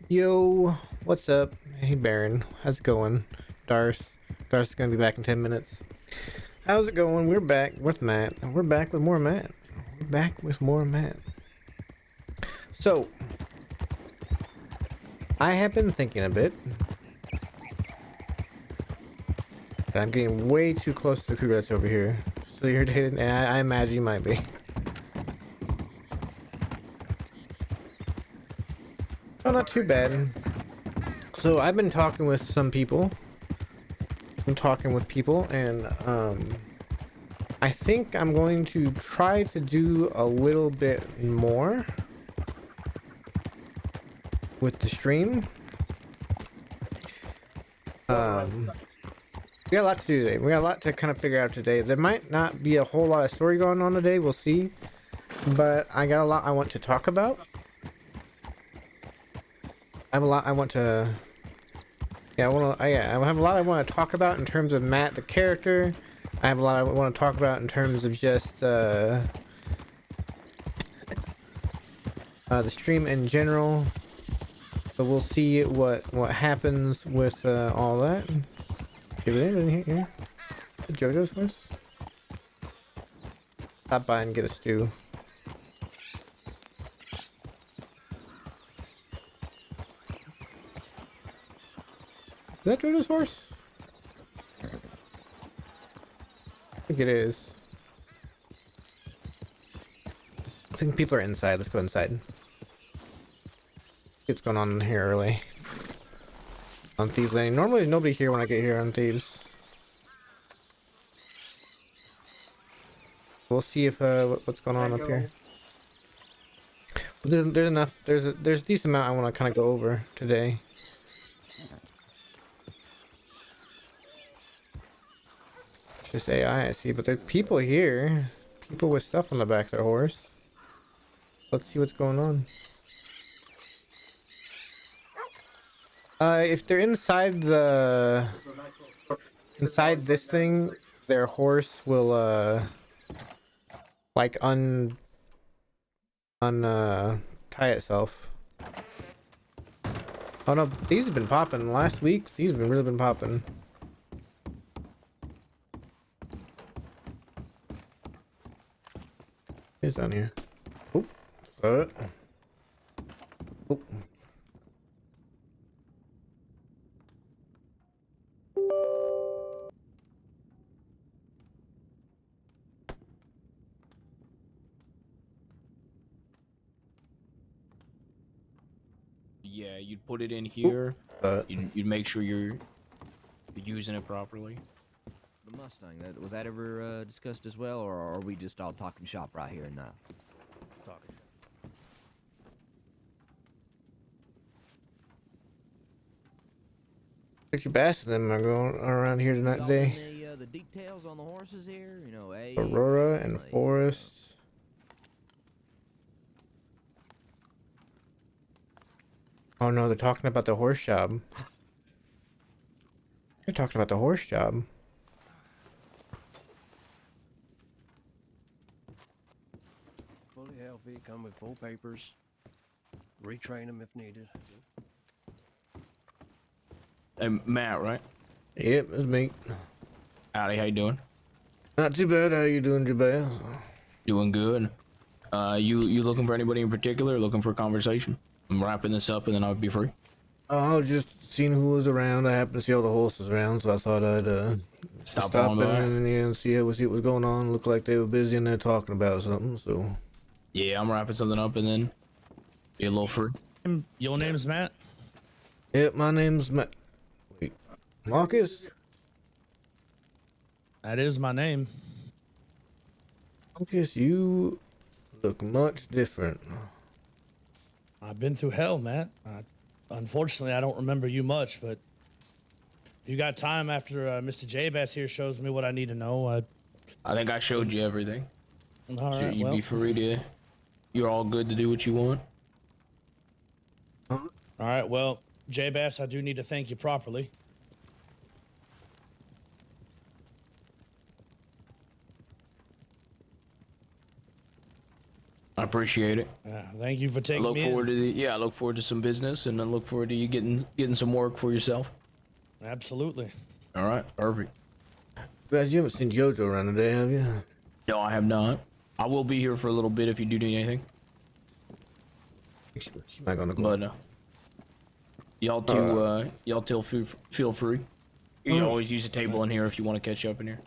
Yo, what's up? Hey Baron, how's it going? Darth. Darth's gonna be back in 10 minutes. How's it going? We're back with Matt, and we're back with more Matt. We're back with more Matt. So, I have been thinking a bit. I'm getting way too close to the crew that's over here. So irritated, and I imagine you might be. Oh, not too bad. So I've been talking with some people. And I think I'm going to try to do a little bit more with the stream. We got a lot to do today. We got a lot to kind of figure out today. There might not be a whole lot of story going on today. We'll see. But I got a lot I want to talk about. I have a lot I want to... Yeah, I have a lot I want to talk about in terms of Matt, the character. I have a lot I want to talk about in terms of just the stream in general. But we'll see what happens with all that. Give it in here. JoJo's voice. Stop by and get a stew. Is that JoJo's horse? I think it is. I think people are inside. Let's go inside. See what's going on in here early. On Thieves Landing. Normally there's nobody here when I get here on Thieves. We'll see if what's going on up here. There's enough. There's a decent amount I want to kind of go over today. It's just AI I see, but there's people here. People with stuff on the back of their horse. Let's see what's going on. If they're inside this thing, their horse will like tie itself. Oh no, these have been popping last week. These have really been popping. Who's down here? Oop. Oop. Yeah, you'd put it in here. You'd make sure you're using it properly. The Mustang, was that ever discussed as well, or are we just all talking shop right here and now? Talking shop. Picture Bass and them are going around here tonight today. The details on the horses here, you know, Aurora and Forest. Oh no, they're talking about the horse job. They're talking about the horse job. Fully healthy, come with full papers. Retrain them if needed. Hey, Matt, right? Yep, that's me. Howdy, how you doing? Not too bad. How you doing, Jabez? Doing good. You looking for anybody in particular? Or looking for a conversation? I'm wrapping this up and then I'll be free. I was just seeing who was around. I happened to see all the horses around, so I thought I'd stop in and see what was going on. Looked like they were busy and they're talking about something. So yeah, I'm wrapping something up and then be a little free. Your name's Matt? Yep, my name's Matt. Wait, Marcus? That is my name. Marcus, you look much different. I've been through hell, Matt. Unfortunately, I don't remember you much, but if you got time after Mr. J-Bass here shows me what I need to know, I think I showed you everything. All right, You'd well, be free to... You're all good to do what you want? all right, well, J-Bass, I do need to thank you properly. I appreciate it. Thank you for I taking look me forward in. to I look forward to some business, and I look forward to you getting some work for yourself. Absolutely. All right, perfect. Guys, you haven't seen JoJo around today, have you? No, I have not. I will be here for a little bit if you do need anything. She's not gonna go. But y'all feel free. You can always use a table in here if you want to catch up in here.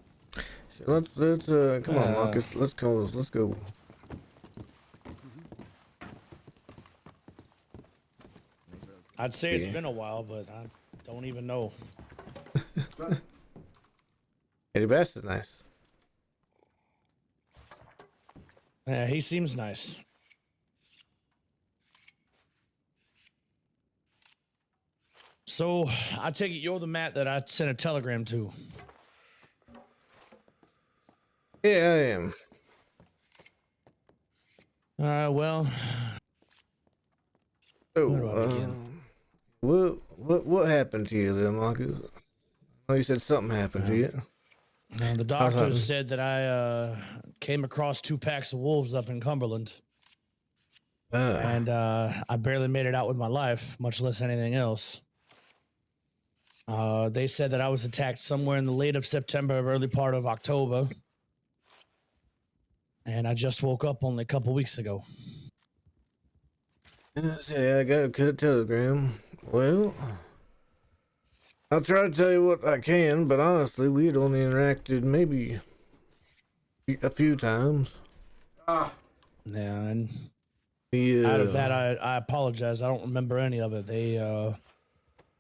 So let's come on, Marcus. Let's go. Let's go. I'd say it's been a while, but I don't even know. Eddie Bass is nice. Yeah, he seems nice. So I take it you're the Matt that I sent a telegram to. Yeah, I am. Well, So, where do I begin? what happened to you there, Marcus? Oh, you said something happened to you. The doctors said that I came across 2 packs of wolves up in Cumberland, and I barely made it out with my life, much less anything else. They said that I was attacked somewhere in the late of September, early part of October, and I just woke up only a couple weeks ago. Yeah, I got a telegram. Well, I'll try to tell you what I can, but honestly, we had only interacted maybe a few times. Yeah, and out of that, I apologize. I don't remember any of it. They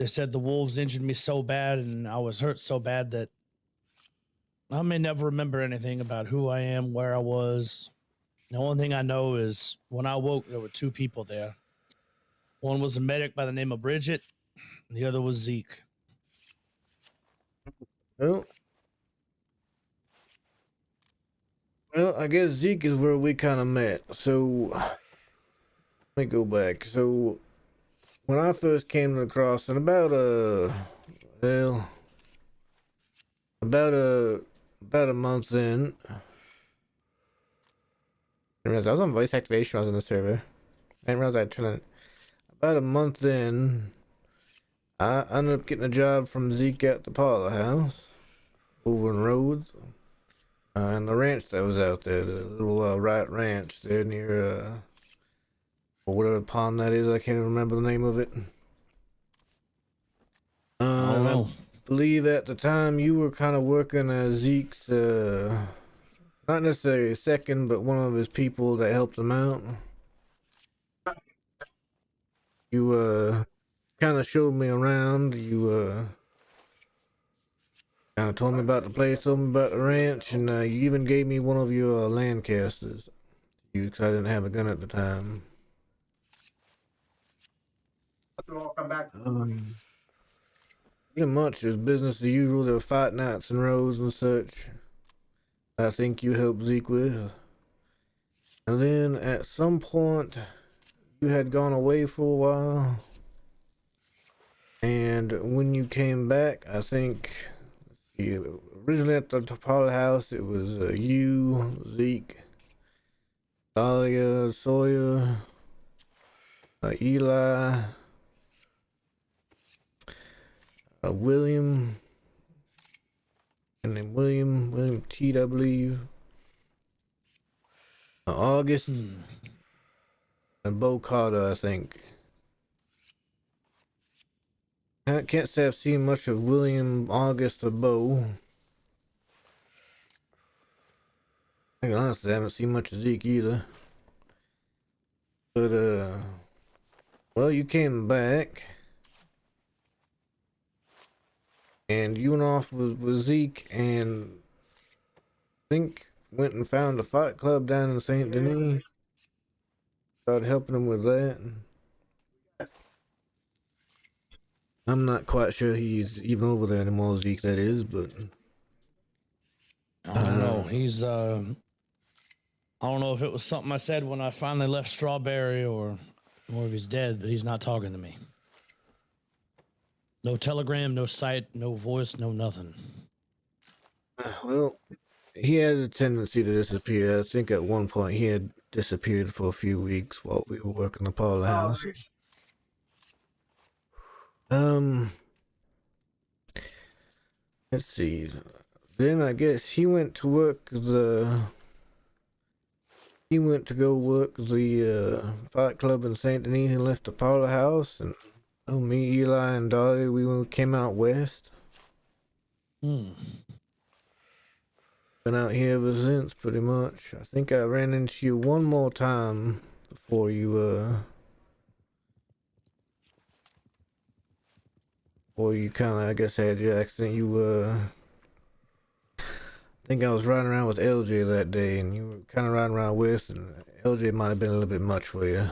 said the wolves injured me so bad, and I was hurt so bad that I may never remember anything about who I am, where I was. The only thing I know is when I woke, there were 2 people there. One was a medic by the name of Bridget, and the other was Zeke. Well, I guess Zeke is where we kind of met. So, let me go back. So, when I first came across, and about a month in, I realized I was on voice activation. I was in the server. I didn't realize I'd turned it. About a month in, I ended up getting a job from Zeke at the Parlor House over in Rhodes. And the ranch that was out there, the little Wright Ranch there near, or whatever pond that is, I can't remember the name of it. I don't know. I believe at the time you were kind of working as Zeke's, not necessarily second, but one of his people that helped him out. You, kind of showed me around. You, kind of told me about the place, told me about the ranch, and you even gave me one of your Lancasters. Because I didn't have a gun at the time. Pretty much, it was business as usual. There were fight nights and rows and such. I think you helped Zeke with. And then at some point, you had gone away for a while. And when you came back, I think originally at the Parlor House, it was you, Zeke, Dahlia, Sawyer, Eli, William, and then William T, I believe, August, and Bo Carter, I think. I can't say I've seen much of William, August, or Bo. I think honestly I haven't seen much of Zeke either. But well, you came back. And you went off with Zeke and I think went and found a fight club down in St. Denis. Started helping him with that. I'm not quite sure he's even over there anymore, Zeke, that is, but I don't know. He's I don't know if it was something I said when I finally left Strawberry or if he's dead, but he's not talking to me. No telegram, no sight, no voice, no nothing. well, he has a tendency to disappear. I think at one point he had disappeared for a few weeks while we were working the parlor house. Let's see. Then I guess he went to go work the fight club in Saint Denis and left the parlor house. And me, Eli, and Dolly, we came out west. Been out here ever since, pretty much. I think I ran into you one more time before you kind of, I guess, had your accident. I think I was riding around with LJ that day, and you were kind of riding around with, and LJ might have been a little bit much for you.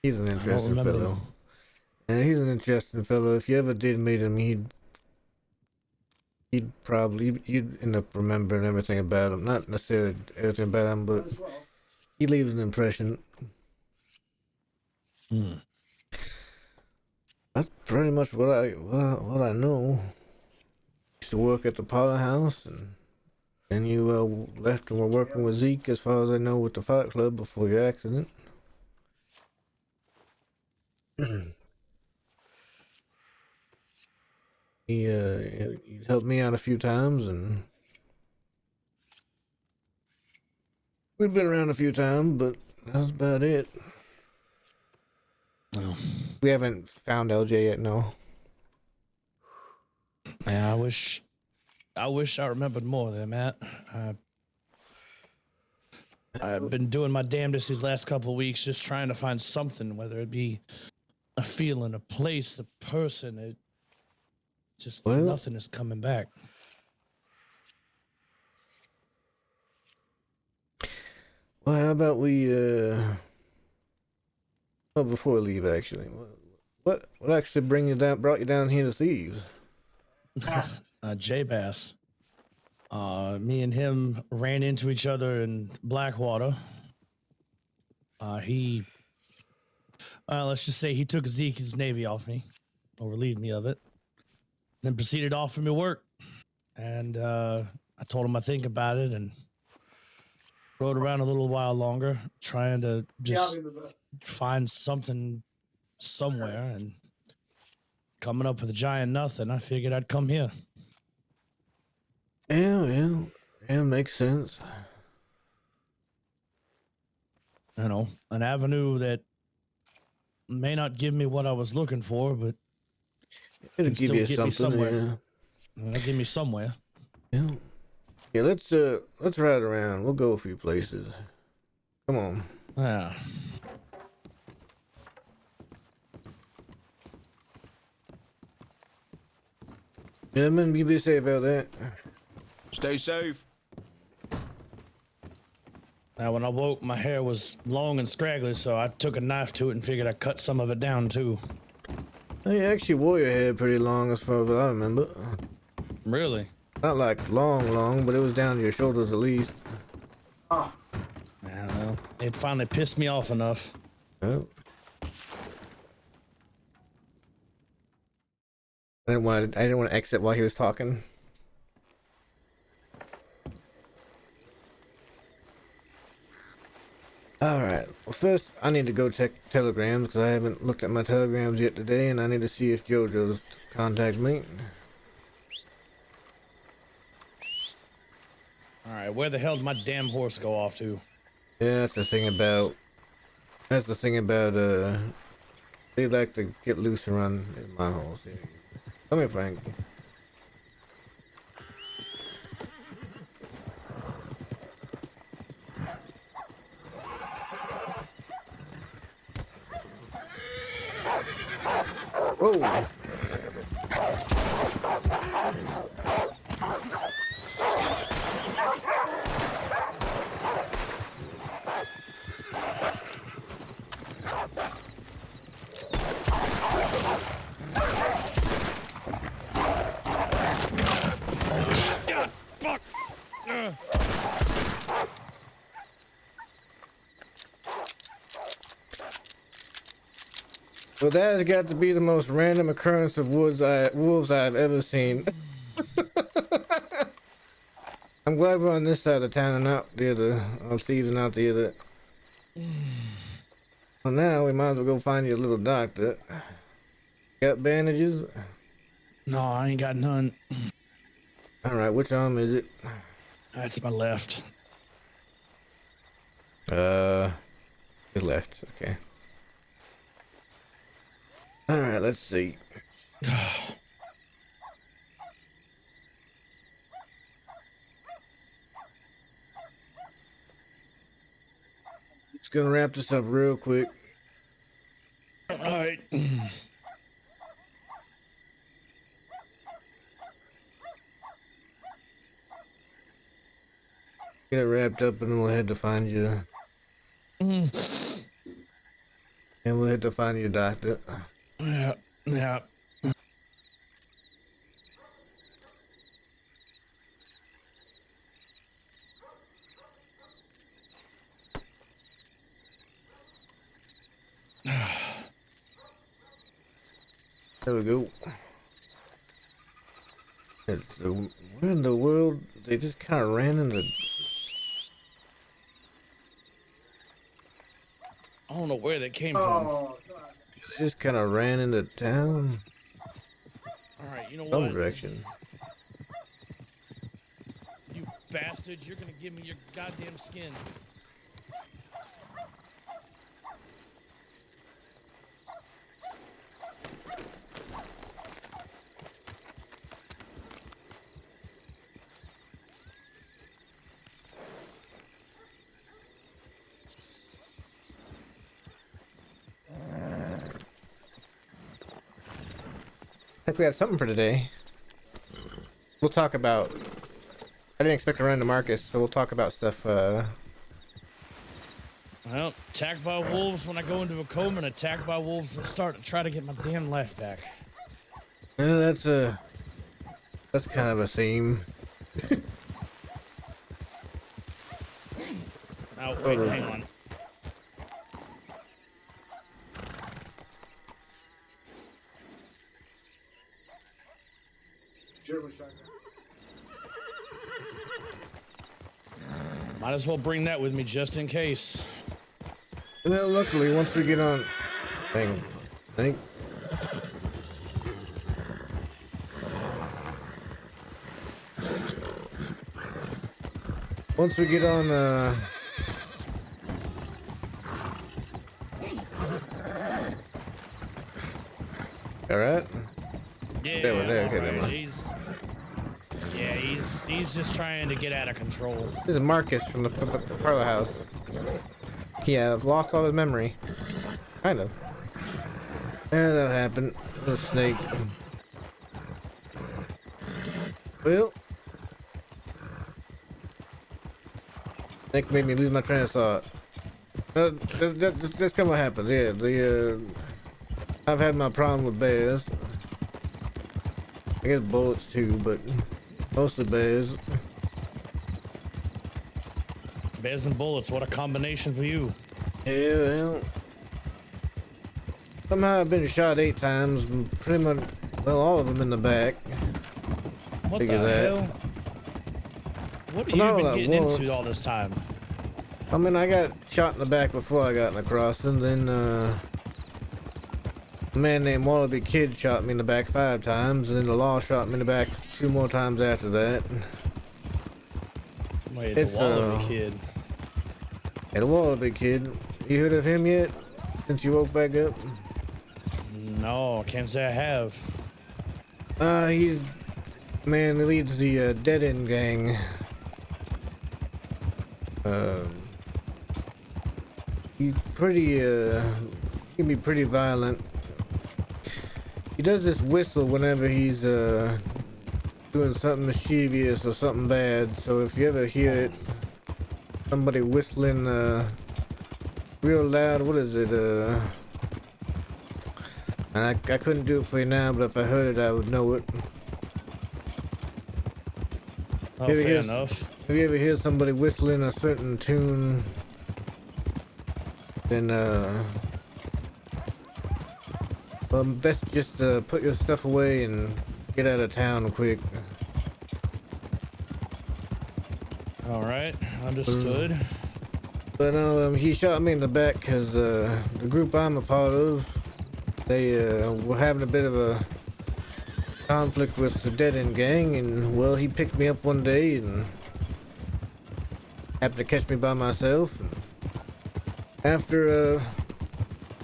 He's an interesting fellow. And he's an interesting fellow. If you ever did meet him, you'd end up remembering everything about him. Not necessarily everything about him, but he leaves an impression. That's pretty much what I know. Used to work at the parlor house, and then you left and were working with Zeke, as far as I know, with the fight club before your accident. He helped me out a few times, and we've been around a few times, but that's about it. Well, we haven't found LJ yet, no. Yeah, I wish I remembered more there, Matt. I've been doing my damnedest these last couple of weeks, just trying to find something, whether it be a feeling, a place, a person. Nothing is coming back. Well, how about we well, before we leave, actually, what actually brought you down here to Thieves? J Bass. Me and him ran into each other in Blackwater. Let's just say he took Zeke's Navy off me, or relieved me of it, then proceeded to offer me work. And I told him I think about it and rode around a little while longer, trying to just find something somewhere, and coming up with a giant nothing, I figured I'd come here. Yeah, makes sense. You know, an avenue that may not give me what I was looking for, but it'll give you something. Somewhere. Yeah. It'll give me somewhere. Yeah. Yeah, let's ride around. We'll go a few places. Come on. Yeah. Gentlemen, you be safe out there. Stay safe. Now, when I woke, my hair was long and scraggly, so I took a knife to it and figured I'd cut some of it down, too. Oh, you actually wore your hair pretty long, as far as I remember. Really? Not like long, but it was down to your shoulders at least. Yeah, well, it finally pissed me off enough. Oh. I didn't want to exit while he was talking. Alright, well first I need to go check telegrams because I haven't looked at my telegrams yet today, and I need to see if JoJo's contacts me. Alright, where the hell did my damn horse go off to? Yeah, that's the thing about they like to get loose and run in my holes. Come here, Frank. Whoa! Well, that has got to be the most random occurrence of wolves I've ever seen. I'm glad we're on this side of town and not the other. I'll see you not the other. Well, now we might as well go find you a little doctor. Got bandages? No, I ain't got none. Alright, which arm is it? That's my left. His left, okay. Alright, let's see. Just gonna wrap this up real quick. All right. Get it wrapped up and then we'll head to find you. And we'll head to find your doctor. Yeah, yeah. There we go. Where in the world? They just kind of ran into... I don't know where they came from. Just kind of ran into town. All right, you know Some what? direction. You bastard, you're gonna give me your goddamn skin. I think we have something for today. We'll talk about... I didn't expect to run into Marcus, so we'll talk about stuff, Well, attacked by wolves when I go into a coma and attacked by wolves that start to try to get my damn life back. Yeah, that's kind of a theme. Oh, wait, hang on. Might as well bring that with me just in case. Well, luckily, once we get on... Think. Once we get on, Alright? Yeah, There, okay, all never right, mind. he's just trying to get out of control. This is Marcus from the Parlor House. Yeah, I've lost all his memory. Kind of. Yeah, that happened. The snake. Well. Snake made me lose my train of thought. That's kind of what happened. Yeah, I've had my problem with bears. I guess bullets too, but mostly bears. Bears and bullets, what a combination for you. Yeah, well, somehow I've been shot 8 times, and pretty much, well, all of them in the back. What Figure the that. hell? What have Well, you not been that getting wolf. into all this time? I mean, I got shot in the back before I got in the crossing, then, a man named Wallaby Kid shot me in the back 5 times, and then the law shot me in the back 2 more times after that. Wait, the It's, Wallaby Kid. Yeah, the Wallaby Kid. You heard of him yet? Since you woke back up? No, I can't say I have. He's... Man, he leads the, Dead End Gang. He's pretty, he can be pretty violent. He does this whistle whenever he's, doing something mischievous or something bad, so if you ever hear it, somebody whistling, real loud, what is it, and I couldn't do it for you now, but if I heard it, I would know it. Oh, Here he fair is. enough. If you ever hear somebody whistling a certain tune, then, well, best just, put your stuff away and get out of town quick. All right, understood. But he shot me in the back because the group I'm a part of, they were having a bit of a conflict with the Dead End Gang, and well, he picked me up one day and happened to catch me by myself. And after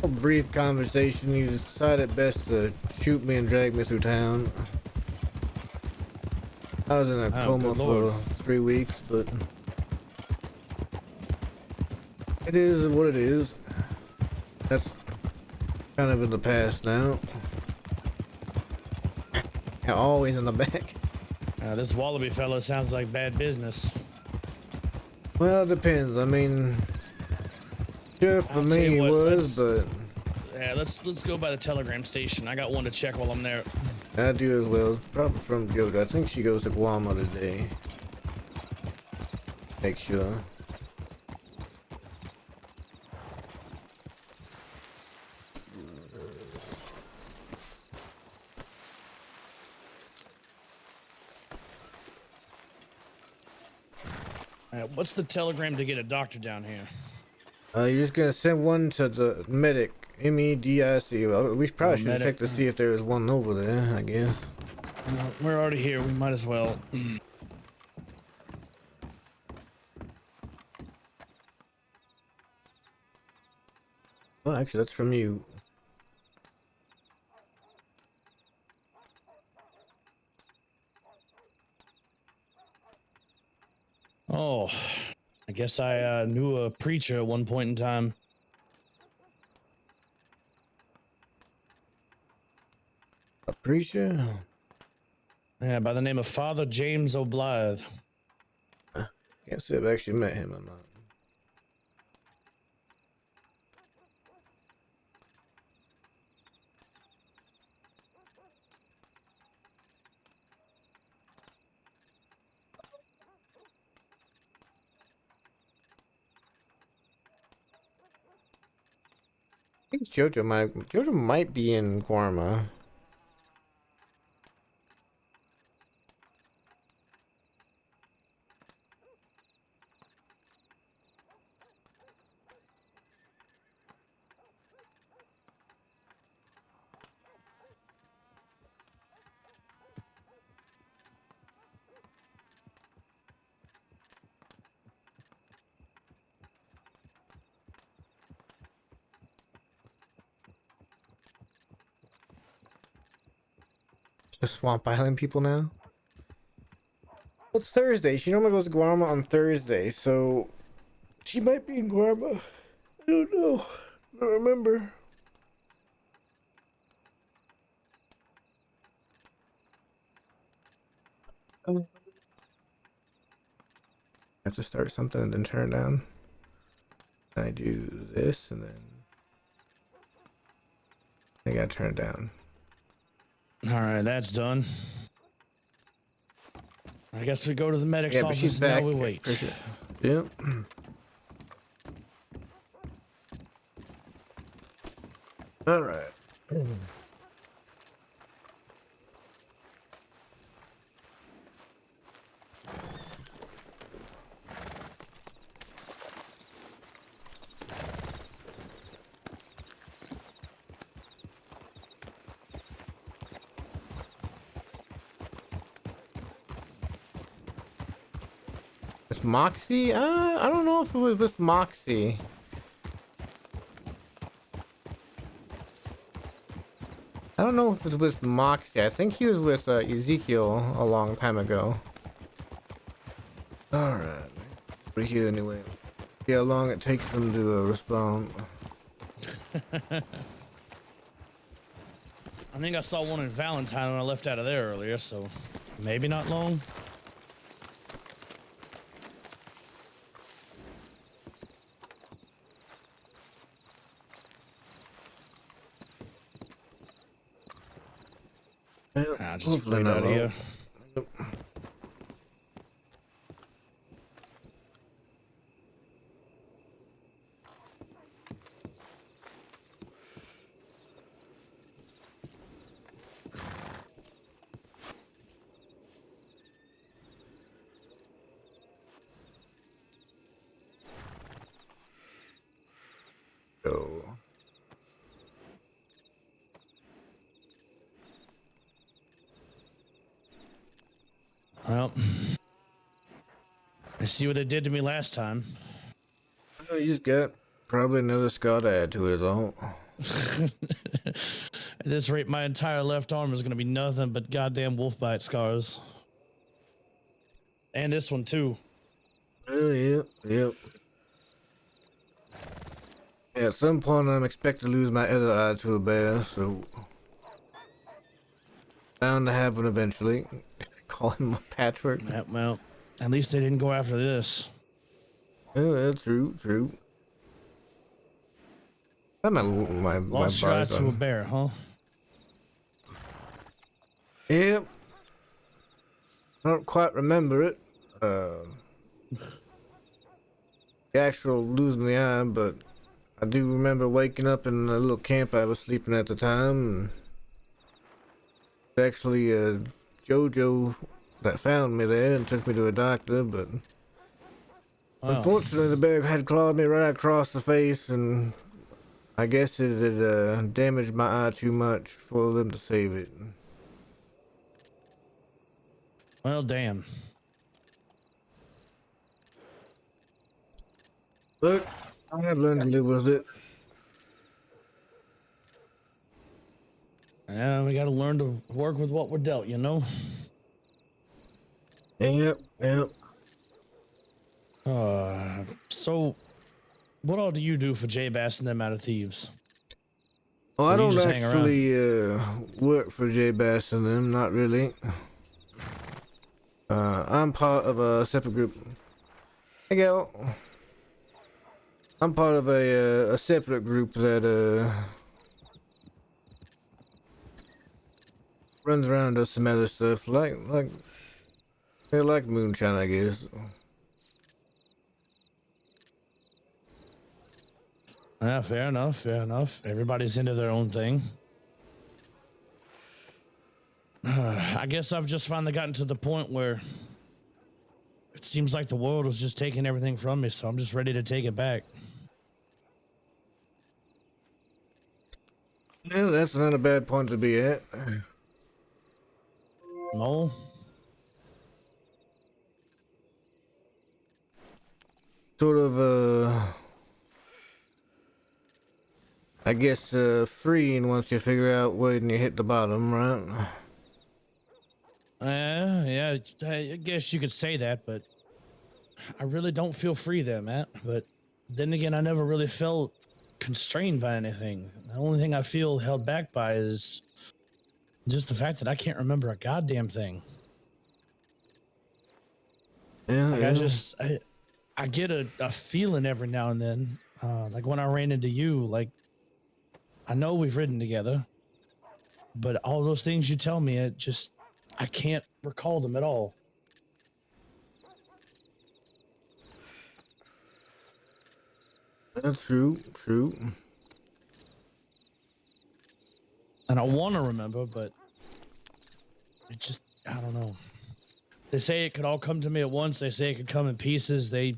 a brief conversation, he decided best to shoot me and drag me through town. I was in a coma for 3 weeks, but it is what it is. That's kind of in the past now. Yeah, always in the back. This Wallaby fellow sounds like bad business. Well, it depends. I mean, sure for me he was, but yeah, let's go by the telegram station. I got one to check while I'm there. I do as well. Probably from Gilda. I think she goes to Guam today. Make sure. What's the telegram to get a doctor down here? You're just gonna send one to the medic, M-E-D-I-C. We probably should check to see if there is one over there, I guess. We're already here. We might as well. Well, actually, that's from you. Oh, I guess I knew a preacher at one point in time. A preacher? Yeah, by the name of Father James O'Blythe. Can't say I've actually met him or not. I think Jojo might be in Guarma. The Swamp Island people now? Well, it's Thursday. She normally goes to Guarma on Thursday, so she might be in Guarma. I don't know. I don't remember. I have to start something and then turn it down. I do this and then I gotta turn it down. All right, that's done. I guess we go to the medic's Yeah, office but she's and now back. we wait. Sure. Yep. All right. It's Moxie? I don't know if it was with Moxie. I don't know if it was with Moxie. I think he was with Ezekiel a long time ago. Alright. We're here anyway. See how long it takes them to respond. I think I saw one in Valentine when I left out of there earlier, so maybe not long. Just played out here. go. Well, I see what they did to me last time. Oh, you just got probably another scar to add to it, is all. At this rate, my entire left arm is going to be nothing but goddamn wolf bite scars. And this one, too. Oh, yep. Yeah, at some point, I'm expected to lose my other eye to a bear, so. Bound to happen eventually. Call him a patchwork. Yeah, well, at least they didn't go after this. Oh, yeah, true. That my Lost your eye to a bear, huh? Yep. I don't quite remember it. The actual losing the eye, but I do remember waking up in a little camp I was sleeping at the time. And actually, Jojo that found me there and took me to a doctor, but unfortunately the bear had clawed me right across the face, and I guess it had damaged my eye too much for them to save it. Well, damn. But I've learned to live with it. Yeah, we got to learn to work with what we're dealt, you know? Yep. So, what all do you do for J-Bass and them out of Thieves? Oh, Or I do you don't just hang around? actually work for J Bass and them, not really. I'm part of a separate group. Hey, Gal. I'm part of a separate group that runs around and does some other stuff, like moonshine, I guess. Yeah, fair enough. Everybody's into their own thing. I guess I've just finally gotten to the point where it seems like the world is just taking everything from me, so I'm just ready to take it back. Yeah, that's not a bad point to be at. No? Sort of, I guess, freeing once you figure out when you hit the bottom, right? Yeah, I guess you could say that, but I really don't feel free there, Matt. But then again, I never really felt constrained by anything. The only thing I feel held back by is just the fact that I can't remember a goddamn thing. Yeah, Like yeah. I get a feeling every now and then, like when I ran into you, like I know we've ridden together, but all those things you tell me, I can't recall them at all. That's true. And I want to remember, but I don't know. They say it could all come to me at once. They say it could come in pieces. They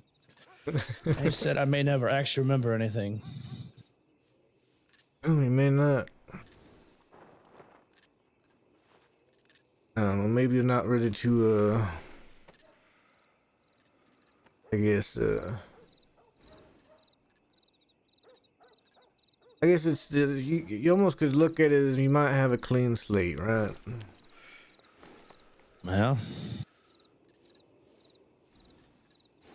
said I may never actually remember anything. Oh, you may not. I don't know, maybe you're not ready to, I guess it's, you almost could look at it as you might have a clean slate, right? Well,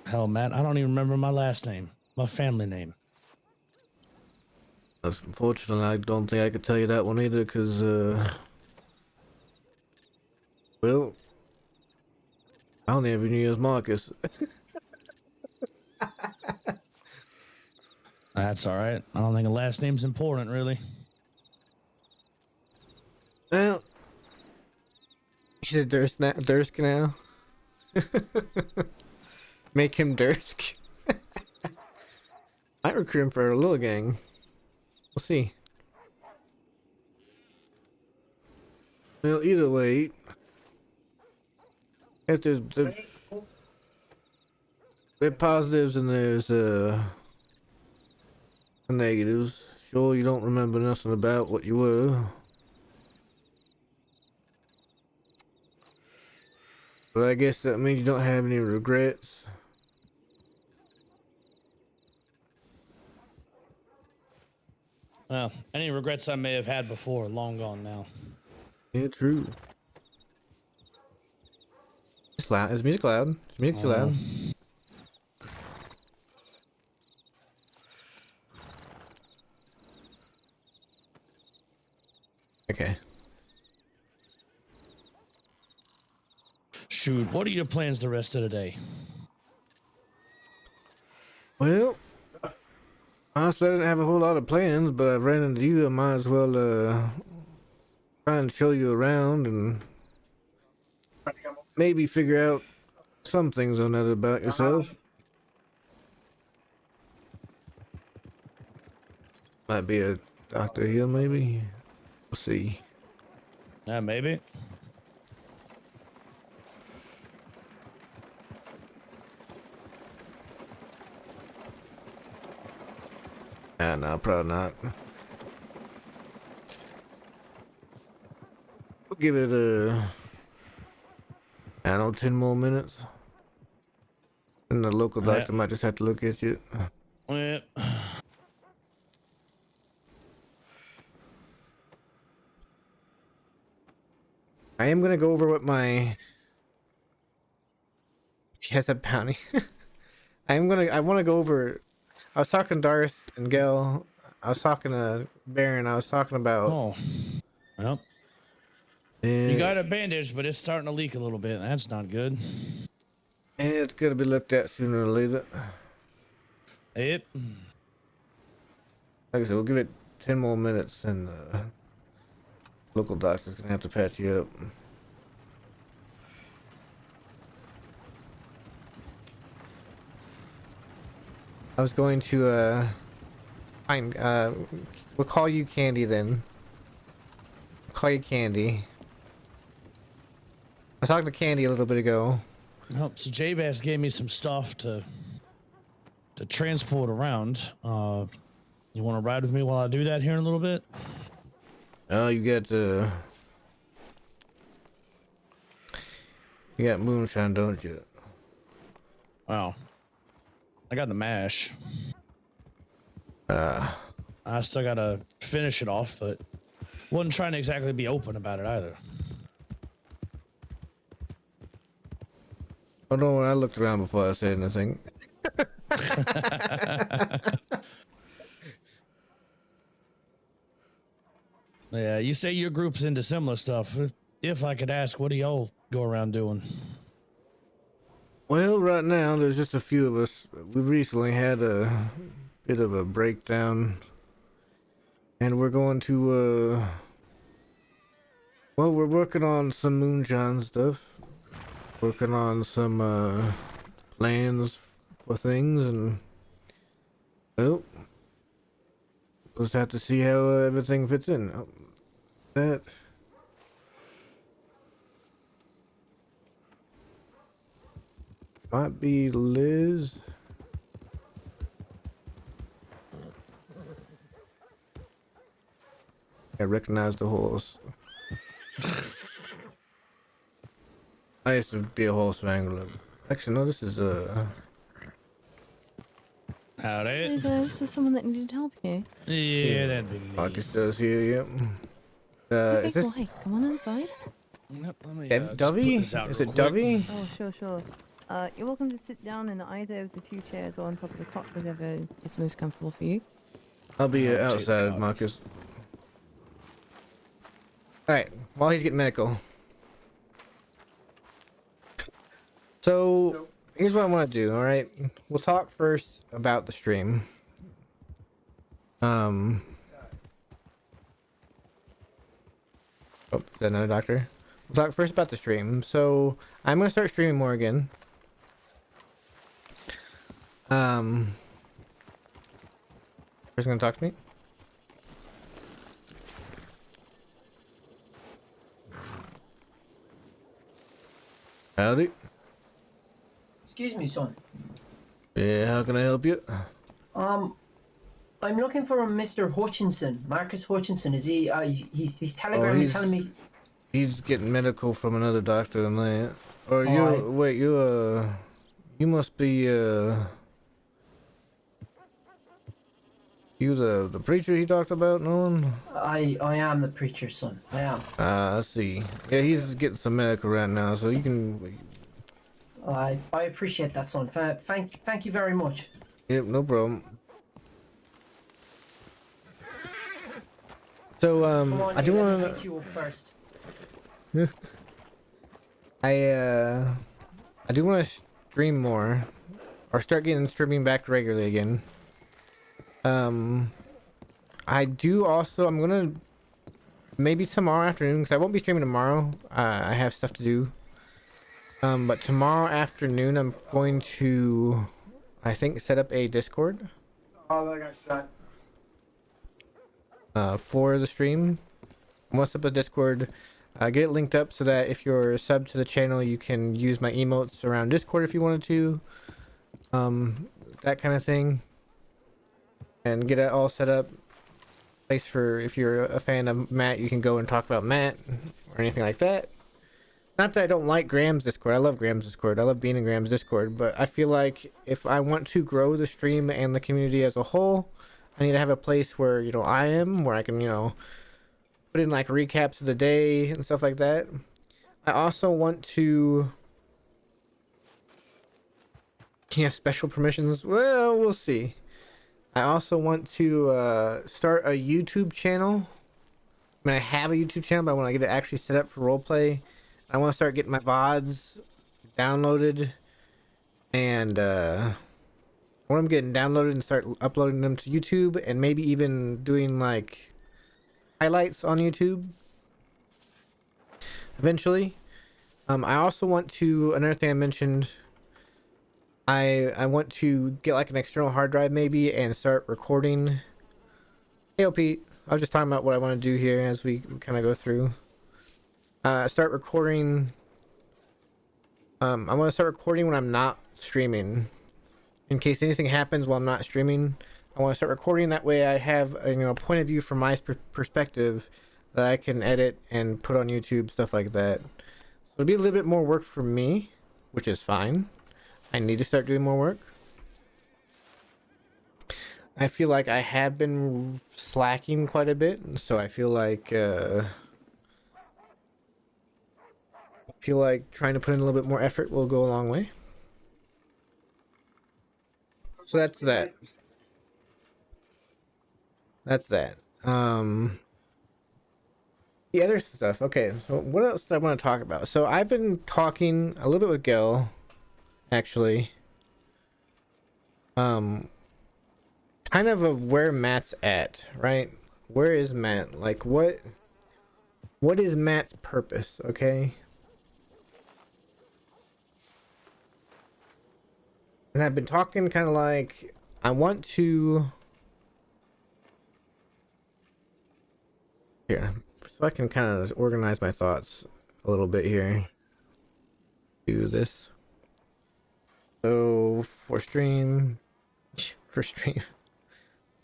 hell, Matt, I don't even remember my last name, my family name. Unfortunately, I don't think I could tell you that one either, because, well, I don't even knew it was Marcus. That's all right. I don't think a last name's important, really. Well, you said Dursk now? Make him Dursk. Might recruit him for a little gang. We'll see. Well, either way, if there's positives and there's the negatives. Sure, you don't remember nothing about what you were. But I guess that means you don't have any regrets. Well, any regrets I may have had before are long gone now. Yeah, true. It's loud. Is music loud? Is music too loud? Okay. Shoot, what are your plans the rest of the day? Well, honestly, I didn't have a whole lot of plans, but I ran into you. I might as well try and show you around and maybe figure out some things on that about yourself. Might be a doctor here, maybe. We'll see. Yeah, maybe. No, probably not. We'll give it I don't know, 10 more minutes. And the local doctor might just have to look at you. Yeah. I am gonna go over what my... He has a bounty. I want to go over... I was talking to Darth and Gel. I was talking to Baron. I was talking about... Oh. Well. You got a bandage, but it's starting to leak a little bit. That's not good. It's gonna be looked at sooner or later. Yep. Like I said, we'll give it 10 more minutes and local doctor's gonna have to patch you up. I was going to fine, we'll call you Candy then. We'll call you Candy. I was talking to Candy a little bit ago. Oh, so J-Bass gave me some stuff to transport around. You want to ride with me while I do that here in a little bit? Oh, you got moonshine, don't you? Wow. I got the mash. I still gotta finish it off, but wasn't trying to exactly be open about it either. Oh no, I looked around before I said anything. Yeah, you say your group's into similar stuff. If I could ask, what do y'all go around doing? Well, right now there's just a few of us. We've recently had a bit of a breakdown, and we're going to well, we're working on some moonshine stuff, working on some plans for things, and well, we'll just have to see how everything fits in. That might be Liz. I recognize the horse. I used to be a horse wrangler. Actually, no, this is Howdy. Hey there, is there someone that needed help here? Yeah, that'd be me. Marcus does here, yep. Okay, Is this why? Come on inside. Yep, let me, Dovey? just put this out Is real it quick. Dovey? Oh, sure, sure. You're welcome to sit down in either of the two chairs or on top of the cot, whatever It's most comfortable for you. I'll be I'll take outside, that. Marcus. Alright, while he's getting medical. So, here's what I want to do, alright? We'll talk first about the stream. Oh, is that another doctor? We'll talk first about the stream. So, I'm gonna start streaming more again. Who's gonna talk to me? Howdy. Excuse me, son. Yeah, how can I help you? I'm looking for a Mr. Hutchinson, Marcus Hutchinson. Is he? He's Oh, telegramming telling me. he's getting medical from another doctor than that. Or Oh, you wait, you must be you the preacher he talked about, Nolan? I am the preacher's son. I am. I see. Yeah, he's getting some medical right now, so you can. I appreciate that, son. Thank you very much. Yep, no problem. So Come on, I do let me want hit you up first. to. I do want to stream more, or start getting streaming back regularly again. I do also. I'm gonna maybe tomorrow afternoon, because I won't be streaming tomorrow. I have stuff to do. But tomorrow afternoon I'm going to, I think, set up a Discord. Oh, that got shot. For the stream. I'm gonna set up a Discord. Get it linked up so that if you're subbed to the channel, you can use my emotes around Discord if you wanted to. That kind of thing. And get it all set up. Place for, if you're a fan of Matt, you can go and talk about Matt or anything like that. Not that I don't like Graham's Discord. I love Graham's Discord. I love being in Graham's Discord. But I feel like if I want to grow the stream and the community as a whole, I need to have a place where, you know, I am, where I can, you know, put in like recaps of the day and stuff like that. I also want to... Can you have special permissions? Well, we'll see. I also want to start a YouTube channel. I mean, I have a YouTube channel, but I want to get it actually set up for roleplay. I want to start getting my VODs downloaded, and when I'm getting downloaded and start uploading them to YouTube, and maybe even doing like highlights on YouTube eventually. I also want to, another thing I mentioned, I want to get like an external hard drive maybe and start recording. Hey, Pete, I was just talking about what I want to do here as we kind of go through. Start recording. I want to start recording when I'm not streaming, in case anything happens while I'm not streaming. I want to start recording, that way I have a, you know, point of view from my perspective that I can edit and put on YouTube, stuff like that. So it'll be a little bit more work for me, which is fine. I need to start doing more work. I feel like I have been slacking quite a bit, so I feel like trying to put in a little bit more effort will go a long way. So that's that. That's that. The other stuff. Okay, so what else do I want to talk about? So I've been talking a little bit with Gil, actually. Kind of where Matt's at, right? Where is Matt? Like, what is Matt's purpose, okay? And I've been talking kind of like, I want to... Yeah, so I can kind of organize my thoughts a little bit here. Do this. So, for stream...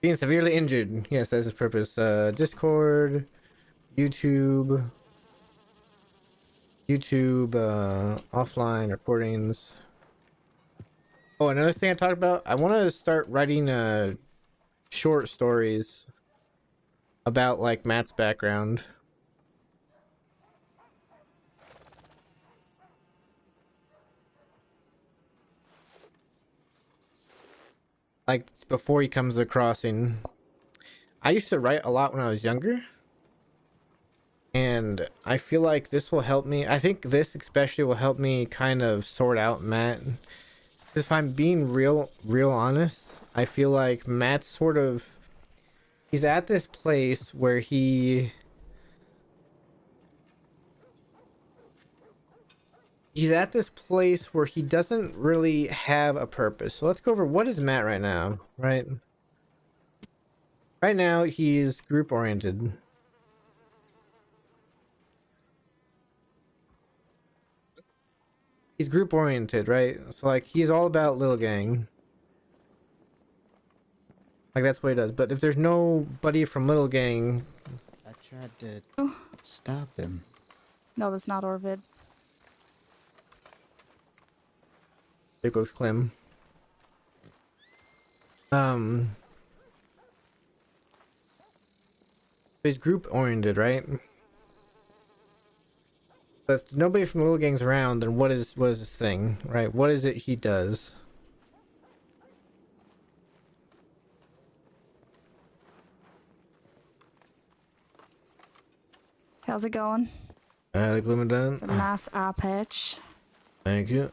Being severely injured. Yes, that's his purpose. Discord, YouTube, offline recordings. Oh, another thing I talked about, I want to start writing short stories about like Matt's background. Like before he comes to the crossing. I used to write a lot when I was younger, and I feel like this will help me. I think this especially will help me kind of sort out Matt. If I'm being real honest, I feel like Matt's sort of, he's at this place where he's at this place where he doesn't really have a purpose. So let's go over, what is Matt right now, right? Right now, he's group oriented. He's group oriented, right? So like, he's all about Little Gang. Like that's what he does. But if there's nobody from Little Gang, I tried to stop him. No, that's not Orvid. there goes Clem. He's group oriented, right? But if nobody from Little Gang's around, then what is his thing, right? What is it he does? How's it going? Done. It's a nice eye patch. Thank you.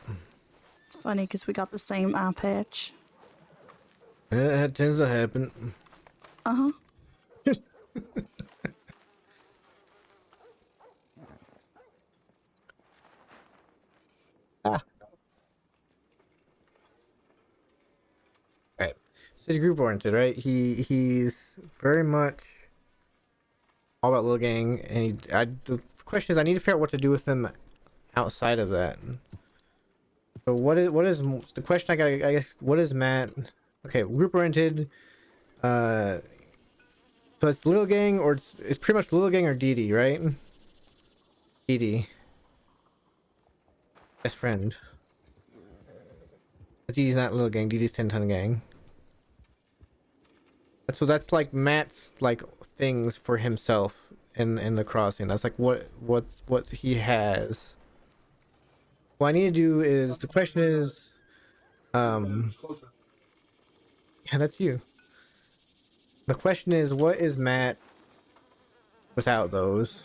It's funny because we got the same eye patch. Yeah, that tends to happen. Uh-huh. Right. So he's group oriented, right? He's very much all about Little Gang, and the question is, I need to figure out what to do with him outside of that. So what is the question? I guess what is Matt? Okay, group oriented. So it's Little Gang, or it's pretty much Little Gang or DD, right? DD. Best friend. But DD's not Little Gang. DD's 10-ton gang. So that's like Matt's like things for himself in the crossing. That's like what he has. What I need to do is, the question is, yeah, that's you. The question is, what is Matt without those?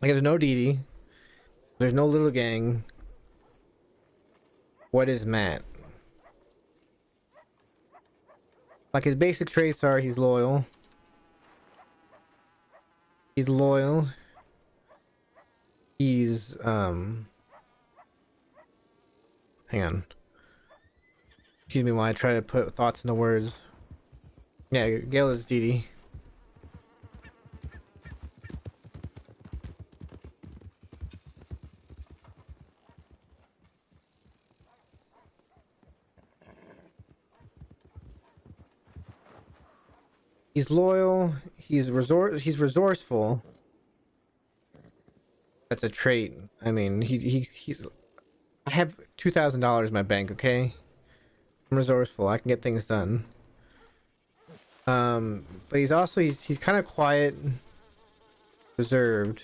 Like, there's no DD. There's no Little Gang. What is Matt? Like, his basic traits are he's loyal. He's loyal. He's, hang on. Excuse me while I try to put thoughts into words. Yeah, Gale is DD. He's loyal. He's resourceful. That's a trait. I mean, he's. I have $2,000 in my bank. Okay, I'm resourceful. I can get things done. But he's also he's kind of quiet, reserved.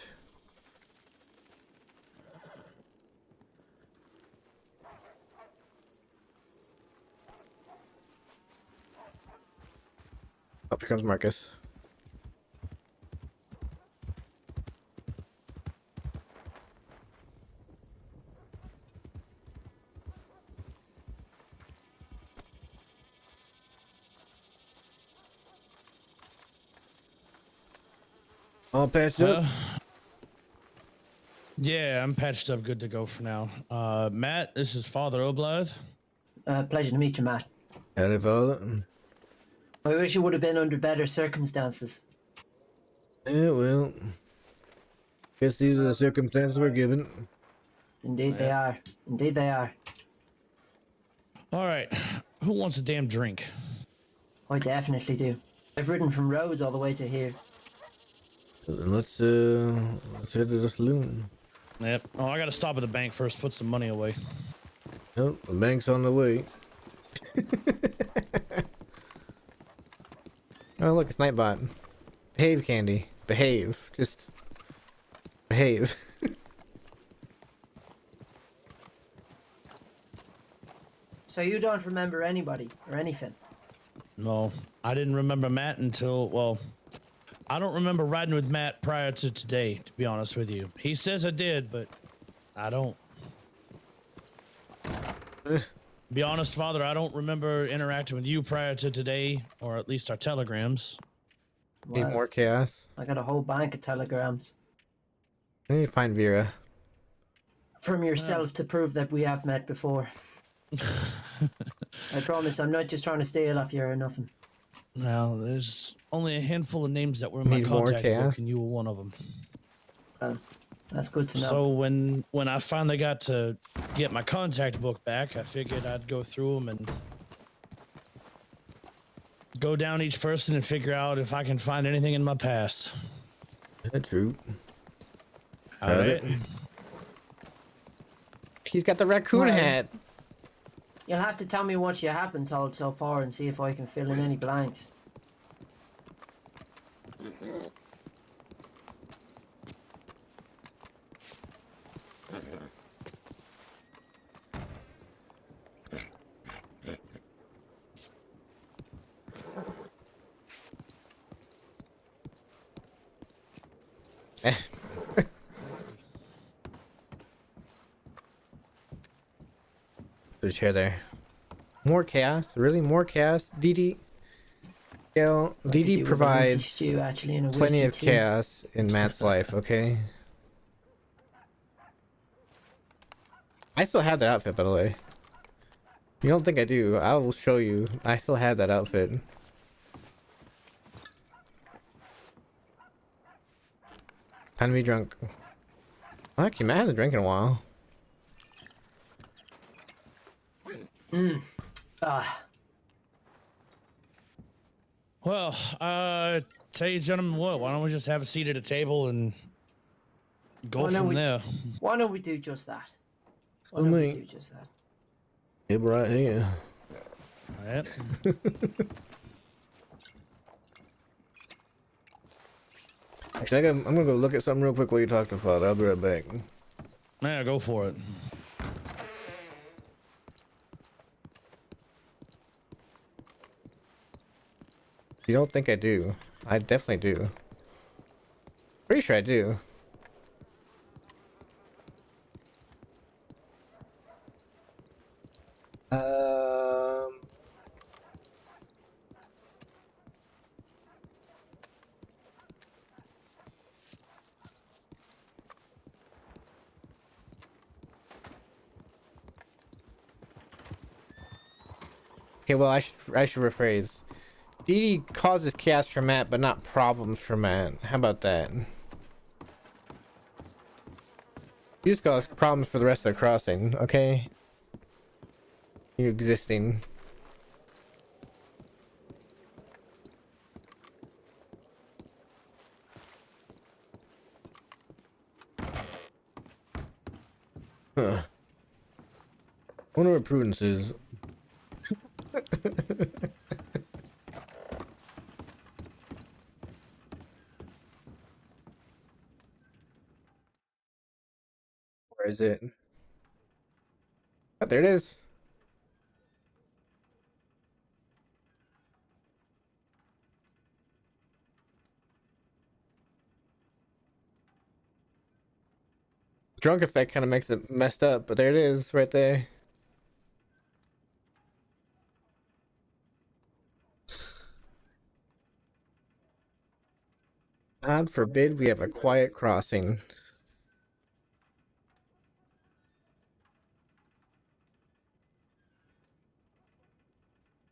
Oh, here comes Marcus. All patched up? Yeah, I'm patched up, good to go for now. Matt, this is Father Oblythe. Pleasure to meet you, Matt. Howdy, Father. I wish it would have been under better circumstances. Yeah, well, guess these are the circumstances we're given. Indeed they are. Indeed they are. All right, who wants a damn drink? I definitely do. I've ridden from Rhodes all the way to here. Let's head to the saloon. Yep. Oh, I gotta stop at the bank first, put some money away. Oh, the bank's on the way. Oh, look, it's Nightbot. Behave, Candy. Behave. Just behave. So you don't remember anybody or anything? No, I didn't remember Matt until, well, I don't remember riding with Matt prior to today, to be honest with you. He says I did, but I don't. Be honest, Father, I don't remember interacting with you prior to today, or at least our telegrams. Need more chaos. I got a whole bank of telegrams. I need to find Vera. From yourself to prove that we have met before. I promise I'm not just trying to steal off you or nothing. Well, there's only a handful of names that were in my Need more contact chaos? book, and you were one of them. That's good to know. So when I finally got to get my contact book back, I figured I'd go through them and go down each person and figure out if I can find anything in my past. That's true. All right. He's got the raccoon Right. hat. You'll have to tell me what you have been told so far and see if I can fill in any blanks. There's a chair there. More chaos? Really? More chaos? DD? Yeah, I could do DD with a provides leafy stew, actually, and a plenty whiskey of tea. chaos in Matt's life, okay? I still have that outfit, by the way. You don't think I do? I will show you. I still have that outfit. Time to be drunk. Actually, Matt hasn't drank in a while. Well, tell you gentlemen what, why don't we just have a seat at a table and go from there? Why don't we do just that? Why Oh, don't we mate. do just that? Yeah, right here. All right. Actually, I'm gonna go look at something real quick while you talk to Father. I'll be right back. Yeah, go for it. You don't think I do? I definitely do. Pretty sure I do. Okay, well, I should rephrase. DD causes chaos for Matt, but not problems for Matt. How about that? You just cause problems for the rest of the crossing, okay? You existing. Huh. I wonder what Prudence is. Where is it? Oh, there it is. Drunk effect kind of makes it messed up, but there it is, right there. God forbid we have a quiet crossing.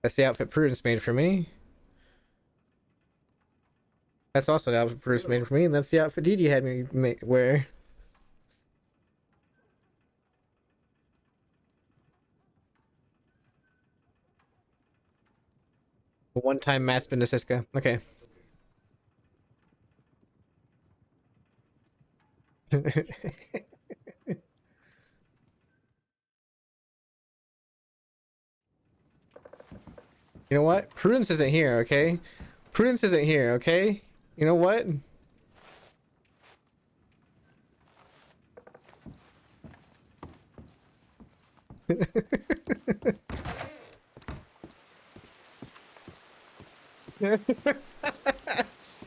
That's the outfit Prudence made for me. That's also the outfit Prudence made for me, and that's the outfit Dee Dee had me wear. One time Matt's been to Siska. Okay. You know what? Prudence isn't here, okay? Prudence isn't here, okay? You know what?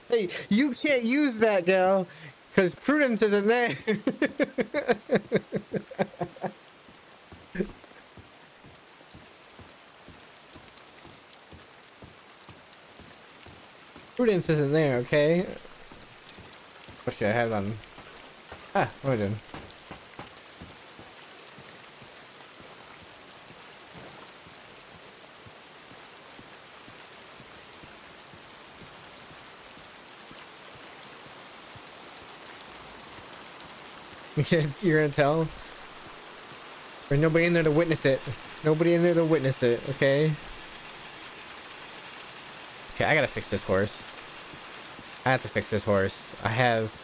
Hey, you can't use that, gal, because Prudence isn't there. Prudence isn't there, okay? What should I have on? Ah, what am I doing? You're gonna tell? There's nobody in there to witness it. Nobody in there to witness it, okay? Okay, I gotta fix this horse. I have to fix this horse. I have...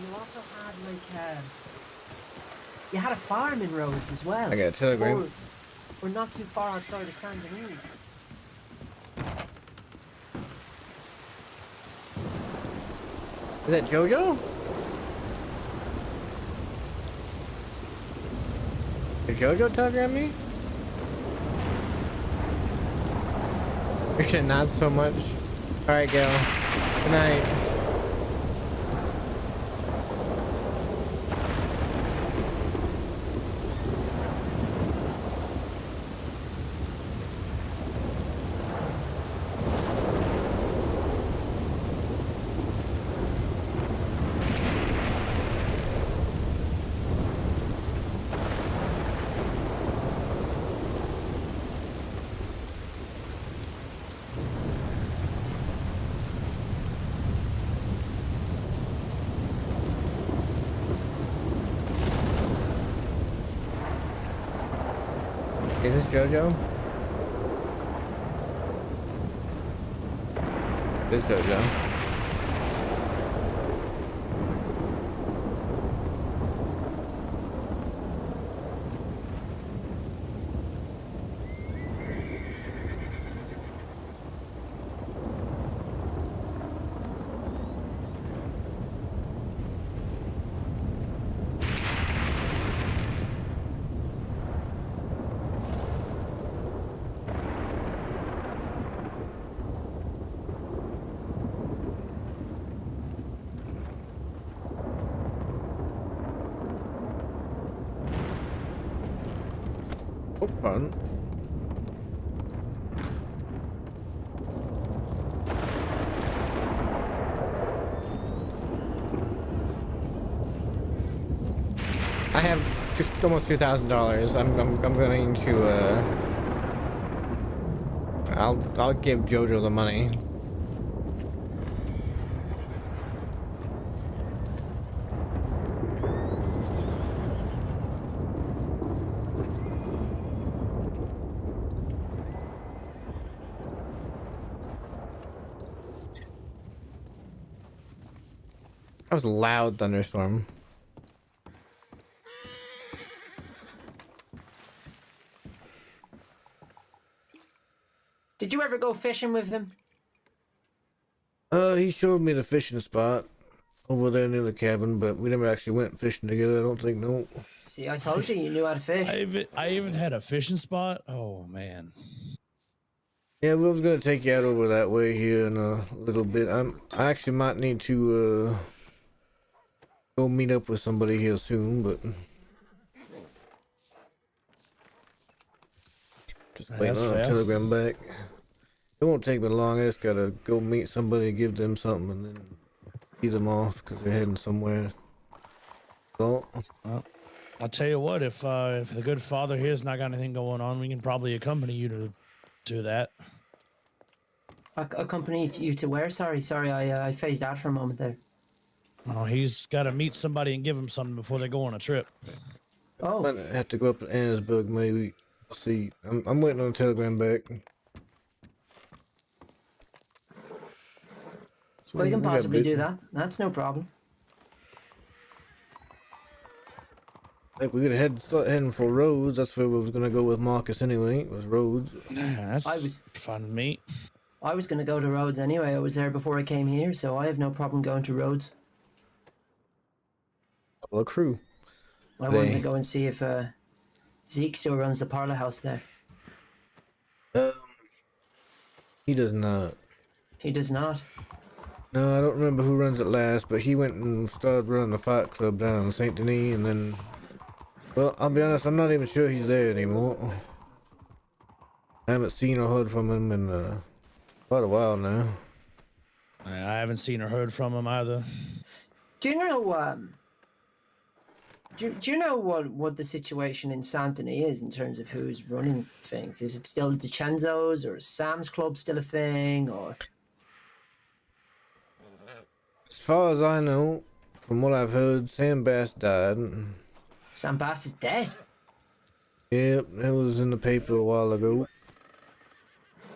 You also had you had a farm in Rhodes as well. I got a telegram. We're not too far outside of Saint Denis. Is that Jojo? Did Jojo telegram me? Actually, not so much. Alright, Gal. Good night. Is this Jojo? This Jojo. Oh, pardon. I have almost $2,000. I'm going to I'll give Jojo the money. That was a loud thunderstorm. Did you ever go fishing with him? He showed me the fishing spot over there near the cabin, but we never actually went fishing together. I don't think. No. See, I told you knew how to fish. I even had a fishing spot. Oh man. Yeah, we was gonna take you out over that way here in a little bit. I actually might need to go meet up with somebody here soon, but just waiting on a telegram back. It won't take me long. I just gotta go meet somebody, give them something, and then see them off because they're heading somewhere. So, well, I'll tell you what. If the good father here's not got anything going on, we can probably accompany you to do that. Accompany you to where? Sorry, I phased out for a moment there. Oh, he's got to meet somebody and give him something before they go on a trip. Oh. I might have to go up to Annesburg, maybe. See, I'm waiting on a telegram back. Well, you can possibly do that. That's no problem. I think we're gonna start heading for Rhodes. That's where we was gonna go with Marcus anyway. It was Rhodes. That's fun, mate. I was gonna go to Rhodes anyway. I was there before I came here, so I have no problem going to Rhodes. Well, crew. I wanted to go and see if Zeke still runs the parlor house there. He does not. He does not. No, I don't remember who runs it last, but he went and started running the fight club down in Saint Denis, and then, well, I'll be honest, I'm not even sure he's there anymore. I haven't seen or heard from him in quite a while now. I haven't seen or heard from him either. Do you know, do you know what the situation in Santony is in terms of who's running things? Is it still DiCenzo's, or is Sam's Club still a thing, or? As far as I know, from what I've heard, Sam Bass died. Sam Bass is dead? Yep, it was in the paper a while ago.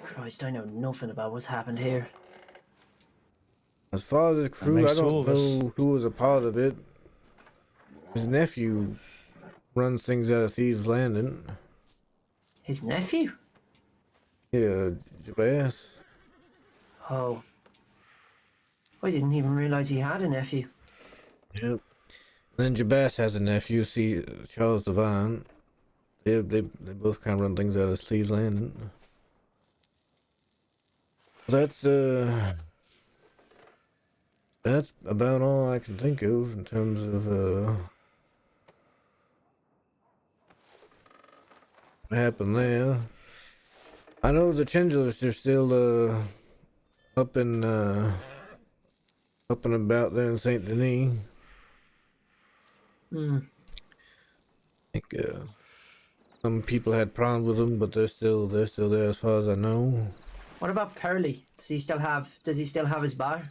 Christ, I know nothing about what's happened here. As far as his crew, I don't us. know who was a part of it. His nephew runs things out of Thieves Landing. His nephew? Yeah, Bass. Oh. I didn't even realize he had a nephew. Yep. Then Jabas has a nephew, Charles Devine. They both kind of run things out of Thieves Landing. That's about all I can think of in terms of what happened there. I know the Chinglers are still up and about there in Saint Denis. Hmm. I think some people had problems with them, but they're still there as far as I know. What about Pearly? Does he still have his bar?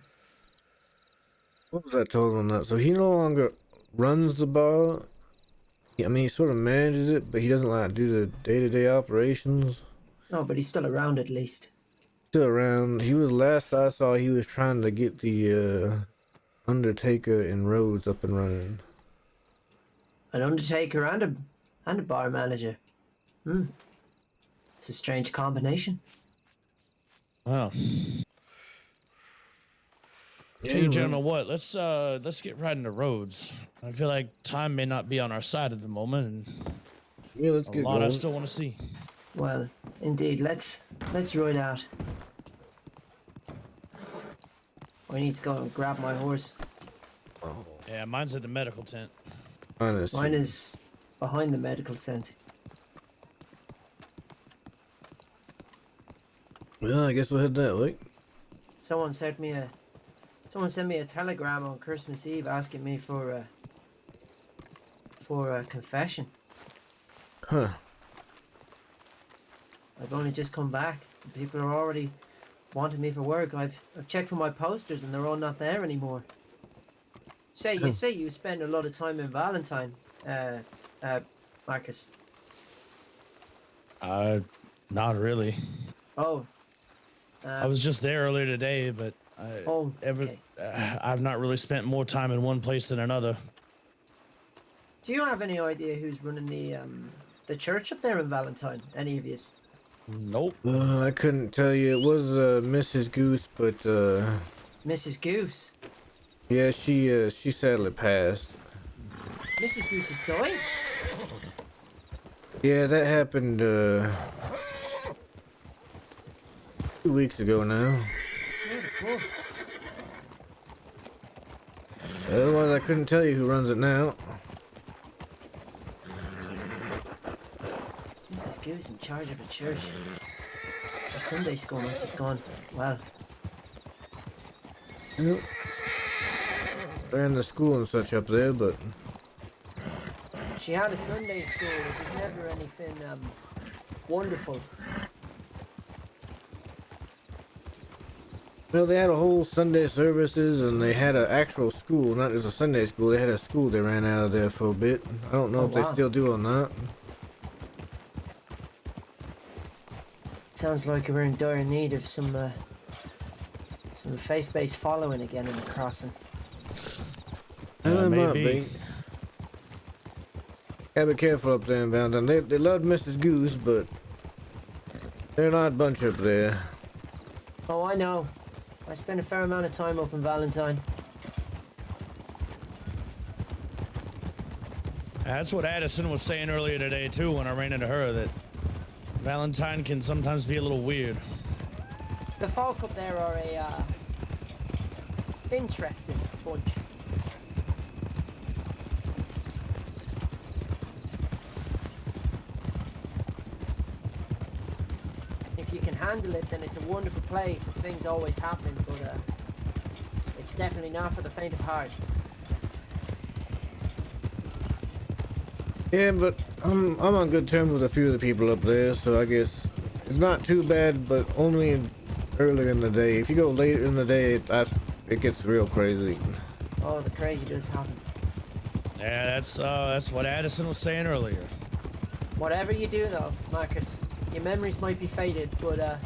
What was I told on that? So he no longer runs the bar. I mean, he sort of manages it, but he doesn't like do the day-to-day operations. No, but he's still around at least. Still around. He was last I saw. He was trying to get the Undertaker and Rhodes up and running. An Undertaker and a bar manager. Hmm. It's a strange combination. Wow. Yeah, Hey, gentlemen, what? Let's get riding the roads. I feel like time may not be on our side at the moment, and yeah, let's a get lot going. I still want to see. Well, indeed. Let's ride out. I need to go and grab my horse. Oh, Yeah, mine's at the medical tent. Mine is behind the medical tent. Well, I guess we'll head that way. Someone sent me a telegram on Christmas Eve asking me for a confession. Huh. I've only just come back. People are already wanting me for work. I've checked for my posters and they're all not there anymore. You say you spend a lot of time in Valentine, Marcus. Not really. Oh. I was just there earlier today, but okay. I've not really spent more time in one place than another. Do you have any idea who's running the church up there in Valentine? Any of you? Nope. I couldn't tell you. It was Mrs. Goose, but Mrs. Goose. yeah, she sadly passed. Mrs. Goose has died? Yeah, that happened 2 weeks ago now. Otherwise, I couldn't tell you who runs it now. Mrs. Goose in charge of a church. Her Sunday school must have gone well. Yep. Ran the school and such up there, but She had a Sunday school. It was never anything wonderful. well, they had a whole Sunday services, and they had an actual school, not just a Sunday school. They had a school they ran out of there for a bit. I don't know if they still do or not. Sounds like we're in dire need of some faith-based following again in the crossing. It might maybe. be. Gotta be careful up there in Valentine. They loved Mrs. Goose, but they're not a bunch up there. Oh, I know. I spent a fair amount of time up in Valentine. That's what Addison was saying earlier today too when I ran into her, that Valentine can sometimes be a little weird. The folk up there are a interesting bunch. If you can handle it, then it's a wonderful place and things always happen, but It's definitely not for the faint of heart. Yeah, but I'm on good terms with a few of the people up there, so I guess it's not too bad, but only earlier in the day. If you go later in the day, it gets real crazy. Oh, the crazy does happen. Yeah, that's what Addison was saying earlier. Whatever you do though, Marcus, your memories might be faded, but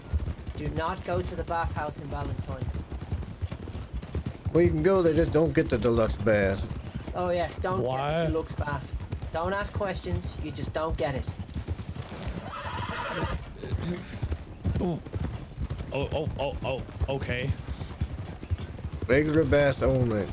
do not go to the bathhouse in Valentine. Well, you can go there, just don't get the deluxe bath. Oh yes, don't Why? get the deluxe bath. Don't ask questions, you just don't get it. Oh, okay. Regular bath only.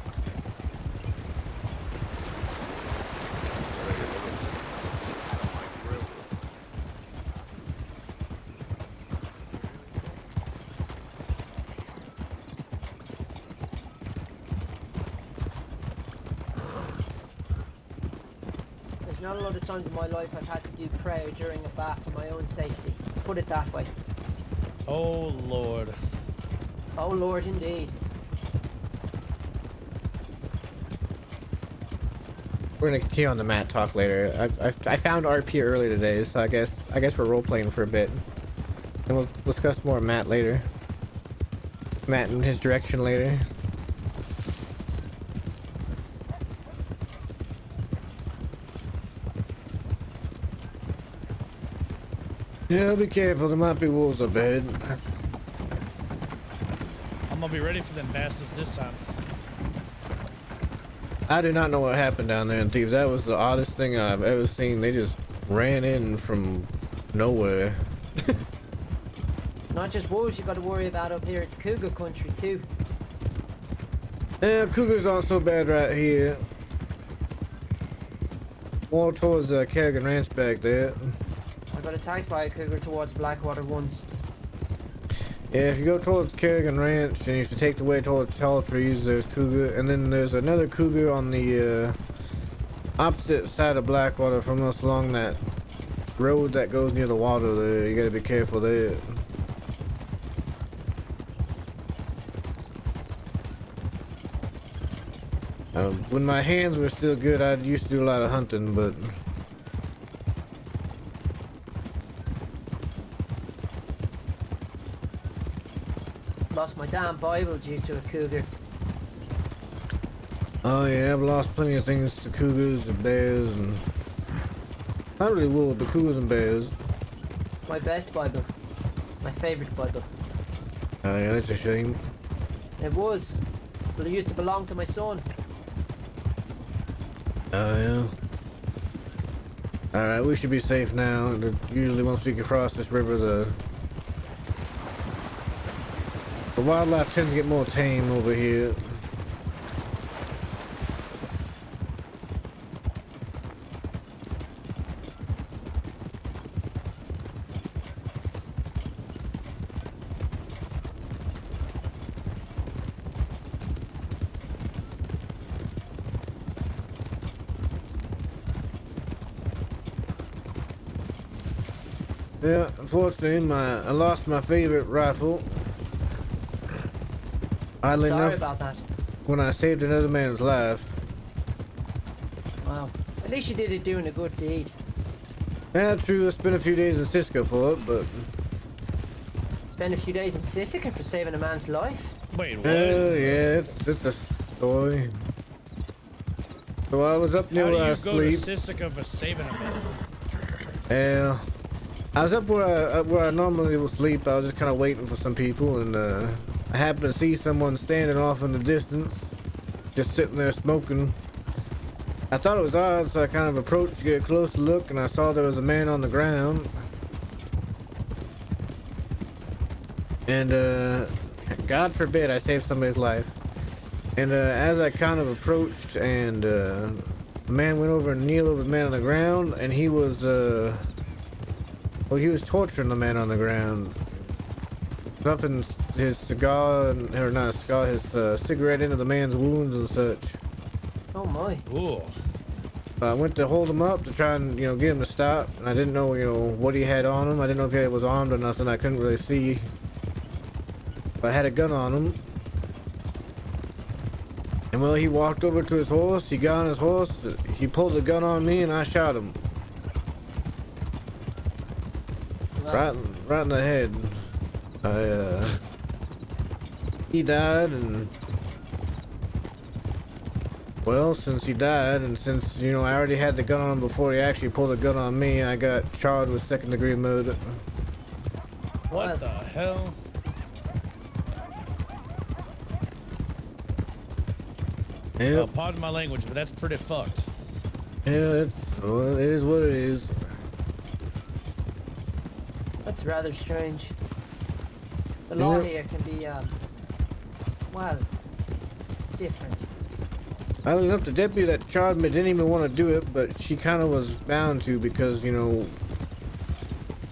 There's not a lot of times in my life I've had to do prayer during a bath for my own safety. Put it that way. Oh Lord. Oh Lord, indeed. We're gonna continue on the Matt talk later. I found RP earlier today, so I guess we're role playing for a bit, and we'll discuss more Matt later. Matt and his direction later. Yeah, be careful. There might be wolves up ahead. I'm gonna be ready for them bastards this time. I do not know what happened down there in Thieves. That was the oddest thing I've ever seen. They just ran in from nowhere. Not just wolves you got to worry about up here, it's cougar country too. Yeah, cougars aren't so bad right here. More towards Kerrigan Ranch back there. I got attacked by a cougar towards Blackwater once. Yeah, if you go towards Kerrigan Ranch and if you take the way towards Tall Trees, there's cougar, and then there's another cougar on the opposite side of Blackwater from us along that road that goes near the water there. You gotta be careful there. When my hands were still good, I used to do a lot of hunting, but Lost my damn Bible due to a cougar. oh yeah, I've lost plenty of things to cougars and bears and not really wolves, but cougars and bears. My best Bible. My favorite Bible. Oh yeah, that's a shame. It was. But it used to belong to my son. Oh yeah. Alright, we should be safe now. Usually once we can cross this river, the wildlife tends to get more tame over here. Yeah, unfortunately, I lost my favorite rifle. Oddly Sorry enough, about that. when I saved another man's life. Wow. At least you did it doing a good deed. Yeah, true, I spent a few days in Cisco for it, but Spend a few days in Sisika for saving a man's life. Wait, what? yeah, it's a story. So I was up near How do where I you go sleep. to Sisika for saving a man? Yeah, I was up where I normally will sleep. I was just kind of waiting for some people, and I happened to see someone standing off in the distance, just sitting there smoking. I thought it was odd, so I kind of approached to get a closer look, and I saw there was a man on the ground. And God forbid I saved somebody's life. And as I kind of approached, and the man went over and kneeled over the man on the ground, and he was well, he was torturing the man on the ground, stuffing his cigar, or not a cigar, his cigarette into the man's wounds and such. Oh my. Ooh. I went to hold him up to try and, get him to stop, and I didn't know, what he had on him. I didn't know if he was armed or nothing. I couldn't really see. But I had a gun on him. And well, he walked over to his horse, he got on his horse, he pulled the gun on me, and I shot him. Well, Right in the head. He died, and well, since he died, and since, you know, I already had the gun on him before he actually pulled the gun on me, I got charged with second-degree murder. What the hell? Yep. Pardon my language, but that's pretty fucked. Yeah, well, it is what it is. that's rather strange. The law Yep. here can be, well, different. I don't know if the deputy that charged me didn't even want to do it, but she kind of was bound to because, you know,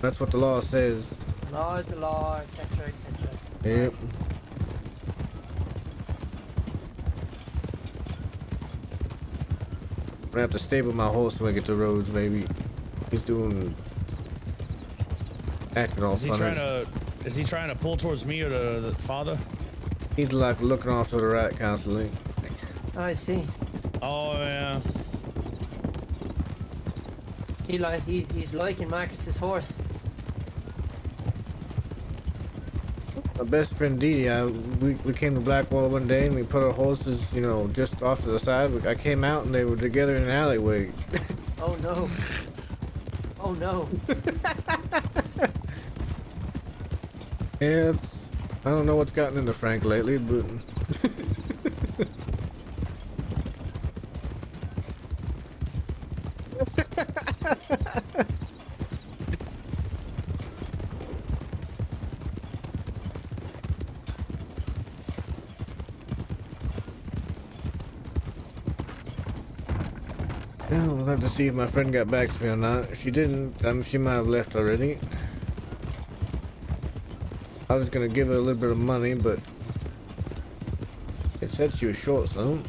that's what the law says. Law is the law, etc., etc. Yep. I'm gonna have to stable my horse when I get to roads, maybe. He's acting all funny. Is he trying to pull towards me or the father? He's like looking off to the right constantly. Oh, I see. Oh yeah. He's liking Marcus's horse. My best friend Dee, we came to Blackwall one day and we put our horses, you know, just off to the side. I came out and they were together in an alleyway. Oh no. Oh no. Yeah, I don't know what's gotten into Frank lately, but yeah, we'll have to see if my friend got back to me or not. If she didn't, she might have left already. I was gonna give her a little bit of money, but it said she was short some.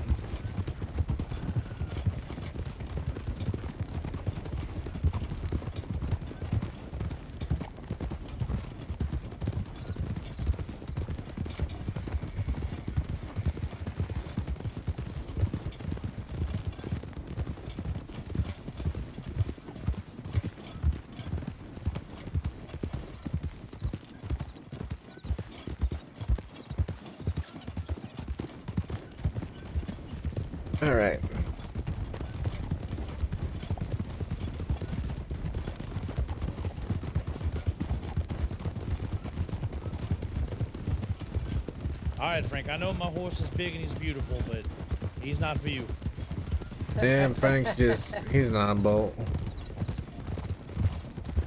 All right. All right, Frank. I know my horse is big and he's beautiful, but he's not for you. Damn, Frank's he's not a bolt.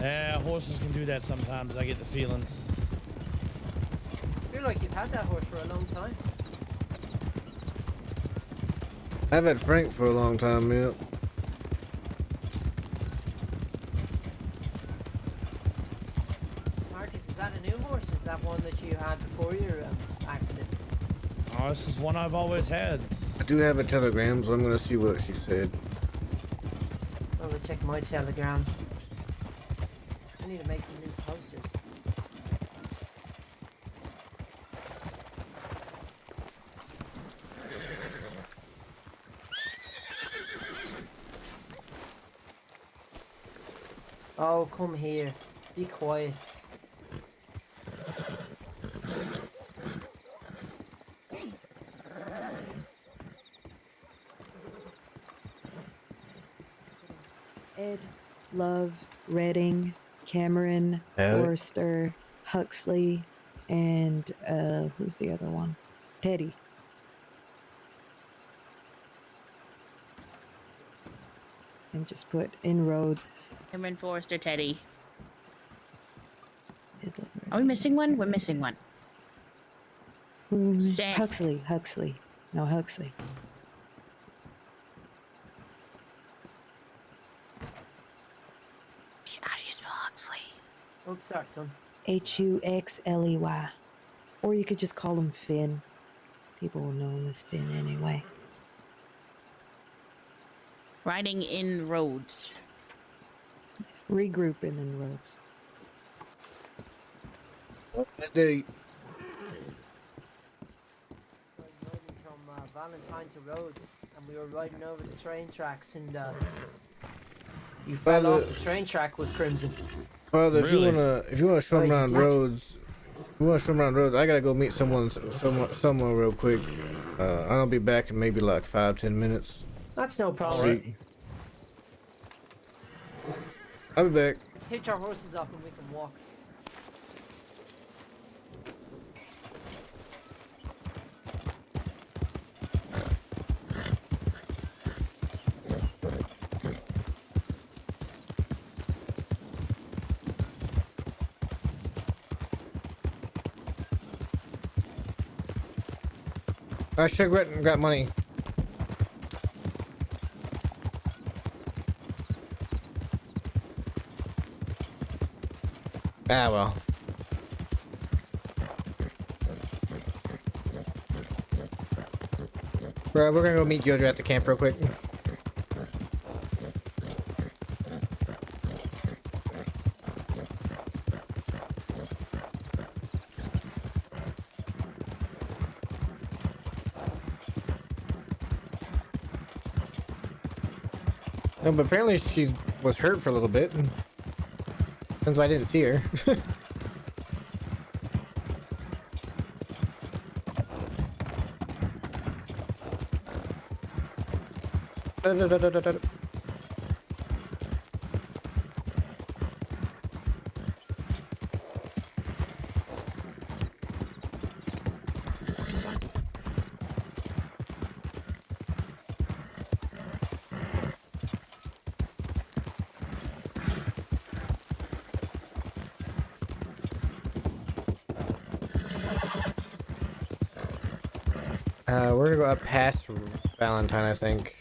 Yeah, horses can do that sometimes. I get the feeling. I feel like you've had that horse for a long time. I've had Frank for a long time, yeah. Marcus, is that a new horse or is that one that you had before your accident? Oh, this is one I've always had. I do have a telegram, so I'm gonna see what she said. I'm gonna check my telegrams. I need to make some new posters. Oh, come here. Be quiet. Ed, Love, Redding, Cameron, Forrester, Huxley, and who's the other one? Teddy. And just put inroads. Cameron, Forrester, Teddy. Edward, Are we missing one? We're missing one. Sam. Huxley. No, Huxley. How do you spell Huxley? Oh, sorry, son. Huxley. Or you could just call him Finn. People will know him as Finn anyway. Riding in roads. Regrouping in roads. They Riding from Valentine to Rhodes, and we were riding over the train tracks, and you fell off the train track with Crimson. Well, if you wanna show them around did? roads, I gotta go meet someone real quick. I'll be back in maybe like 5-10 minutes. That's no problem. I'll be back. Let's hitch our horses up and we can walk. I should have got money. Ah, well. Bro, we're gonna go meet Jojo at the camp real quick. No, but apparently she was hurt for a little bit. Since I didn't see her. We're gonna go up past Valentine, I think.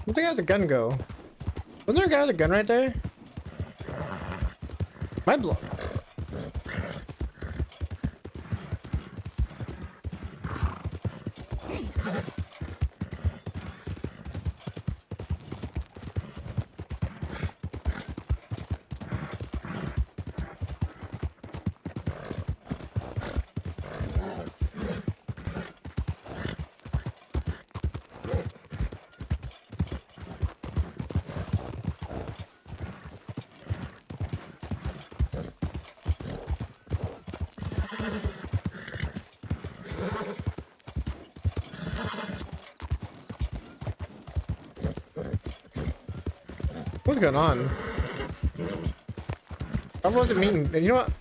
Where'd the guy with the gun go? Wasn't there a guy with a gun right there? My blood. What's going on? I wasn't meeting. You know what?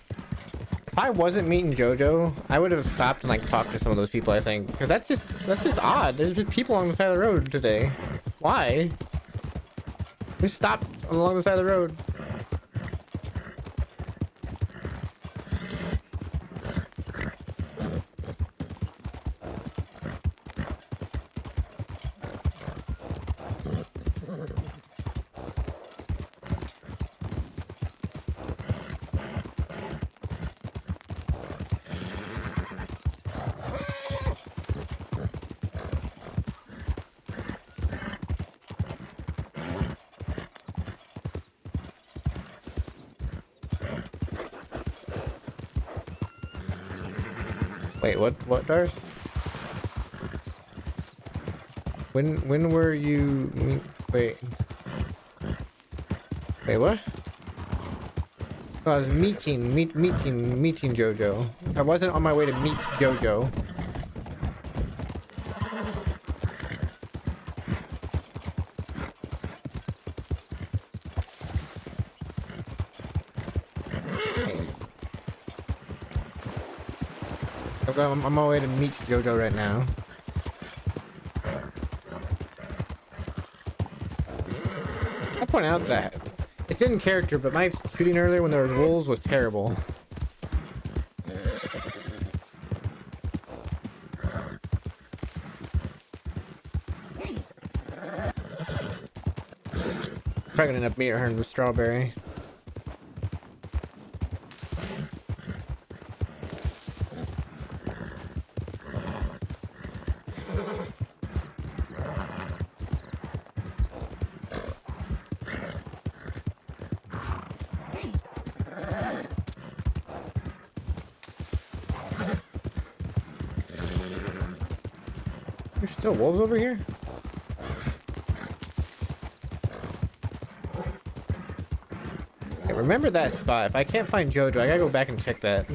If I wasn't meeting JoJo, I would have stopped and like talked to some of those people. I think because that's just odd. There's just people on the side of the road today. Why? We stopped along the side of the road. Wait, what, Darth? When were you... Wait, what? Oh, I was meeting JoJo. I wasn't on my way to meet JoJo. I'm on my way to meet JoJo right now. I'll point out that it's in character, but my shooting earlier when there was wolves was terrible. Probably gonna end up meeting her with Strawberry. There's still wolves over here? Hey, remember that spot. If I can't find JoJo, I gotta go back and check that.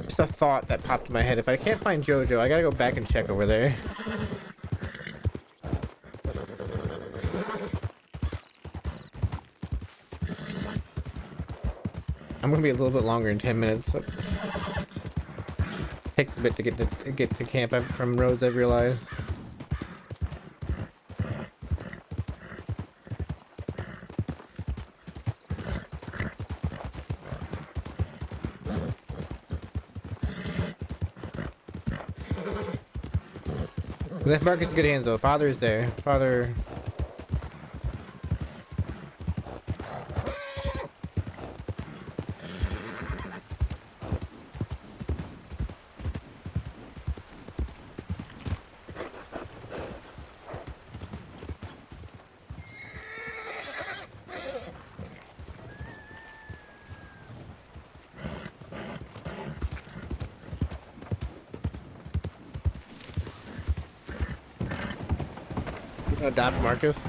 Just a thought that popped in my head. If I can't find JoJo, I gotta go back and check over there. I'm gonna be a little bit longer in 10 minutes. So takes a bit to get to camp from roads, I've realized. Left Marcus in good hands though. Father is there. Father. Adopt Marcus. I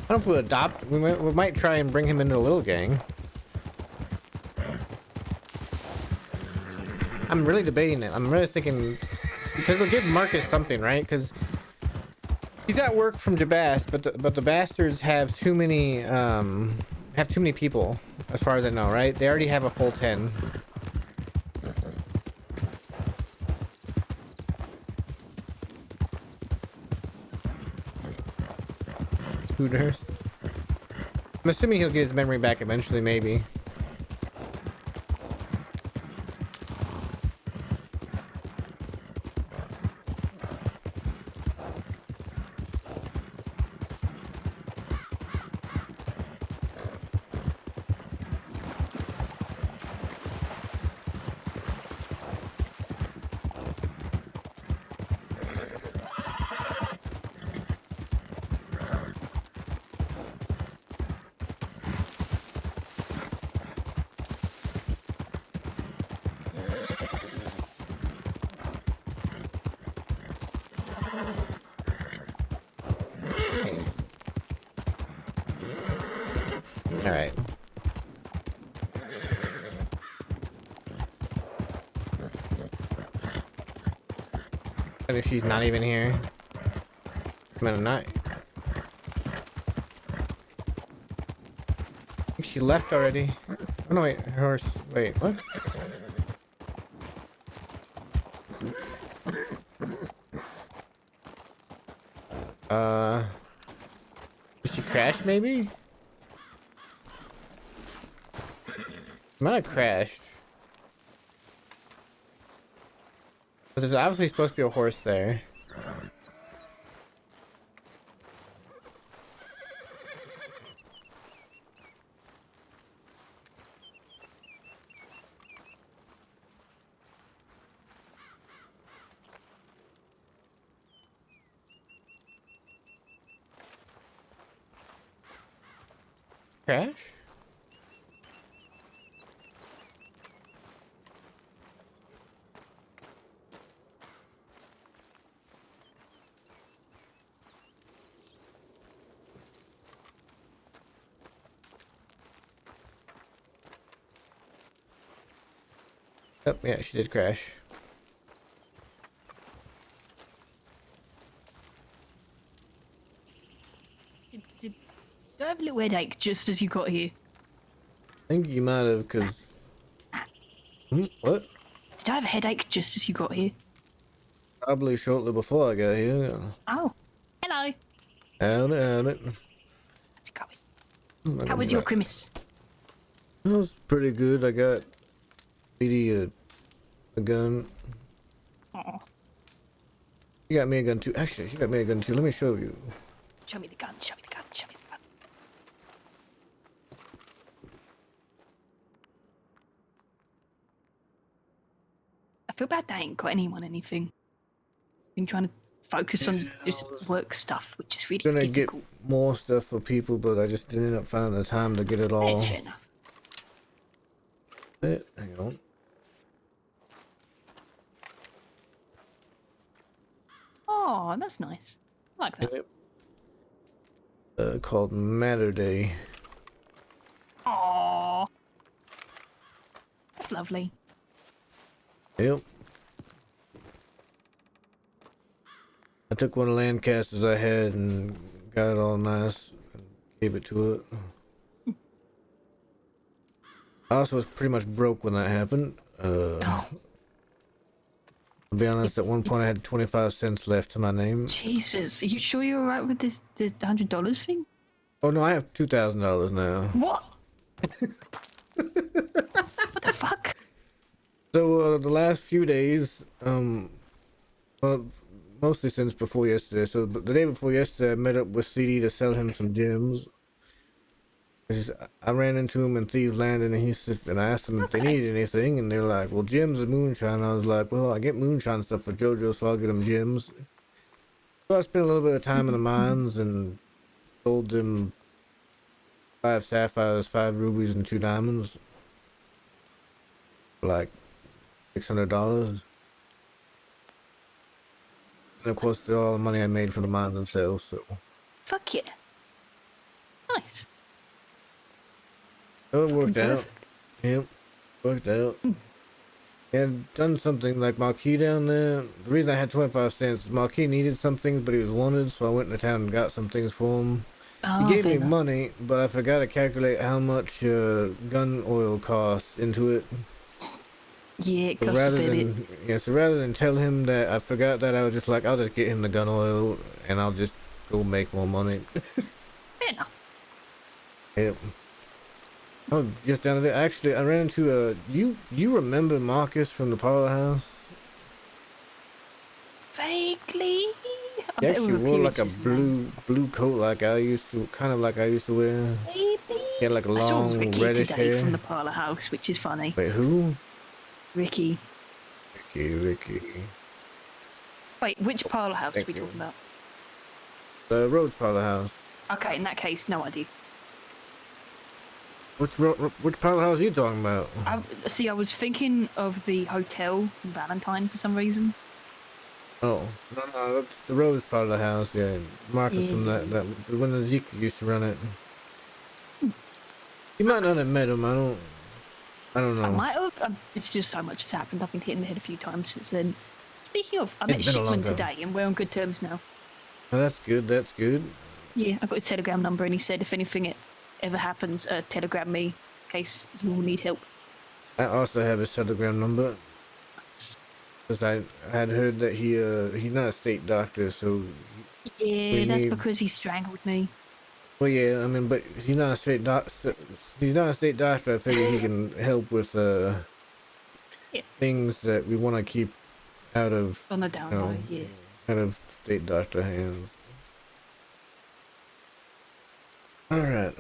don't know if we adopt. We might try and bring him into a little gang. I'm really debating it. I'm really thinking because they'll give Marcus something, right? Because he's at work from Jabast, but the bastards have too many people, as far as I know, right? They already have a full 10. Dursk. I'm assuming he'll get his memory back eventually, maybe. All right. And if she's not even here. I'm at a night. I think she left already. Oh no, wait, her horse. Wait, what? Did she crash maybe? Might have crashed. But there's obviously supposed to be a horse there. Crash? Oh, yeah, she did crash. Did I have a little headache just as you got here? I think you might have, because... What? Did I have a headache just as you got here? Probably shortly before I got here. Oh, hello. Howdy. How's it going? How was your Christmas? It was pretty good. I got Edie a gun. Oh, She got me a gun too. Actually, she got me a gun too. Let me show you. show me the gun, show me the gun, show me the gun. I feel bad they ain't got anyone anything. Been trying to focus on just work stuff, which is really Gonna difficult. get more stuff for people, but I just didn't end up finding the time to get it all. That's fair enough. Hang on. Oh, that's nice. I like that. Called Matter Day. Oh, that's lovely. Yep. I took one of the Lancasters I had and got it all nice and gave it to it. I also was pretty much broke when that happened. I'll be honest, at one point I had 25 cents left to my name. Jesus, are you sure you're alright with this, the $100 thing? Oh no, I have $2,000 now. What? What the fuck? So the last few days, well, mostly since before yesterday. So the day before yesterday, I met up with CD to sell him some gems. I ran into him in Thieves Landing, and I asked them if they needed anything, and they're like, "Well, gems and moonshine." I was like, "Well, I get moonshine stuff for JoJo, so I'll get him gems." So I spent a little bit of time in the mines and sold them 5 sapphires, 5 rubies, and 2 diamonds for like $600. And of course, they're all the money I made from the mines themselves. So Fuck yeah. Nice. oh, it worked out. Yep, worked out. And done something like Marquis down there. The reason I had 25 cents is Marquis needed something, but he was wanted, so I went into town and got some things for him. Oh, He gave me fair enough. money, but I forgot to calculate how much gun oil costs into it. Yeah, it So costs a rather fair bit. than so rather than tell him that I forgot that, I was just like, I'll just get him the gun oil, and I'll just go make more money. Fair enough. Yep. I was just down there. Actually, I ran into you remember Marcus from the Parlor House? Vaguely. I He bet actually over wore like a periods it's blue coat like I used to, kind of like I used to wear. Maybe. He had like a I saw long Ricky reddish today hair. from the parlor house, which is funny. Wait, who? Ricky. Ricky. Wait, which parlor house are Thank we you. talking about? The Rhodes Parlor House. Okay, in that case, no idea. Which Parlor House are you talking about? I was thinking of the hotel in Valentine for some reason. Oh, no, that's the Rose Parlor House, yeah. Marcus Yeah. from that when the Zeke used to run it. You might not have met him, I don't know. I might have. It's just so much has happened. I've been hit in the head a few times since then. Speaking of, I met It's been a long Shipman time. today, and we're on good terms now. Oh, that's good. That's good. Yeah, I got his telegram number, and he said if anything ever happens, telegram me in case you will need help. I also have his telegram number. Because I had heard that he's not a state doctor, so... Yeah, that's because he strangled me. Well, yeah, I mean, but he's not a state doctor. He's not a state doctor. I figure he can help with things that we want to keep out of... On the down low, yeah. Out of state doctor hands. Alright.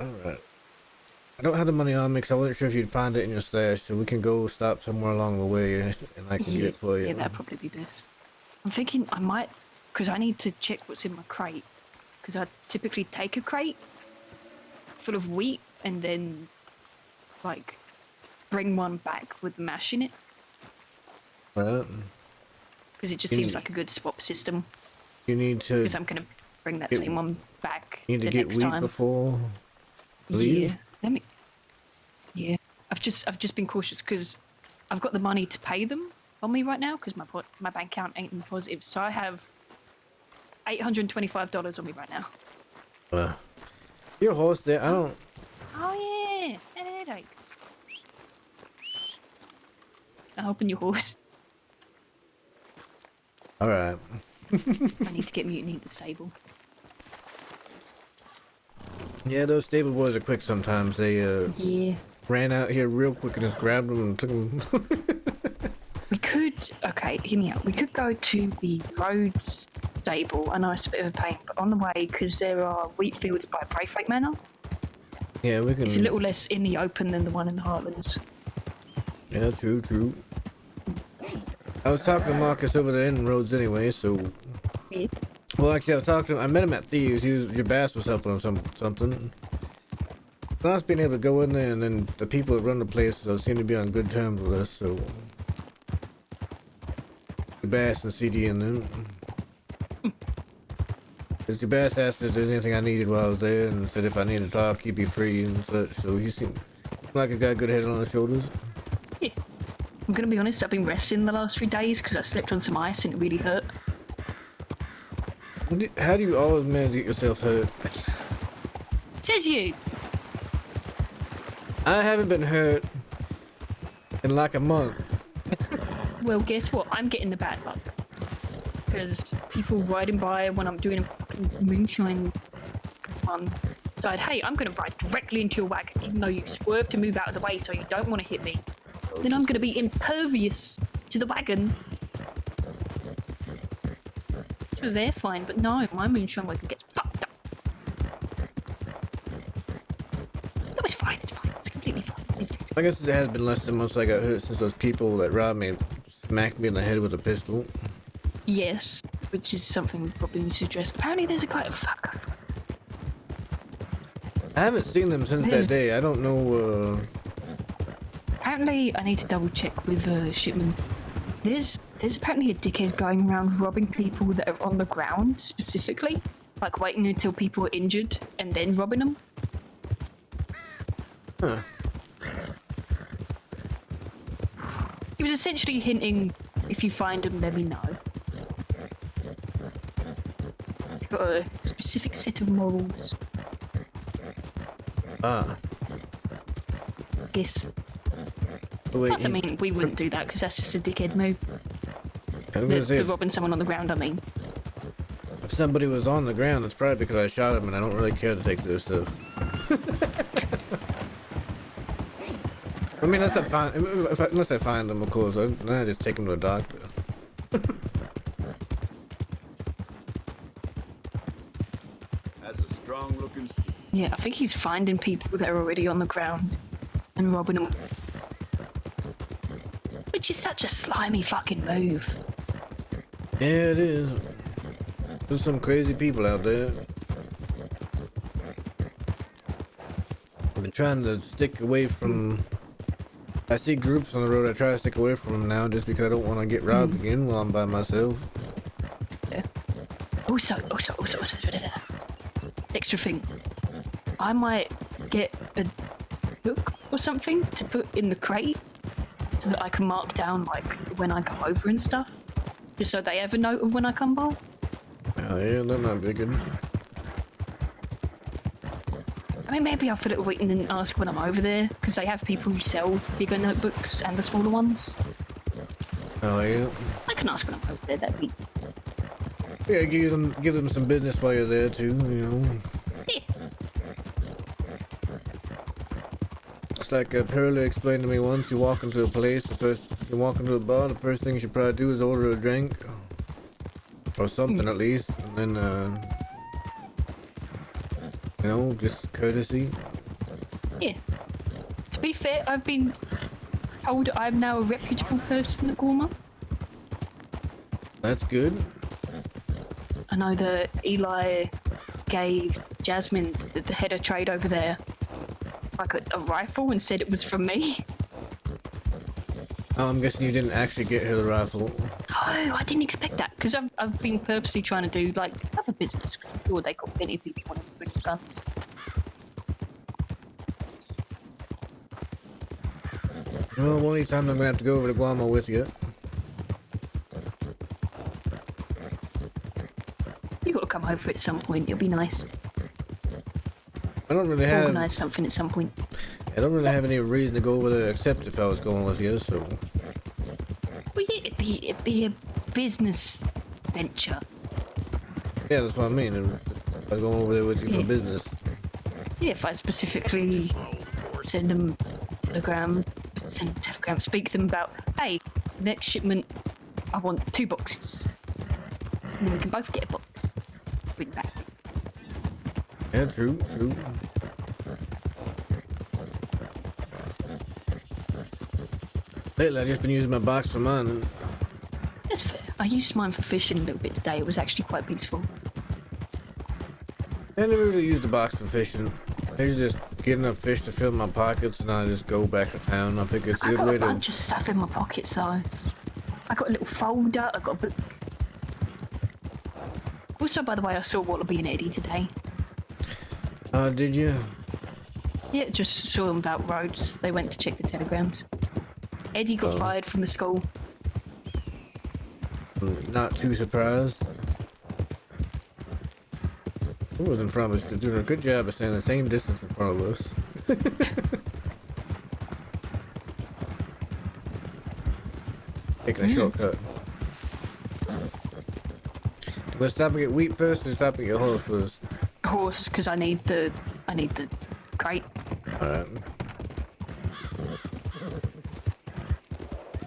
I don't have the money on me because I wasn't sure if you'd find it in your stash, so we can go stop somewhere along the way and I can get it for you. Yeah, that'd probably be best. I'm thinking I might, because I need to check what's in my crate. Because I typically take a crate full of wheat and then, like, bring one back with the mash in it. Right. Because it just seems like a good swap system. You need to... Because I'm going to bring that same one back You need to get next wheat time. before... Leave? Yeah. Yeah. I've just been cautious because I've got the money to pay them on me right now because my bank account ain't in positive. So I have $825 on me right now. Your horse there, I don't... Oh yeah, and a headache. I'll open your horse. Alright. I need to get Mutiny at the stable. Yeah, those stable boys are quick sometimes. They ran out here real quick and just grabbed them and took them. We could, okay, hear me out. We could go to the road stable. I know it's a bit of a pain, but on the way, because there are wheat fields by Braithwaite Manor. Yeah, we can... It's a little less in the open than the one in the Heartlands. Yeah, true. I was talking to Marcus over there in Roads anyway, so... Yeah. Well, actually, I was talking to him. I met him at Thieves. Your bass was helping him something. Nice being able to go in there, and then the people that run the place seem to be on good terms with us, so... Your bass and CD and them. Because your bass asked if there's anything I needed while I was there, and said if I needed to talk, he'd be free and such, so he seemed like he's got a good head on his shoulders. Yeah. I'm gonna be honest, I've been resting the last 3 days because I slipped on some ice and it really hurt. How do you always manage to get yourself hurt? Says you! I haven't been hurt in like a month. Well, guess what? I'm getting the bad luck. Because people riding by when I'm doing a fucking moonshine run decide, hey, I'm gonna ride directly into your wagon even though you swerved to move out of the way so you don't want to hit me. Then I'm gonna be impervious to the wagon. So they're fine, but no, my moonshine wagon gets fucked up. No, it's fine, it's completely fine. I guess it has been less than months I got hurt since those people that robbed me smacked me in the head with a pistol. Yes, which is something we probably need to address. Apparently there's a guy... Fuck. I haven't seen them since that day. I don't know, Apparently I need to double check with Shipman. There's apparently a dickhead going around robbing people that are on the ground, specifically. Like waiting until people are injured and then robbing them. Huh. He was essentially hinting, if you find him, let me know. He's got a specific set of morals. I guess. Wait, Doesn't mean we wouldn't do that, because that's just a dickhead move. The robbing someone on the ground, I mean. If somebody was on the ground, it's probably because I shot him and I don't really care to take this stuff. I mean, unless I find them, of course. Then I just take them to a doctor. That's a strong-looking... Yeah, I think he's finding people that are already on the ground and robbing them. Which is such a slimy fucking move. Yeah, it is. There's some crazy people out there. I've been trying to stick away from... I see groups on the road, I try to stick away from them now just because I don't want to get robbed again while I'm by myself. Yeah. Also, extra thing. I might get a book or something to put in the crate so that I can mark down like when I come over and stuff. Just so they have a note of when I come by. Oh yeah, that might be good. I mean, maybe I'll put it wait and then ask when I'm over there, because they have people who sell bigger notebooks and the smaller ones. Oh yeah. I can ask when I'm over there. That'd be Yeah, give them some business while you're there too. You know. yeah. It's like Pearlie explained to me once. You walk into a place, you walk into a bar, the first thing you should probably do is order a drink, or something at least, and then you know, just courtesy. Yeah. To be fair, I've been told I'm now a reputable person at Gorma. That's good. I know that Eli gave Jasmine, the head of trade over there, like a rifle and said it was from me. Oh, I'm guessing you didn't actually get her the rifle. Oh, I didn't expect that, because I've been purposely trying to do, like, other business. I'm sure they got plenty of people wanting to bring guns. Well, one of these times I'm gonna have to go over to Guamo with you. You got to come over at some point. It'll be nice. I don't really have. Organize something at some point. I don't really have any reason to go over there except if I was going with you. So. Well, yeah, it'd be a business venture. Yeah, that's what I mean. If I'm going over there with you for business. Yeah, if I specifically send them telegram, speak to them about, hey, next shipment, I want 2 boxes. And then we can both get a box. Bring back. Yeah, true. Lately, I've just been using my box for mine. That's fair. I used mine for fishing a little bit today. It was actually quite peaceful. I never really used the box for fishing. I used to just get enough fish to fill my pockets, and I just go back to town. I figure it's a good way to. I got a bunch of stuff in my pockets though. I got a little folder. I got a book. Also, by the way, I saw WildRP and Eddie today. Did you? Yeah, just saw them about roads. They went to check the telegrams. Eddie got fired from the school. Not too surprised. I wasn't promised to do a good job of staying the same distance in front of us. Taking a shortcut. We're stopping at wheat first or stopping at horse first? Horse, because I need the crate. Alright.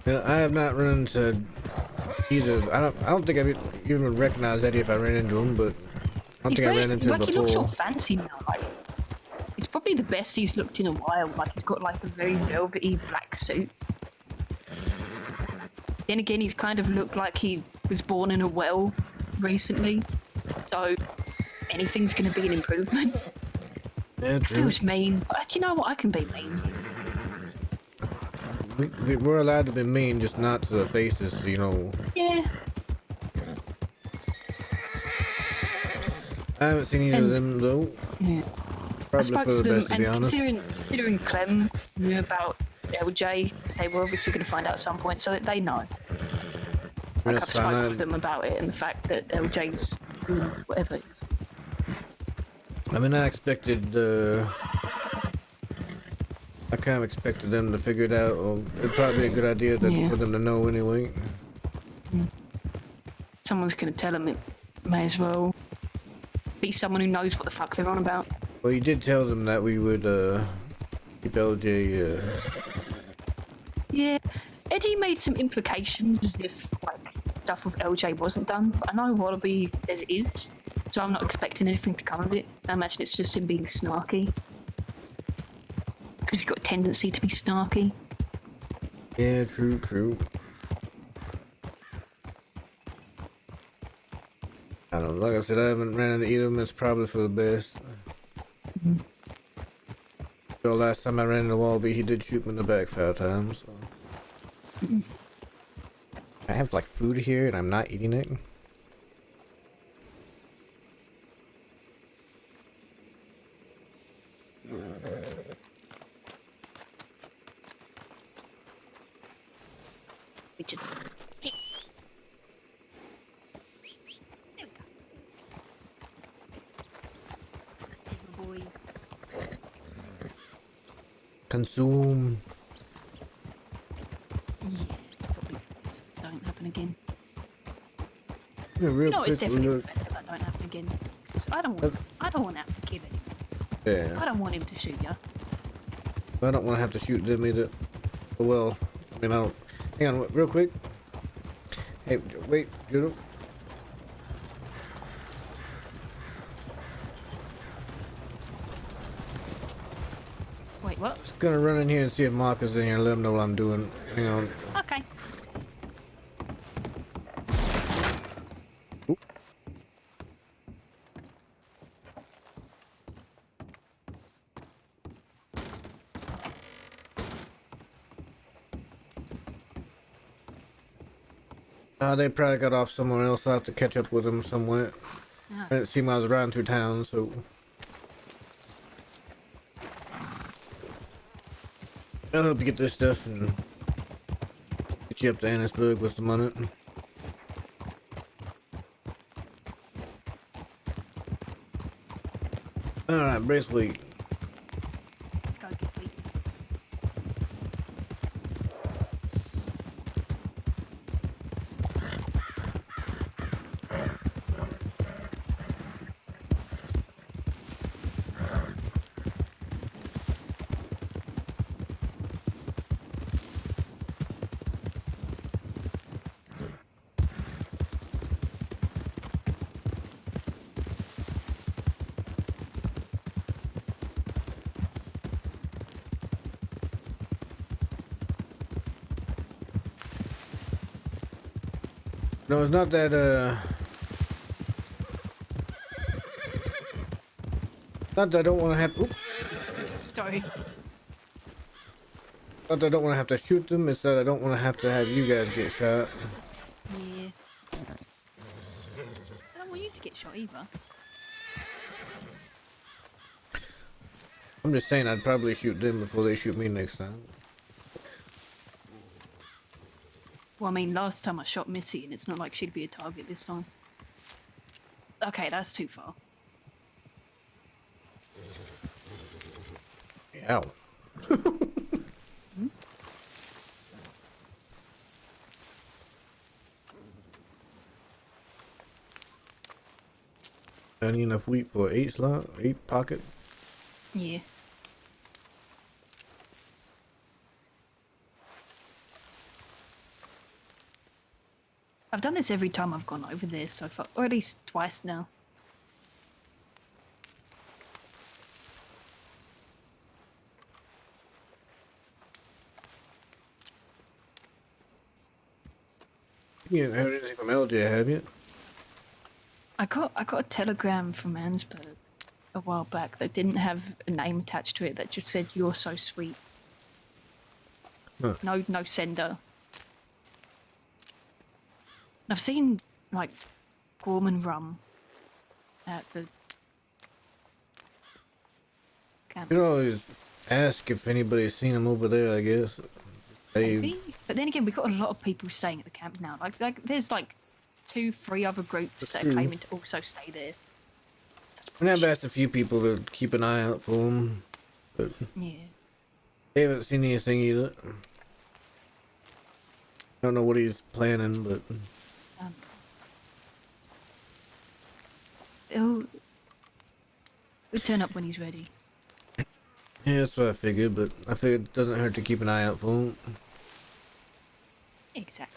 Yeah, I have not run into either. I don't think I even recognize Eddie if I ran into him, but I don't think I ran into him before. He looks all fancy now. Like, it's probably the best he's looked in a while. Like, he's got like a very velvety black suit. Then again, he's kind of looked like he was born in a well recently, so anything's going to be an improvement. Yeah, true. Feels mean, but you know what? I can be mean. We're allowed to be mean, just not to the faces, you know. Yeah. I haven't seen any of them though. Yeah. Probably I spoke for the to them, best, to be and honest. considering Clem knew about LJ, they were obviously going to find out at some point, so that they know. Like, I've spoken with them about it and the fact that LJ's doing whatever it is. I mean, I kind of expected them to figure it out, or it'd probably be a good idea for them to know anyway. Someone's going to tell them. It may as well be someone who knows what the fuck they're on about. Well, you did tell them that we would keep LJ. Yeah, Eddie made some implications as if like stuff with LJ wasn't done, but I know WildRP as it is, so I'm not expecting anything to come of it. I imagine it's just him being snarky. Because he's got a tendency to be snarky. Yeah, true. I don't know. Like I said, I haven't ran into either of them. It's probably for the best. The last time I ran into WildRP, he did shoot me in the back 5 times. So. I have like food here, and I'm not eating it. Just... Consume. Yeah, it's probably don't happen again. Yeah, real No, it's quick definitely look. better that don't happen again. 'Cause I don't want to have to kill anyone. Yeah. I don't want him to shoot ya. I don't want to have to shoot them either. Well, I mean, I don't. Hang on, real quick. Hey, wait, Judo. Wait, what? Just gonna run in here and see if Mark is in here. Let him know what I'm doing. Hang on. Okay. They probably got off somewhere else. I'll have to catch up with them somewhere. Ah. I didn't see him. I was riding through town, so. I'll help you get this stuff and get you up to Annisburg with some money. Alright, Braithwaite. Let's go get Wheat. No, it's not that, not that I don't want to have. Oops. Sorry. Not that I don't want to have to shoot them. It's that I don't want to have you guys get shot. Yeah. I don't want you to get shot either. I'm just saying I'd probably shoot them before they shoot me next time. Well, I mean, last time I shot Missy, and it's not like she'd be a target this time. Okay, that's too far. Ow. I need enough wheat for 8 pocket. Yeah. I've done this every time I've gone over there so far, or at least twice now. You haven't heard anything from LJ, have you? I got a telegram from Ansberg a while back that didn't have a name attached to it, that just said "You're so sweet." Huh. No sender. I've seen like Gorman rum at the camp. You can always ask if anybody's seen him over there, I guess. Maybe. But then again, we've got a lot of people staying at the camp now. Like there's like 2-3 other groups that are claiming to also stay there. And I've asked a few people to keep an eye out for him, but yeah, they haven't seen anything either. Don't know what he's planning, but he'll turn up when he's ready. yeah, that's what I figured. But I figured it doesn't hurt to keep an eye out for him. Exactly.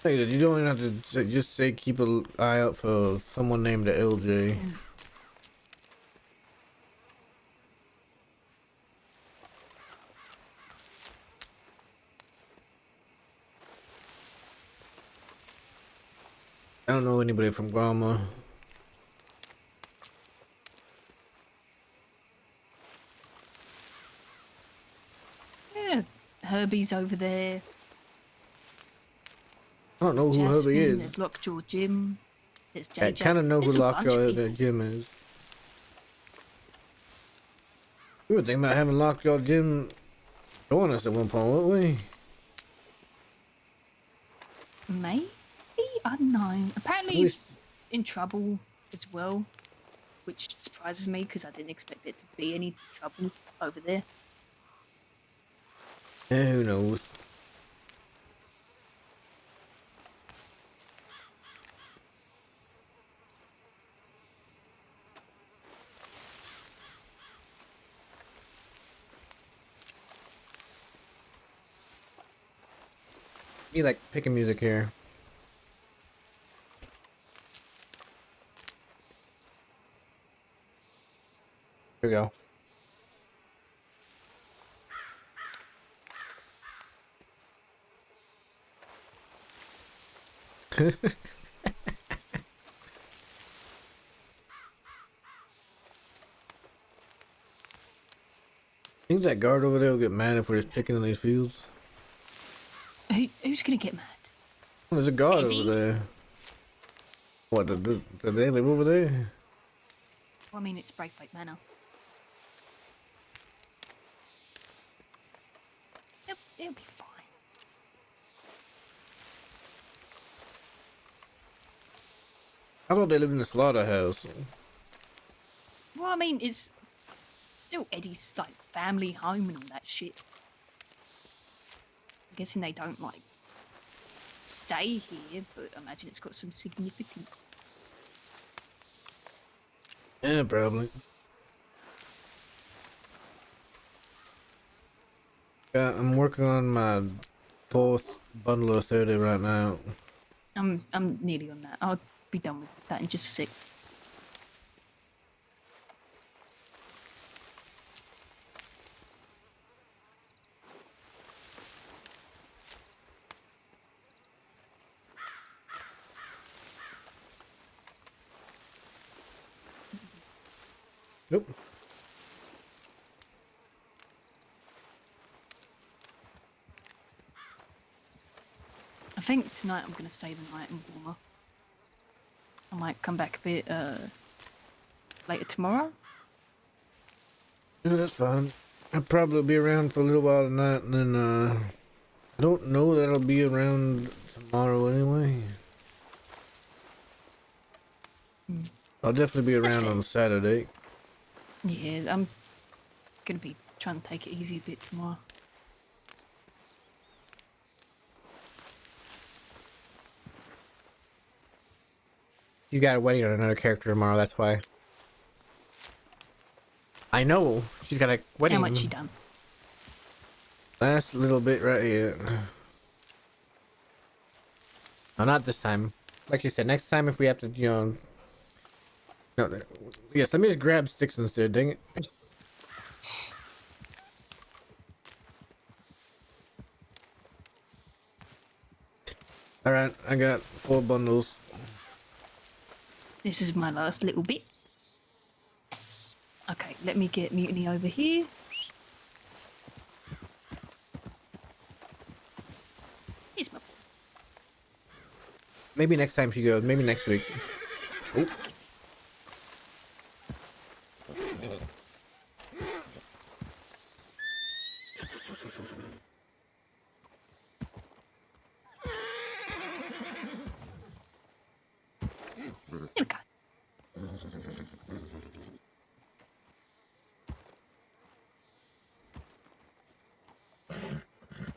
Hey, you don't even have to just say keep an eye out for someone named LJ. I don't know anybody from Grandma. Yeah, Herbie's over there. I don't know who Jasmine, Herbie is. There's Lockjaw Jim. There's JJ. I kind of know who There's a bunch of Lockjaw people. Jim is. We were thinking about having Lockjaw Jim join us at one point, weren't we? Maybe? Unknown. Apparently he's in trouble as well, which surprises me because I didn't expect it to be any trouble over there. Yeah, who knows? You like picking music here. Here we go. Think that guard over there will get mad if we're just picking in these fields? Who's gonna get mad? There's a guard Eddie? over there. What, do they live over there? Well, I mean, it's Breakfast Manor. It'll be fine. I thought they lived in the slaughterhouse. Well, I mean, it's still Eddie's like family home and all that shit. I'm guessing they don't like stay here, but I imagine it's got some significance. Yeah, probably. Yeah, I'm working on my 4th bundle of 30 right now. I'm nearly on that. I'll be done with that in just a sec. Nope. I think tonight I'm gonna stay the night in Warmer. I might come back a bit later tomorrow. Yeah, that's fine. I'll probably be around for a little while tonight, and then I don't know that I'll be around tomorrow anyway. I'll definitely be around on Saturday. Yeah, I'm gonna be trying to take it easy a bit tomorrow. You got a wedding on another character tomorrow, that's why. I know. She's got a wedding. How much she done? Last little bit right here. No, not this time. Like you said, next time if we have to, you know... No, yes, let me just grab sticks instead, dang it. Alright, I got 4 bundles. This is my last little bit. Yes. Okay, let me get Mutiny over here. Here's my... Maybe next time she goes, maybe next week. Oop.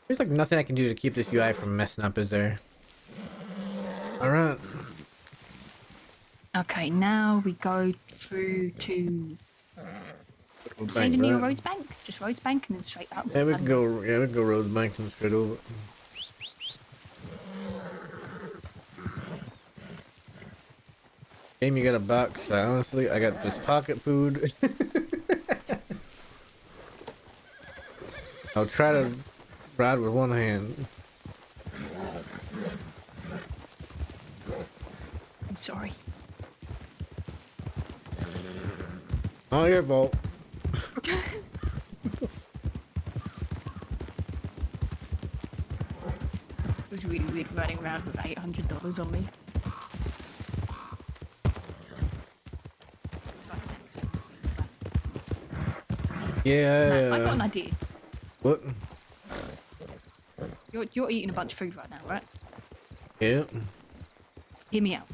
There's like nothing I can do to keep this UI from messing up, is there? Alright. Okay, now we go through to St. Neil Roads Bank. Just Roads Bank and then straight up. Yeah, we can go Roads Bank and straight over. Game, you got a box. Honestly, I got this pocket food. I'll try to ride with one hand. I'm sorry. All your fault. It was really weird running around with $800 on me. Yeah. I got an idea. What? You're eating a bunch of food right now, right? Yeah. Hear me out.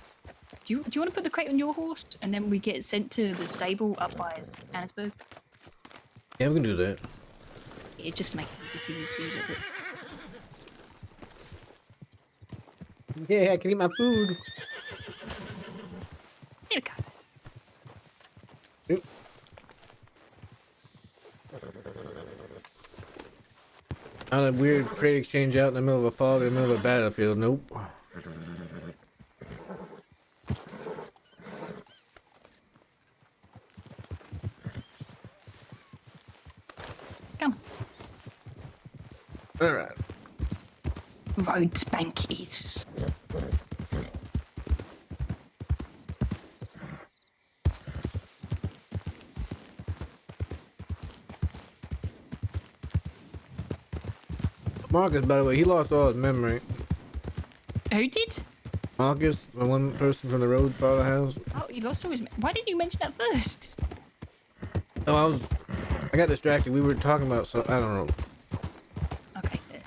Do you want to put the crate on your horse and then we get sent to the stable up by Annisburg? Yeah, we can do that. It just makes it easy for you to eat it. Yeah, I can eat my food. Here we go. Yep. Not a weird crate exchange out in the middle of a fog in the middle of a battlefield. Nope. Come. All right. Road spank is. Marcus, by the way, he lost all his memory. Who did? Marcus, the one person from the road by the house. Oh, he lost all his. Why didn't you mention that first? Oh, I got distracted. We were talking about something. I don't know. Okay. Fair.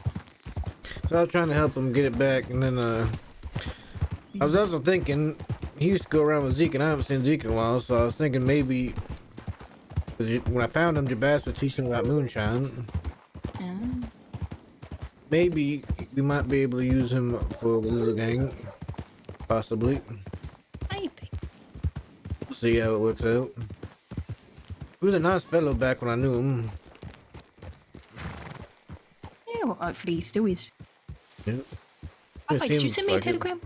So I was trying to help him get it back, and then I was also thinking he used to go around with Zeke, and I haven't seen Zeke in a while. So I was thinking maybe, cause when I found him, Jabaz was teaching about moonshine. Maybe we might be able to use him for the little gang, possibly. Maybe. We'll see how it works out. He was a nice fellow back when I knew him. Yeah, well, hopefully he still is. Yeah. Oh, wait, did you Seems send me a like it. telegram?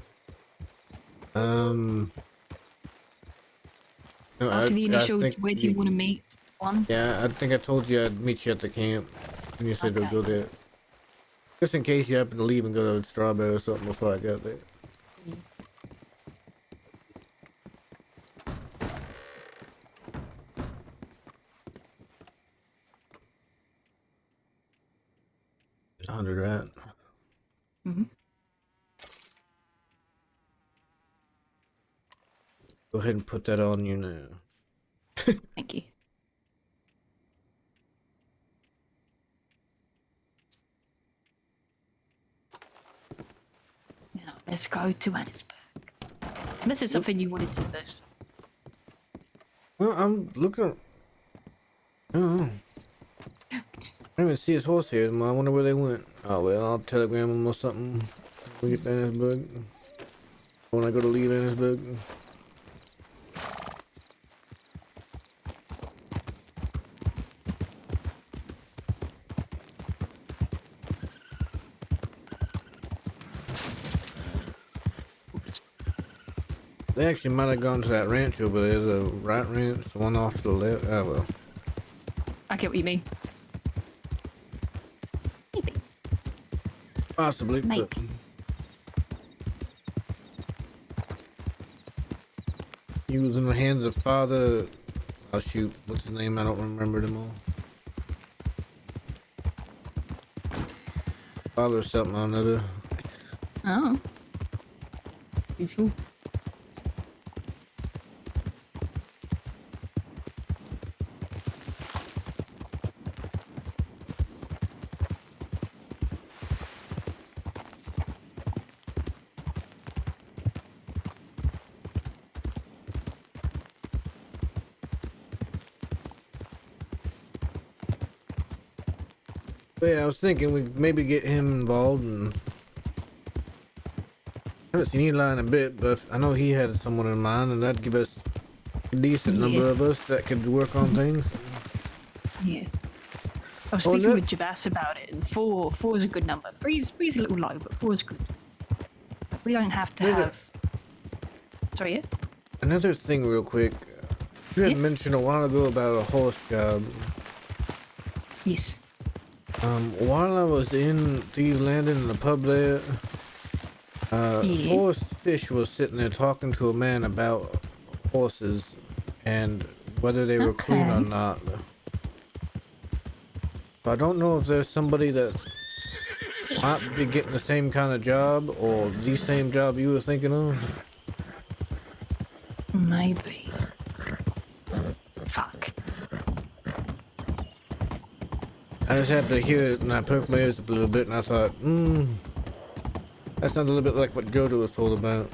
No, After the initial, think where do you want to meet? One? Yeah, I think I told you I'd meet you at the camp. And you said to go there. Just in case you happen to leave and go to Strawberry or something before I got there. $100, right? Mm-hmm. Go ahead and put that on you now. Thank you. Now, let's go to Annisburg. This is something you wanted to do first. Well, I'm looking. I don't know. I didn't even see his horse here. I wonder where they went. Oh well, I'll telegram him or something. When we get to Annisburg. When I go to leave Annisburg. They actually might have gone to that ranch over there, the right ranch, the one off to the left. Oh well. I get what you mean. Maybe. Possibly. Maybe. But he was in the hands of Father. Oh shoot, what's his name? I don't remember them all. Father something or another. Oh. You sure? But yeah, I was thinking we maybe get him involved, and I haven't seen Eli in a bit, but I know he had someone in mind, and that'd give us a decent number of us that could work on things. Yeah. I was speaking with Jabaz about it, and four is a good number. Three's a little low, but 4 is good. We don't have to have. Sorry, yeah. Another thing, real quick. You had mentioned a while ago about a horse job. Yes. While I was in Thieves Landing in the pub there, Forrest Fish was sitting there talking to a man about horses and whether they were clean or not. So I don't know if there's somebody that might be getting the same kind of job or the same job you were thinking of. Maybe. Fuck. I just had to hear it and I perked my ears up a little bit and I thought, that sounds a little bit like what JoJo was told about.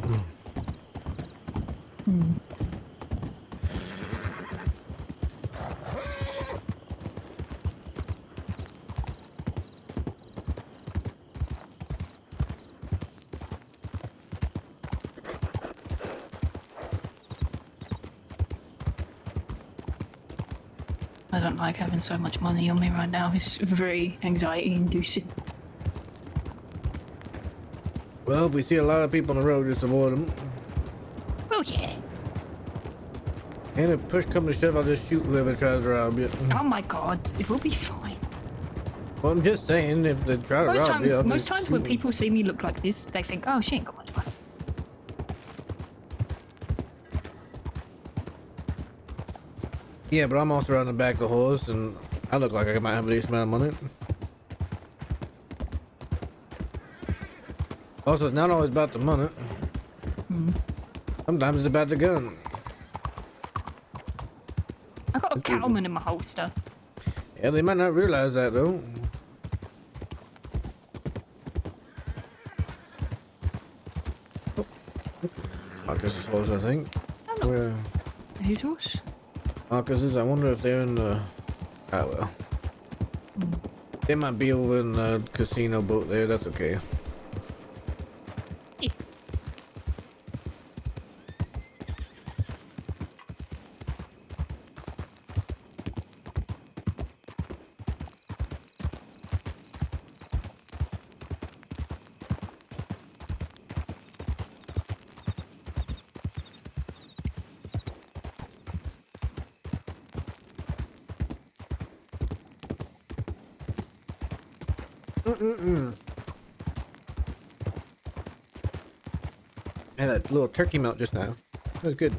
I don't like having so much money on me right now. It's very anxiety-inducing. Well, if we see a lot of people on the road, just avoid them. Oh yeah. And if push comes to shove, I'll just shoot whoever tries to rob you. Oh my god, it will be fine. Well, I'm just saying, if they try to rob you, I'll Most just times shoot when them. people see me look like this, they think, oh, she ain't got much money. Yeah, but I'm also riding the back of the horse, and I look like I might have a decent amount of money. Also, it's not always about the money. Sometimes it's about the gun. I got a cattleman in my holster. Yeah, they might not realize that, though. Oh. Marcus's horse, I think. Where? Whose horse? Marcus's, I wonder if they're in the... Ah, well. They might be over in the casino boat there, that's okay. I had a little turkey melt just now. That was good.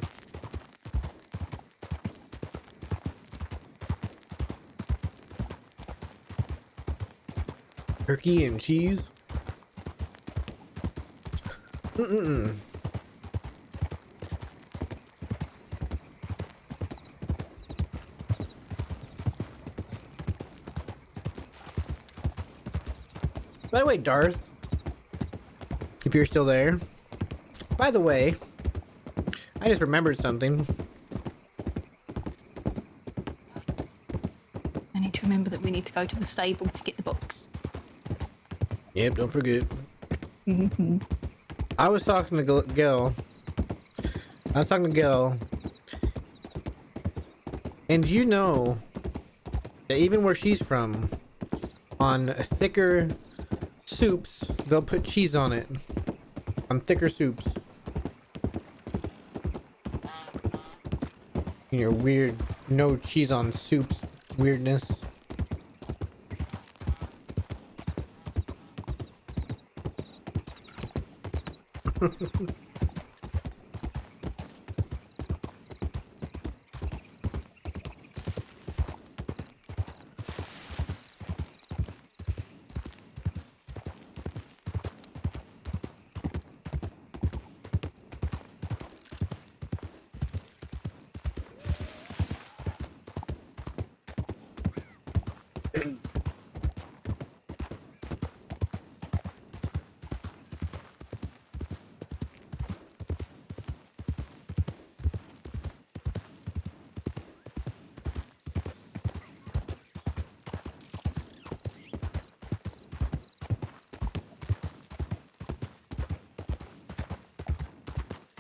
Turkey and cheese. By the way, Darth, if you're still there. By the way, I just remembered something. I need to remember that we need to go to the stable to get the box. Yep, don't forget. I was talking to Gil. And you know that even where she's from, on thicker soups, they'll put cheese on it. On thicker soups. Your weird no cheese on soups weirdness.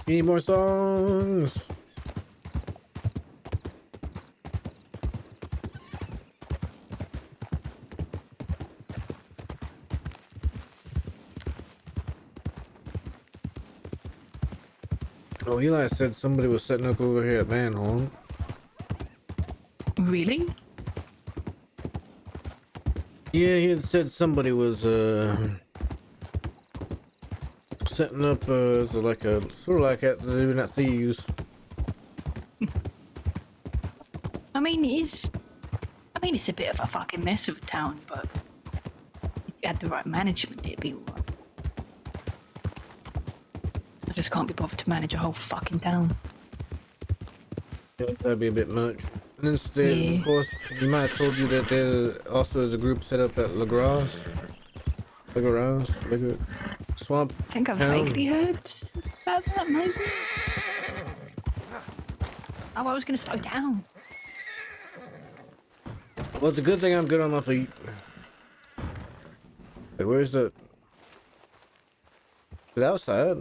Need more songs. Oh, Eli said somebody was setting up over here at Van Horn. Really? Yeah, he had said somebody was setting up as like a sort of like at doing that thieves. I mean, it's a bit of a fucking mess of a town, but if you had the right management, it'd be alright. I just can't be bothered to manage a whole fucking town. Yeah, that'd be a bit much. And instead, Yeah. of course, you might have told you that there also is a group set up at LaGrasse. Swamp. I think I've Town. vaguely heard about that, maybe? Oh, I was gonna slow down. Well, it's a good thing I'm good on my feet. Wait, where's the... It's outside.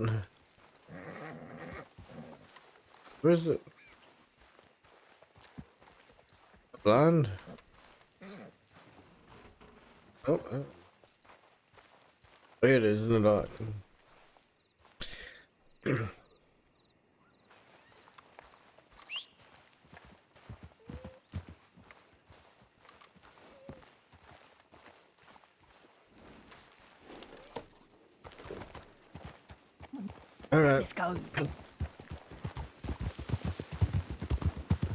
Where's the... Blind? Oh, there it is in the dark. All right. Let's go.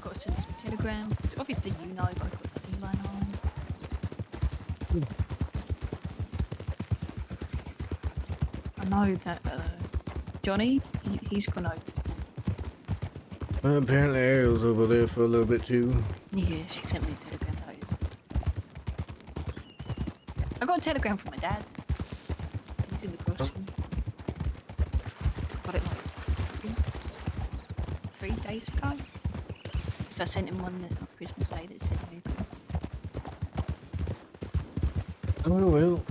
Got to send some telegram. Obviously, you know, but I've got the beeline on. I know that Johnny, he's gone over. Well, apparently Ariel's over there for a little bit too. Yeah, she sent me a telegram though. I got a telegram from my dad. He's in the grocery. Got it like 3 days ago. So I sent him one on Christmas Day that said Merry Christmas. Oh well,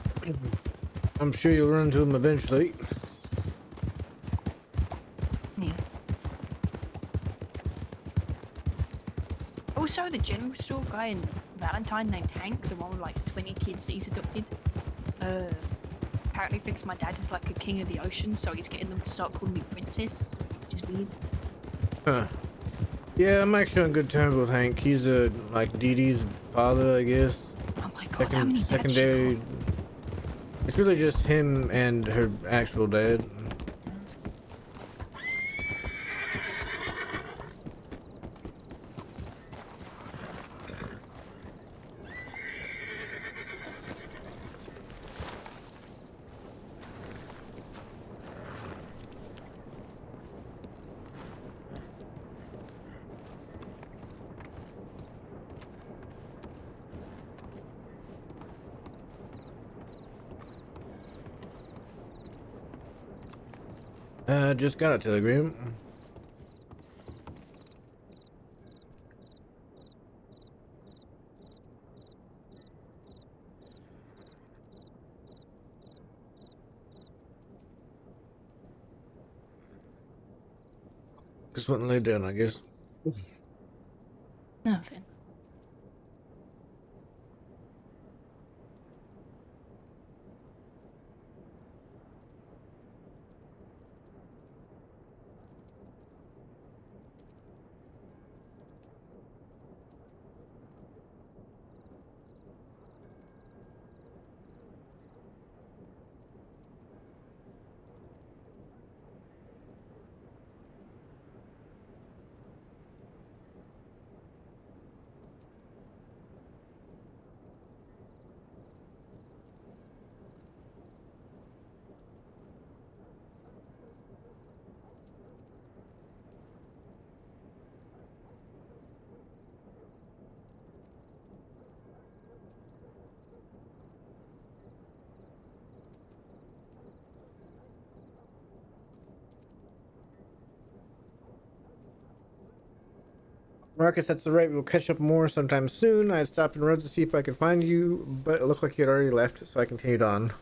I'm sure you'll run into him eventually. Yeah. Also, the general store guy in Valentine named Hank, the one with like 20 kids that he's adopted, apparently thinks my dad is like a king of the ocean, so he's getting them to start calling me princess, which is weird. Huh. Yeah, I'm actually on good terms with Hank. He's like Dee Dee's father, I guess. Oh my god, how many dads secondary. It's really just him and her actual dad. Just got a telegram. Just went and laid down, I guess. Nothing. Marcus, that's the right. We'll catch up more sometime soon. I stopped en route to see if I could find you, but it looked like you had already left, so I continued on.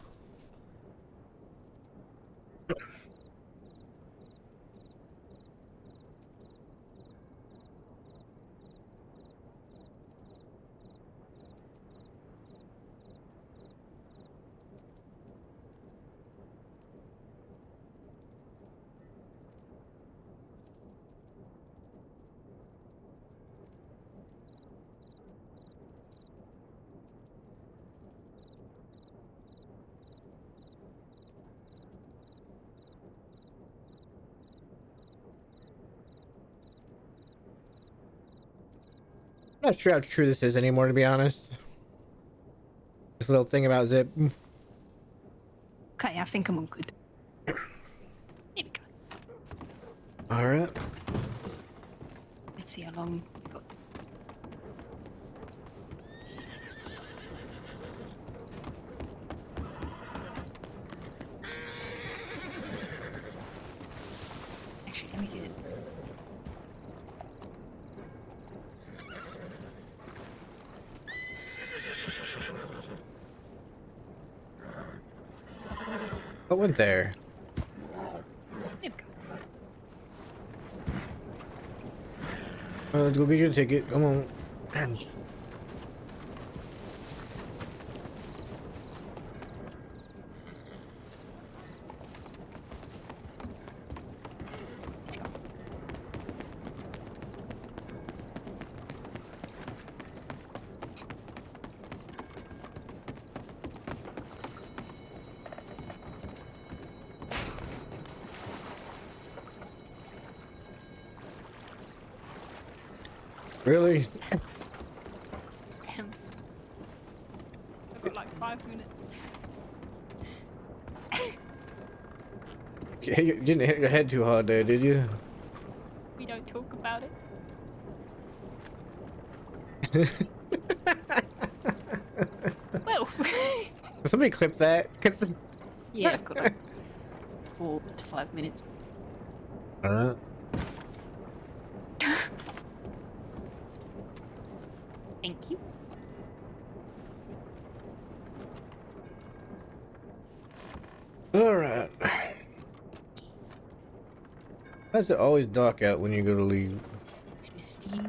I'm not sure how true this is anymore, to be honest. This little thing about Zip. Okay, I think I'm all good. Here we go. Alright. Let's see how long we've got. Actually, let me get it. What went there? Let's go get your ticket. Come on. Really? I've got like 5 minutes. You didn't hit your head too hard there, did you? We don't talk about it. Well. Somebody clip that. Yeah, I've got like 4 to 5 minutes. Alright. Thank you. Alright. Why is it always dark out when you go to leave? It's mysterious.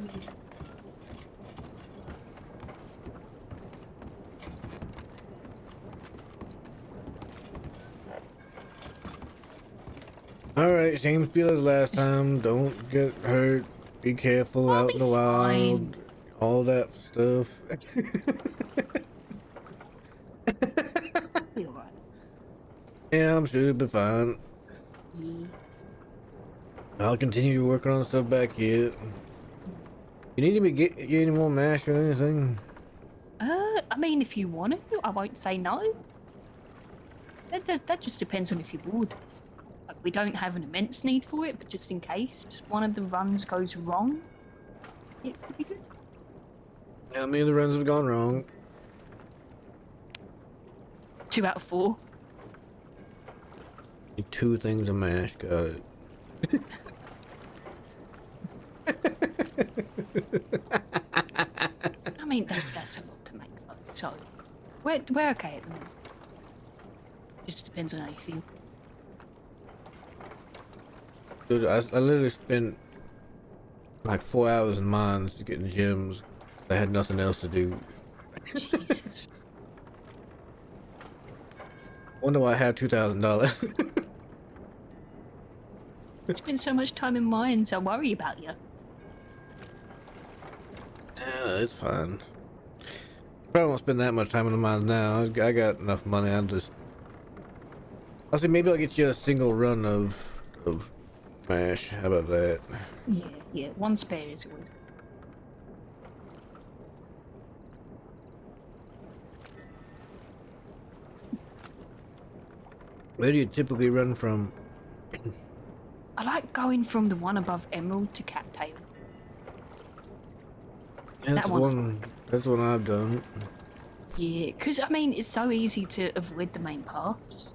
Alright, same spiel as last time. Don't get hurt. Be careful out in the wild. All that stuff. Be alright. Yeah, I'm sure it'll be fine. Yeah. I'll continue working on stuff back here. You need to be get any more mash or anything? I mean, if you want to, I won't say no. That just depends on if you would. Like, we don't have an immense need for it, but just in case one of the runs goes wrong, it could be good. How many of the runs have gone wrong? 2 out of 4. 2 things of mash, got it. I mean, that's a lot to make, though. So, we're okay at the moment. Just depends on how you feel. Dude, I literally spent like 4 hours in mines getting gems. I had nothing else to do. Jesus. Wonder why I have $2,000. You spend so much time in mines, I worry about you. Yeah, it's fine. Probably won't spend that much time in the mines now. I got enough money. I'll see. Maybe I'll get you a single run of mash. How about that? Yeah, 1 spare is always good. Where do you typically run from? I like going from the one above Emerald to Cattail. Yeah, that's the one I've done. Yeah, because I mean, it's so easy to avoid the main paths.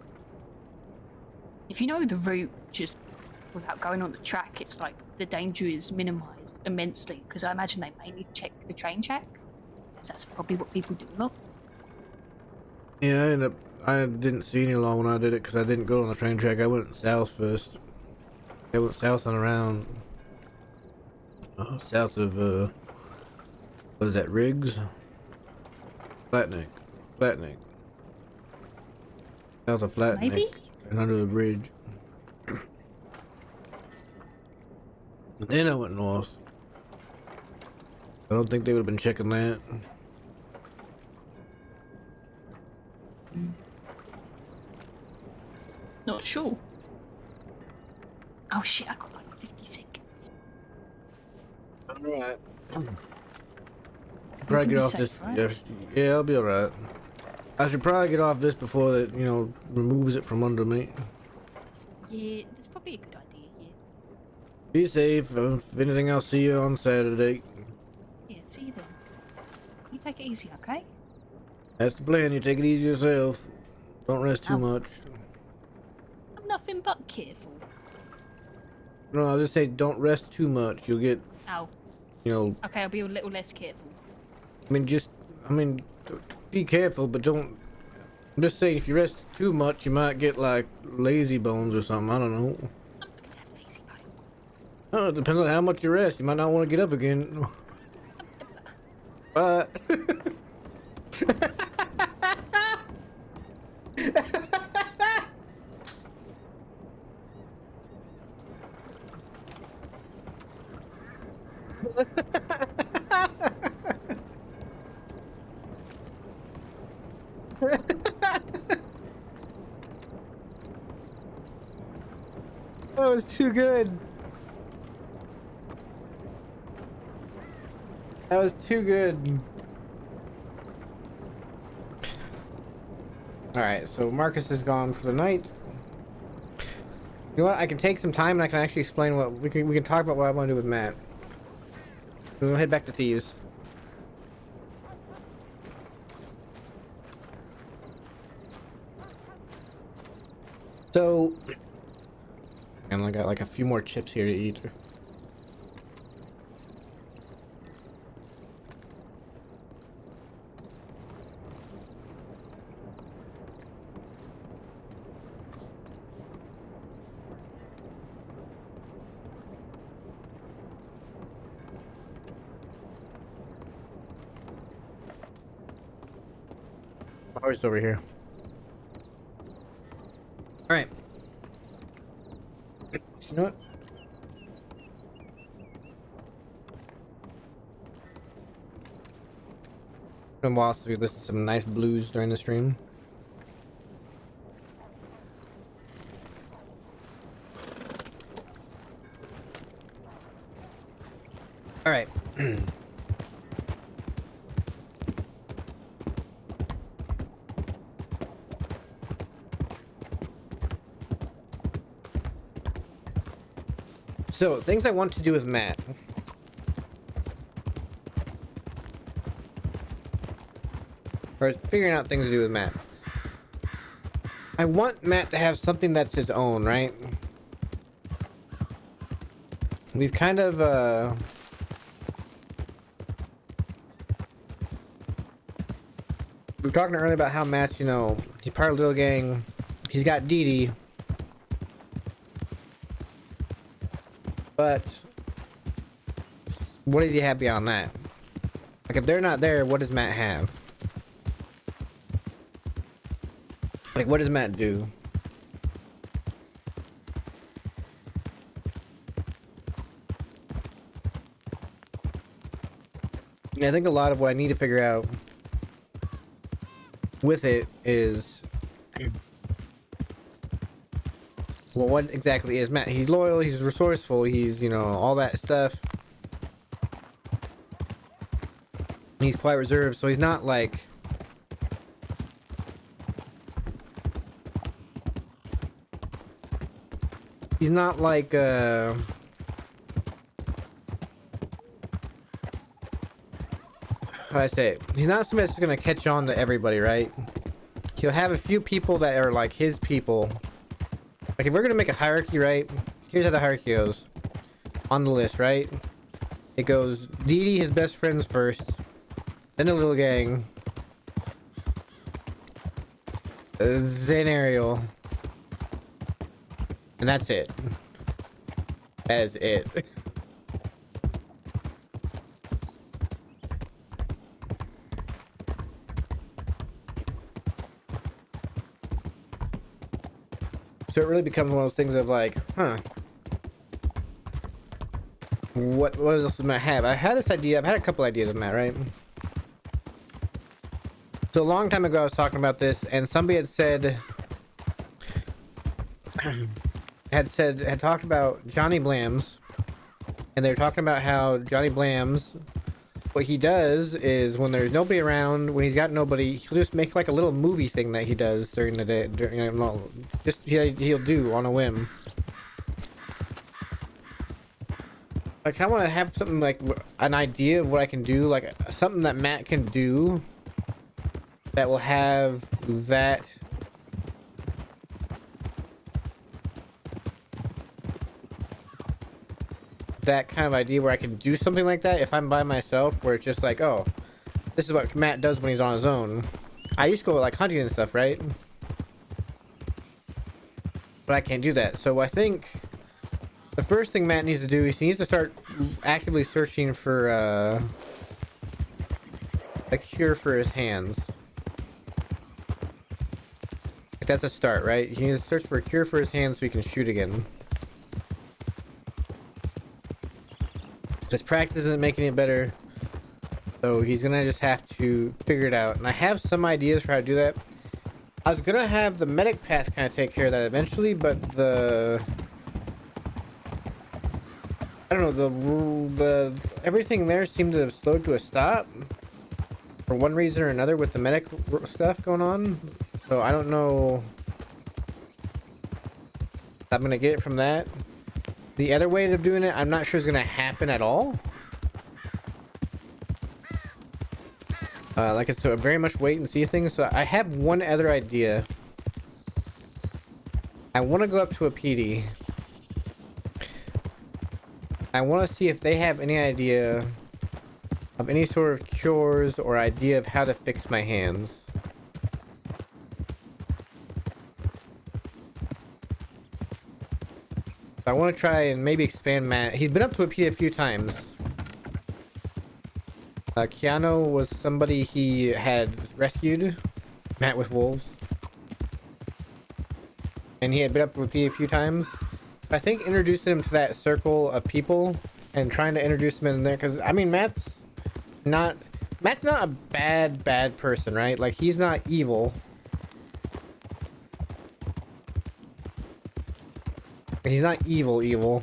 If you know the route, just without going on the track, it's like the danger is minimized immensely. Because I imagine they mainly check the train track. So that's probably what people do a lot. Yeah, I didn't see any law when I did it because I didn't go on the train track. I went south first. I went south and around. South of what is that? Riggs? Flatneck. South of Flatneck. Maybe? And under the bridge. And then I went north. I don't think they would have been checking that. Not sure. Oh shit, I got like 50 seconds. Alright. Probably get off this. Right? Yeah, I'll be alright. I should probably get off this before that, removes it from under me. Yeah, that's probably a good idea, yeah. Be safe. If anything, I'll see you on Saturday. Yeah, see you then. You take it easy, okay? That's the plan. You take it easy yourself. Don't rest too much. I'm nothing but careful. No, I'll just say don't rest too much. You'll get, Ow. Okay, I'll be a little less careful. Be careful, but don't. I'm just saying, if you rest too much, you might get like lazy bones or something. I don't know. I'm not gonna have lazy bones. Oh, it depends on how much you rest. You might not want to get up again. But. That was too good. That was too good. Alright, so Marcus is gone for the night. You know what? I can take some time and I can actually explain what we can talk about what I want to do with Matt. We'll head back to Thieves. So, and I got like a few more chips here to eat. Horse over here. All right. You know what? Been a while since we listened to some nice blues during the stream. All right. So, things I want to do with Matt. Or figuring out things to do with Matt. I want Matt to have something that's his own, right? We've kind of, we were talking earlier about how Matt's, you know, he's part of a little gang. He's got Dee Dee. But what does he have beyond that? Like, if they're not there, what does Matt have? Like, what does Matt do? Yeah, I think a lot of what I need to figure out with it is, well, what exactly is Matt? He's loyal, he's resourceful, he's, you know, all that stuff. He's quite reserved, so he's not like... He's not like, how do I say it? He's not somebody that's gonna catch on to everybody, right? He'll have a few people that are like his people. Like, if we're gonna make a hierarchy, right? Here's how the hierarchy goes. On the list, right? It goes Dee Dee, his best friends first. Then a little gang. Then Ariel. And that's it. That is it. So it really becomes one of those things of like, huh. What else does Matt have? I had this idea. I've had a couple ideas of Matt, right? So a long time ago I was talking about this and somebody had said had talked about Johnny Blams, and they were talking about how Johnny Blams, what he does is when there's nobody around, when he's got nobody, he'll just make like a little movie thing that he does during the day, just he'll do on a whim. Like, I want to have something like an idea of what I can do, like something that Matt can do that will have that kind of idea where I can do something like that if I'm by myself, where it's just like, oh, this is what Matt does when he's on his own. I used to go like hunting and stuff, right? But I can't do that. So I think the first thing Matt needs to do is he needs to start actively searching for a cure for his hands. That's a start, right? He needs to search for a cure for his hands so he can shoot again. His practice isn't making it better, so he's gonna just have to figure it out. And I have some ideas for how to do that. I was gonna have the medic pass kind of take care of that eventually, but I don't know, the everything there seemed to have slowed to a stop for one reason or another with the medic stuff going on. So I don't know if I'm gonna get it from that. The other way of doing it, I'm not sure is gonna happen at all. Like it's a very much wait and see thing. So I have one other idea. I want to go up to a PD. I want to see if they have any idea of any sort of cures or idea of how to fix my hands. So I want to try and maybe expand Matt. He's been up to a PD a few times. Keanu was somebody he had rescued, Matt with wolves. And he had been up to a PD a few times. I think introducing him to that circle of people and trying to introduce him in there, because I mean Matt's not a bad person, right? Like he's not evil. He's not evil. He'll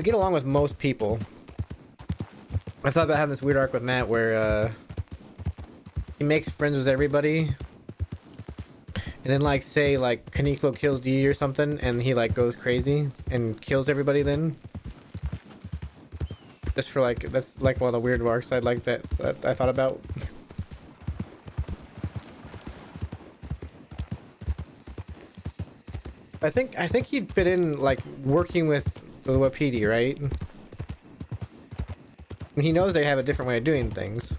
get along with most people. I thought about having this weird arc with Matt where he makes friends with everybody. And then like say like Kaniklo kills D or something and he like goes crazy and kills everybody then. Just for like, that's like one of the weird arcs I'd like that I thought about. I think he'd fit in like working with the Wapiti, right? And he knows they have a different way of doing things.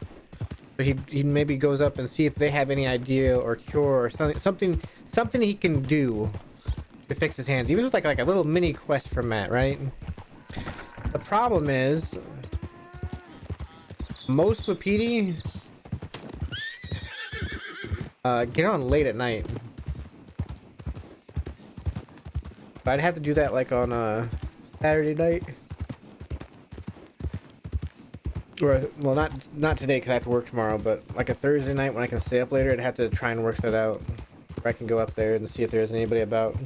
So he maybe goes up and see if they have any idea or cure or something he can do to fix his hands. Even if it's like a little mini quest for Matt, right? The problem is most Wapiti get on late at night. But I'd have to do that like on a Saturday night. Or, well, not today because I have to work tomorrow, but like a Thursday night when I can stay up later, I'd have to try and work that out. Or I can go up there and see if there's anybody about.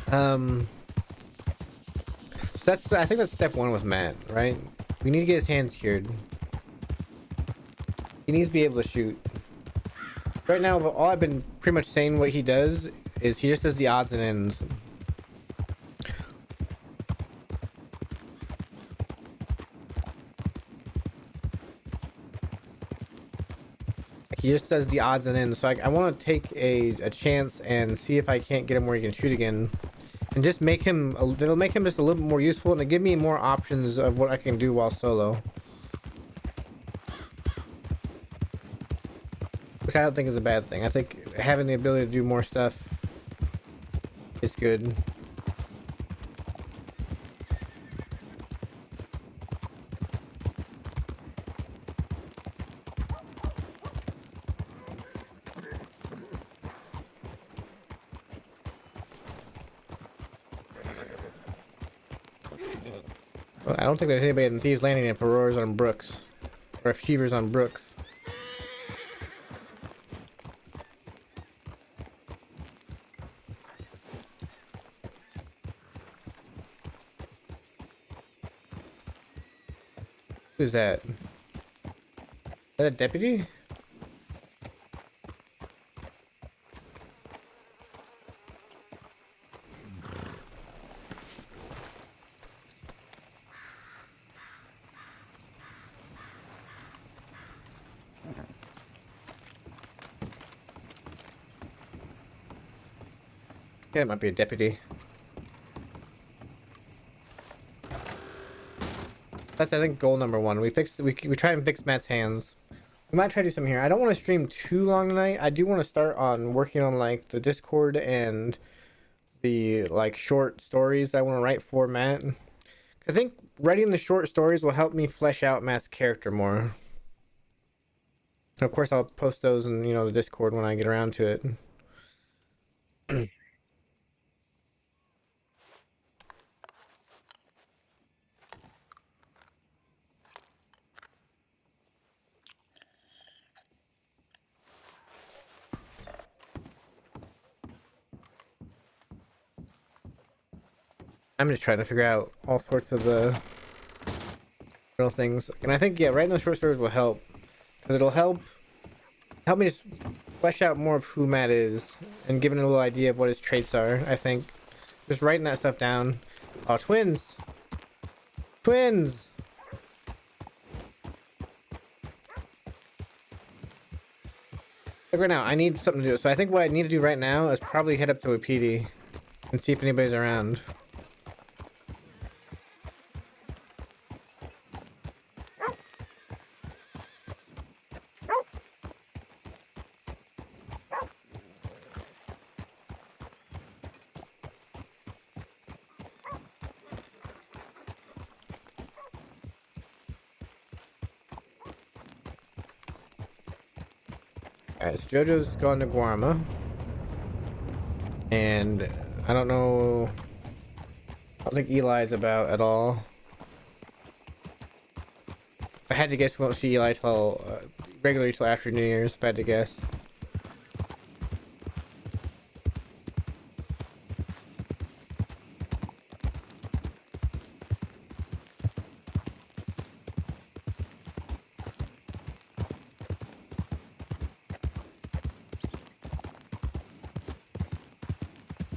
So I think that's step one with Matt, right? We need to get his hands cured. He needs to be able to shoot. Right now, all I've been pretty much saying what he does is he just does the odds and ends. He just does the odds and ends. So I want to take a chance and see if I can't get him where he can shoot again. And just make him, it'll make him just a little bit more useful and it'll give me more options of what I can do while solo. Which I don't think is a bad thing. I think having the ability to do more stuff is good. Well, I don't think there's anybody in Thieves Landing if Aurora's on Brooks. Or if Cheever's on Brooks. Who's that? Is that a deputy? Yeah, it might be a deputy. That's, I think, goal number one. We try and fix Matt's hands. We might try to do something here. I don't want to stream too long tonight. I do want to start on working on like the Discord and the like short stories that I want to write for Matt. I think writing the short stories will help me flesh out Matt's character more. And of course, I'll post those in, you know, the Discord when I get around to it. I'm just trying to figure out all sorts of the little things. And I think, yeah, writing those short stories will help. Because it'll help me just flesh out more of who Matt is. And giving a little idea of what his traits are, I think. Just writing that stuff down. Oh, twins! Twins! Like right now, I need something to do. So I think what I need to do right now is probably head up to a PD and see if anybody's around. Alright, so JoJo's gone to Guarma. And I don't know. I don't think Eli's about at all. I had to guess we won't see Eli till regularly till after New Year's, if I had to guess.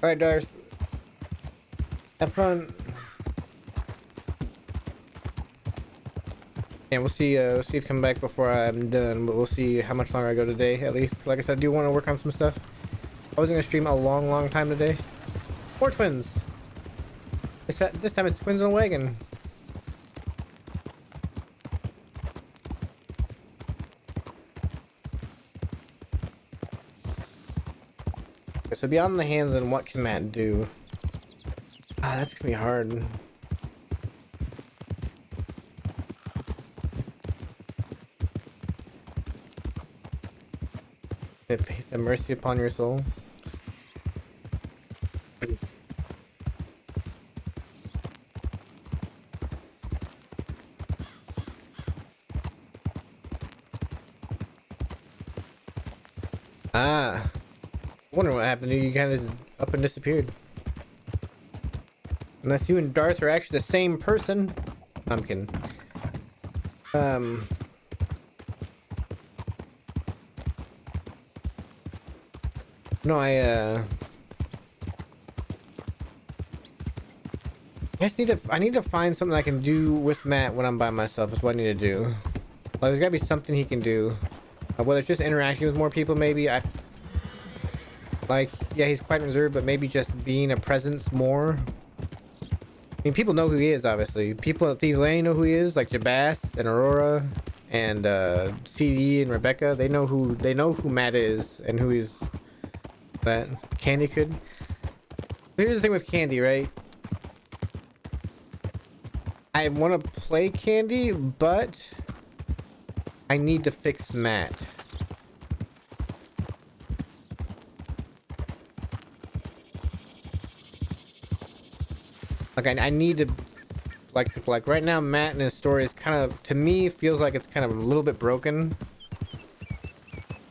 Alright, Darth. Have fun. And we'll see if you come back before I'm done, but we'll see how much longer I go today, at least. Like I said, I do want to work on some stuff. I was gonna stream a long time today. More twins! This time it's twins on a wagon. So beyond the hands, and what can Matt do? Ah, that's gonna be hard. Faith and mercy upon your soul. Ah. I wonder what happened to you. You kind of just up and disappeared. Unless you and Darth are actually the same person. I'm kidding. No, I just need to find something I can do with Matt when I'm by myself. Is what I need to do. Like, there's gotta be something he can do. Whether it's just interacting with more people, maybe. Like, yeah, he's quite reserved, but maybe just being a presence more. I mean, people know who he is, obviously. People at Thieves Landing know who he is, like Jabas and Aurora and CD and Rebecca. They know who Matt is and who he's. But Candy could. Here's the thing with Candy, right? I want to play Candy, but I need to fix Matt. Like I need to, like right now, Matt and his story is kind of, to me, feels like it's kind of a little bit broken.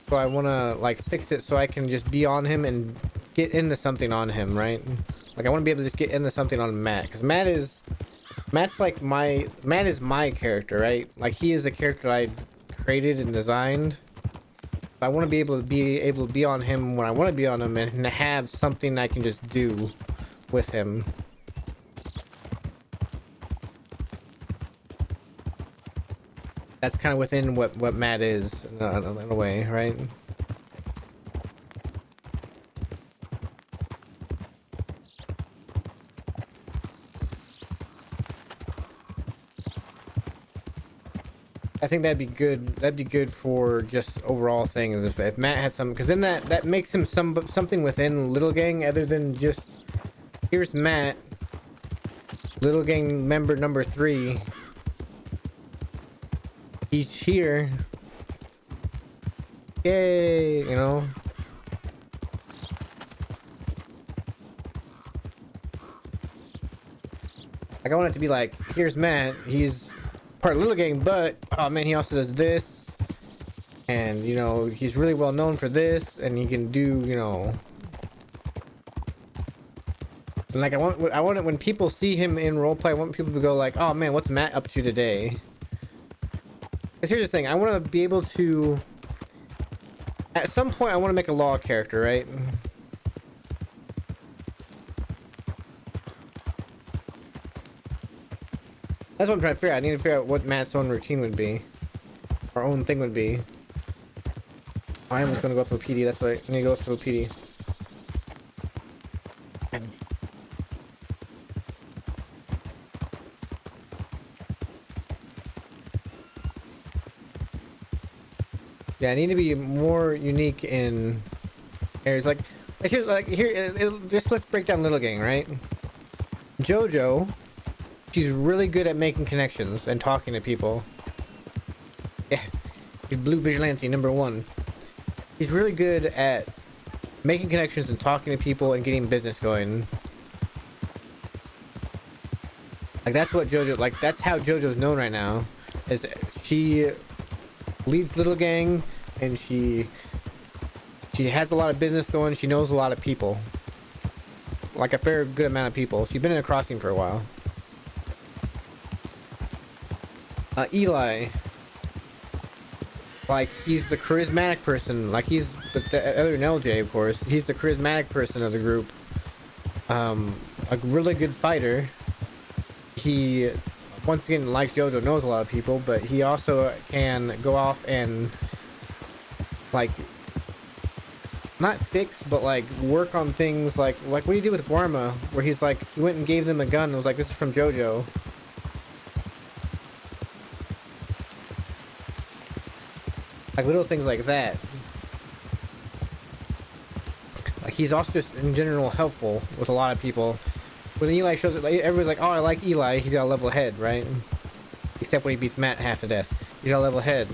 So I want to like fix it so I can just be on him and get into something on him, right? Like I want to be able to just get into something on Matt, because Matt is my character, right? Like he is the character I created and designed. I want to be able to be on him when I want to be on him, and have something I can just do with him. That's kind of within what Matt is in a way, right? I think that'd be good. That'd be good for just overall things if Matt had some, because then that makes him something within Little Gang other than just here's Matt, Little Gang member number 3. He's here. Yay, you know. Like I want it to be like, here's Matt, he's part of Little Gang, but oh man, he also does this. And you know, he's really well known for this, and he can do, you know. And And like I want it when people see him in roleplay, I want people to go like, oh man, what's Matt up to today? Because here's the thing, I want to be able to, at some point I want to make a law character, right? That's what I'm trying to figure out. I need to figure out what Matt's own routine would be. Our own thing would be. I was going to go up to a PD, that's why I need to go up to a PD. Yeah, I need to be more unique in areas like just let's break down Little Gang, right? JoJo, she's really good at making connections and talking to people. Yeah, she's Blue Vigilante #1. She's really good at making connections and talking to people and getting business going. Like that's what JoJo, like that's how JoJo's known right now, is she leads Little Gang, and she has a lot of business going. She knows a lot of people, like a fair good amount of people. She's been in a crossing for a while. Eli, like he's the charismatic person, like he's the other than LJ, of course. He's the charismatic person of the group. A really good fighter. He, once again, like JoJo, knows a lot of people, but he also can go off and like not fix, but like work on things like what he did with Guarma, where he's like he went and gave them a gun and was like, this is from JoJo. Like little things like that. Like he's also just in general helpful with a lot of people. When Eli shows it, like, everybody's like, oh, I like Eli, he's got a level head, right? Except when he beats Matt half to death. He's got a level head.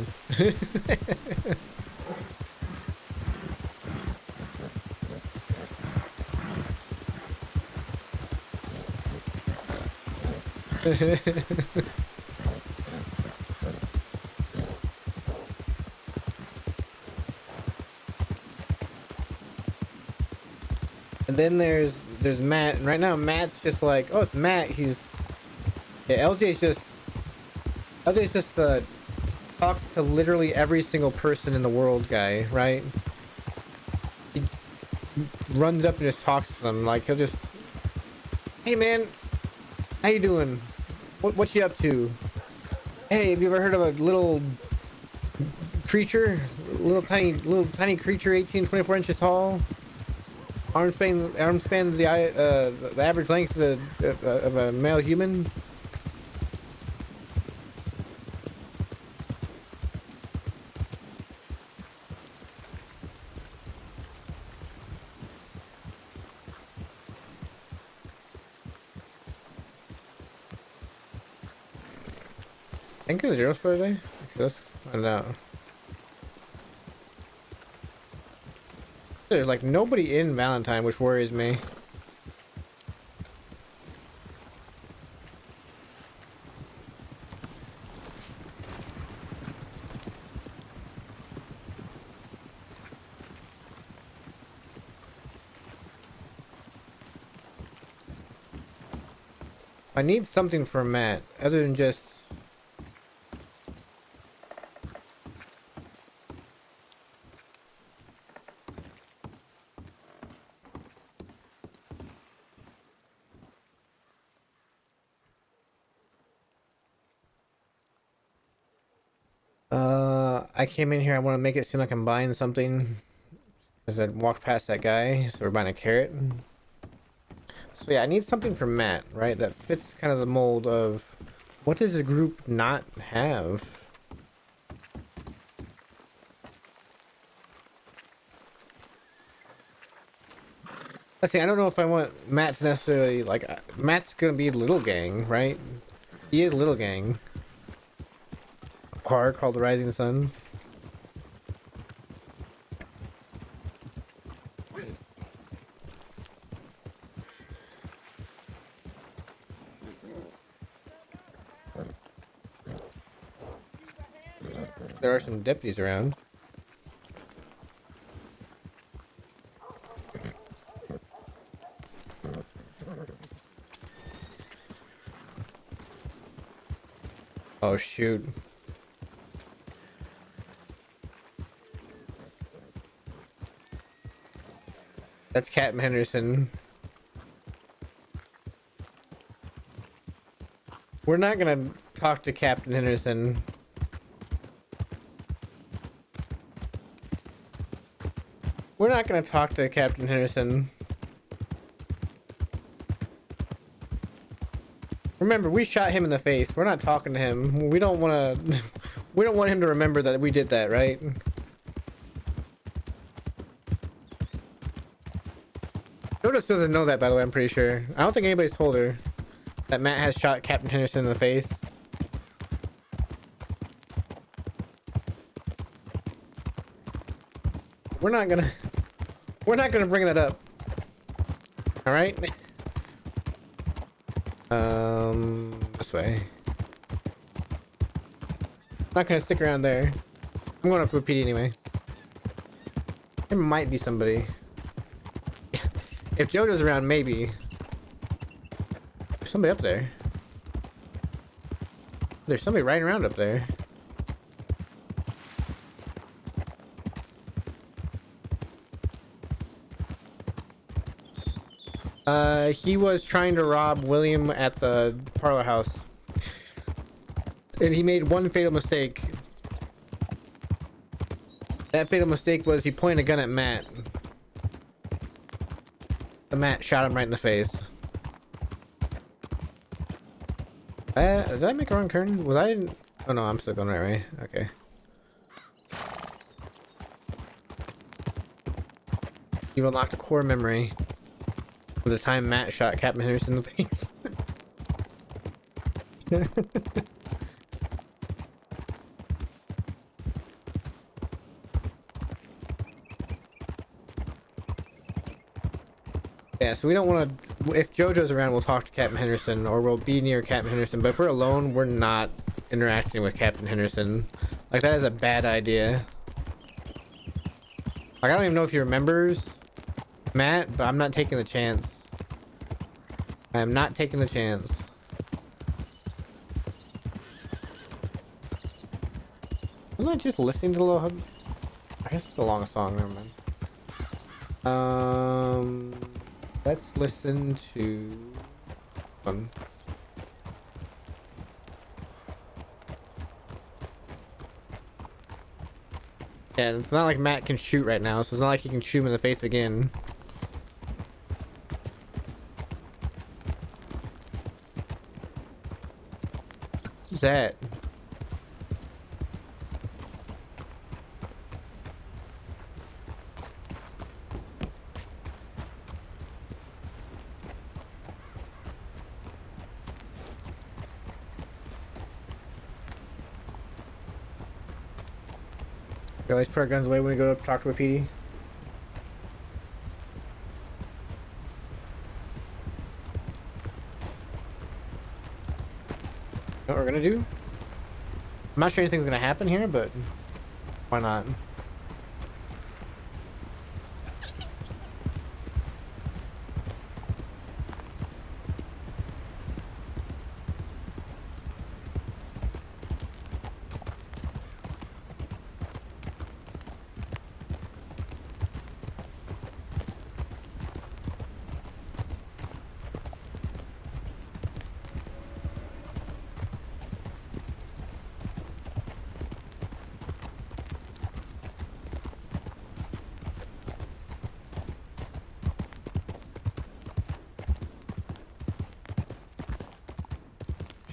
And then there's Matt, and right now Matt's just like, oh, it's Matt. He's LJ's just talks to literally every single person in the world guy, right? He runs up and just talks to them. Like he'll just, hey man, how you doing? What you up to? Hey, have you ever heard of a little creature, little tiny creature, 18, 24 inches tall? Arm spans the average length of a male human. I think it's yours for today. Let's find out. There's like nobody in Valentine, which worries me. I need something for Matt other than just I came in here, I want to make it seem like I'm buying something as I walked past that guy, so we're buying a carrot. So yeah, I need something for Matt, right? That fits kind of the mold of what does the group not have? Let's see, I don't know if I want Matt to necessarily, like, Matt's gonna be Little Gang, right? He is Little Gang. A bar called the Rising Sun. There are some deputies around. Oh shoot. That's Captain Henderson. We're not gonna talk to Captain Henderson. We're not gonna talk to Captain Henderson. Remember, we shot him in the face. We're not talking to him. We don't want to. We don't want him to remember that we did that, right? Joda still doesn't know that, by the way. I'm pretty sure. I don't think anybody's told her that Matt has shot Captain Henderson in the face. We're not gonna bring that up. All right. This way. Not gonna stick around there. I'm going up to a PD anyway. There might be somebody. If Jojo's around, maybe. There's somebody up there. There's somebody riding around up there. He was trying to rob William at the parlor house. And he made one fatal mistake. That fatal mistake was he pointed a gun at Matt. The Matt shot him right in the face. Did I make a wrong turn? Was I? Oh no, I'm still going right way. Okay. You've unlocked a core memory of the time Matt shot Captain Henderson in the face. Yeah, so we don't want to. If JoJo's around, we'll talk to Captain Henderson, or we'll be near Captain Henderson. But if we're alone, we're not interacting with Captain Henderson. Like, that is a bad idea. Like, I don't even know if he remembers Matt, but I'm not taking the chance. I am not taking the chance. I'm not just listening to the little hub. I guess it's a long song. Never mind. Let's listen to one. Yeah, it's not like Matt can shoot right now, so it's not like he can shoot him in the face again. Who's that? We always put our guns away when we go up talk to a PD. You know what we're gonna do? I'm not sure anything's gonna happen here, but why not?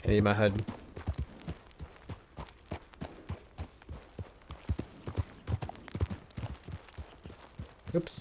I need my HUD. Oops.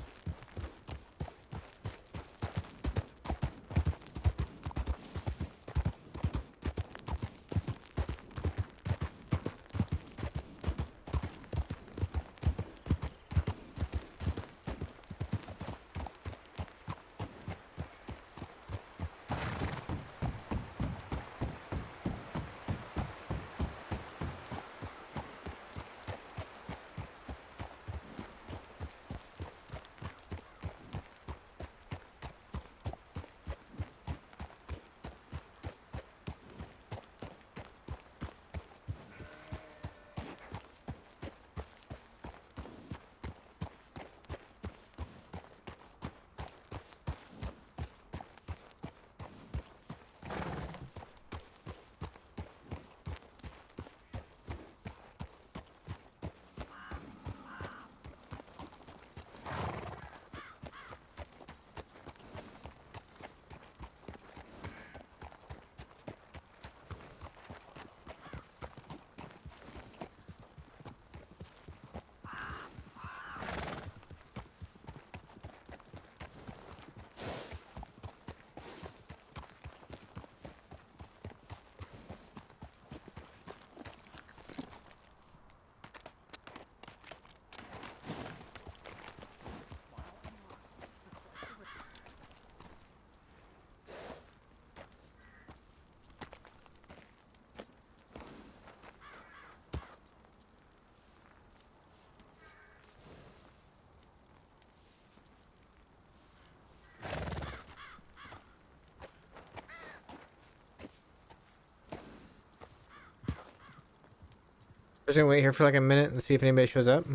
just gonna wait here for like a minute and see if anybody shows up.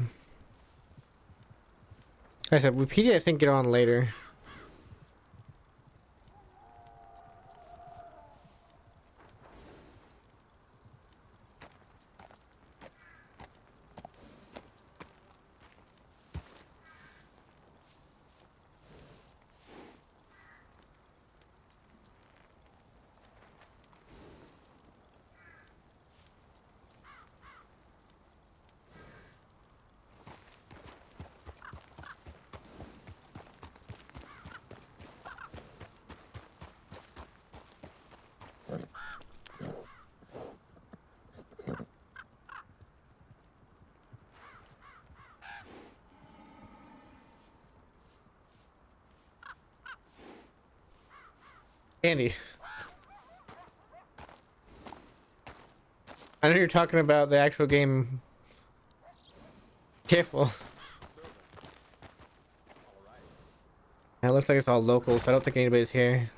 Like I said, with PD, I think get on later. Andy, I know you're talking about the actual game. Careful. It looks like it's all local, so I don't think anybody's here.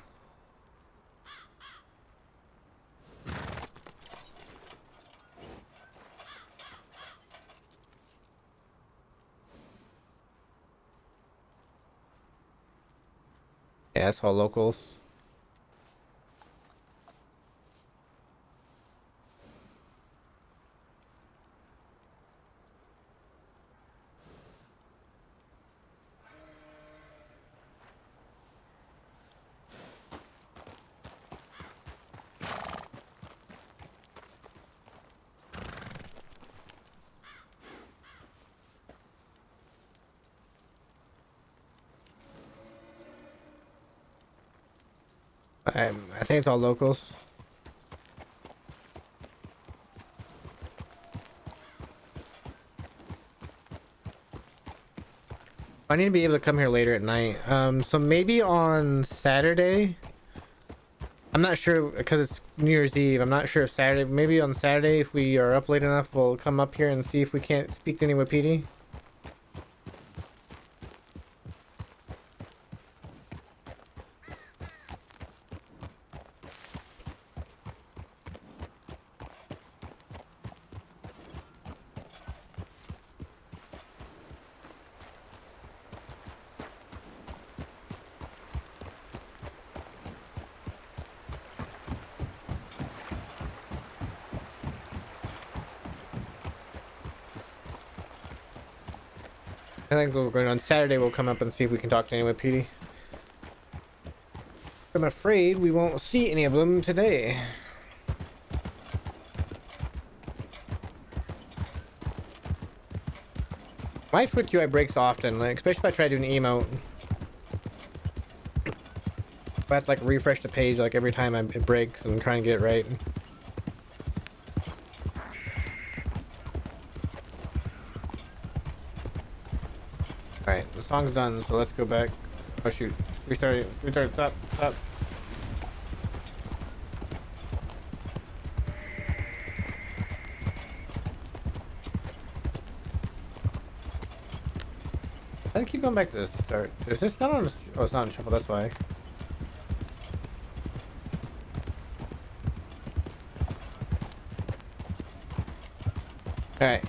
Yeah, it's all locals. I think it's all locals. I need to be able to come here later at night. So maybe on Saturday. I'm not sure because it's New Year's Eve. I'm not sure if Saturday. Maybe on Saturday, if we are up late enough, we'll come up here and see if we can't speak to anyone with PD. I think we're going on Saturday. We'll come up and see if we can talk to anyone with PD. I'm afraid we won't see any of them today. My foot UI breaks often, like especially if I try to do an emote. I have to like refresh the page like every time it breaks and try and get it right. Alright, the song's done, so let's go back. Oh shoot. Restart it. Restart it. Stop. Stop. I keep going back to the start. Is this not on? Oh, it's not on shuffle. That's why. All right.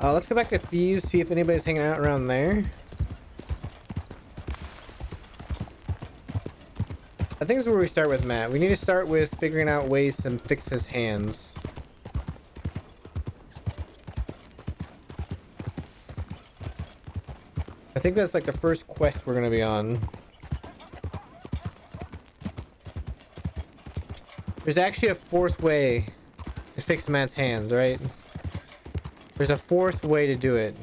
Let's go back to Thieves. See if anybody's hanging out around there. I think this is where we start with Matt. We need to start with figuring out ways to fix his hands. I think that's like the first quest we're gonna be on. There's actually a fourth way to fix Matt's hands, right? There's a fourth way to do it.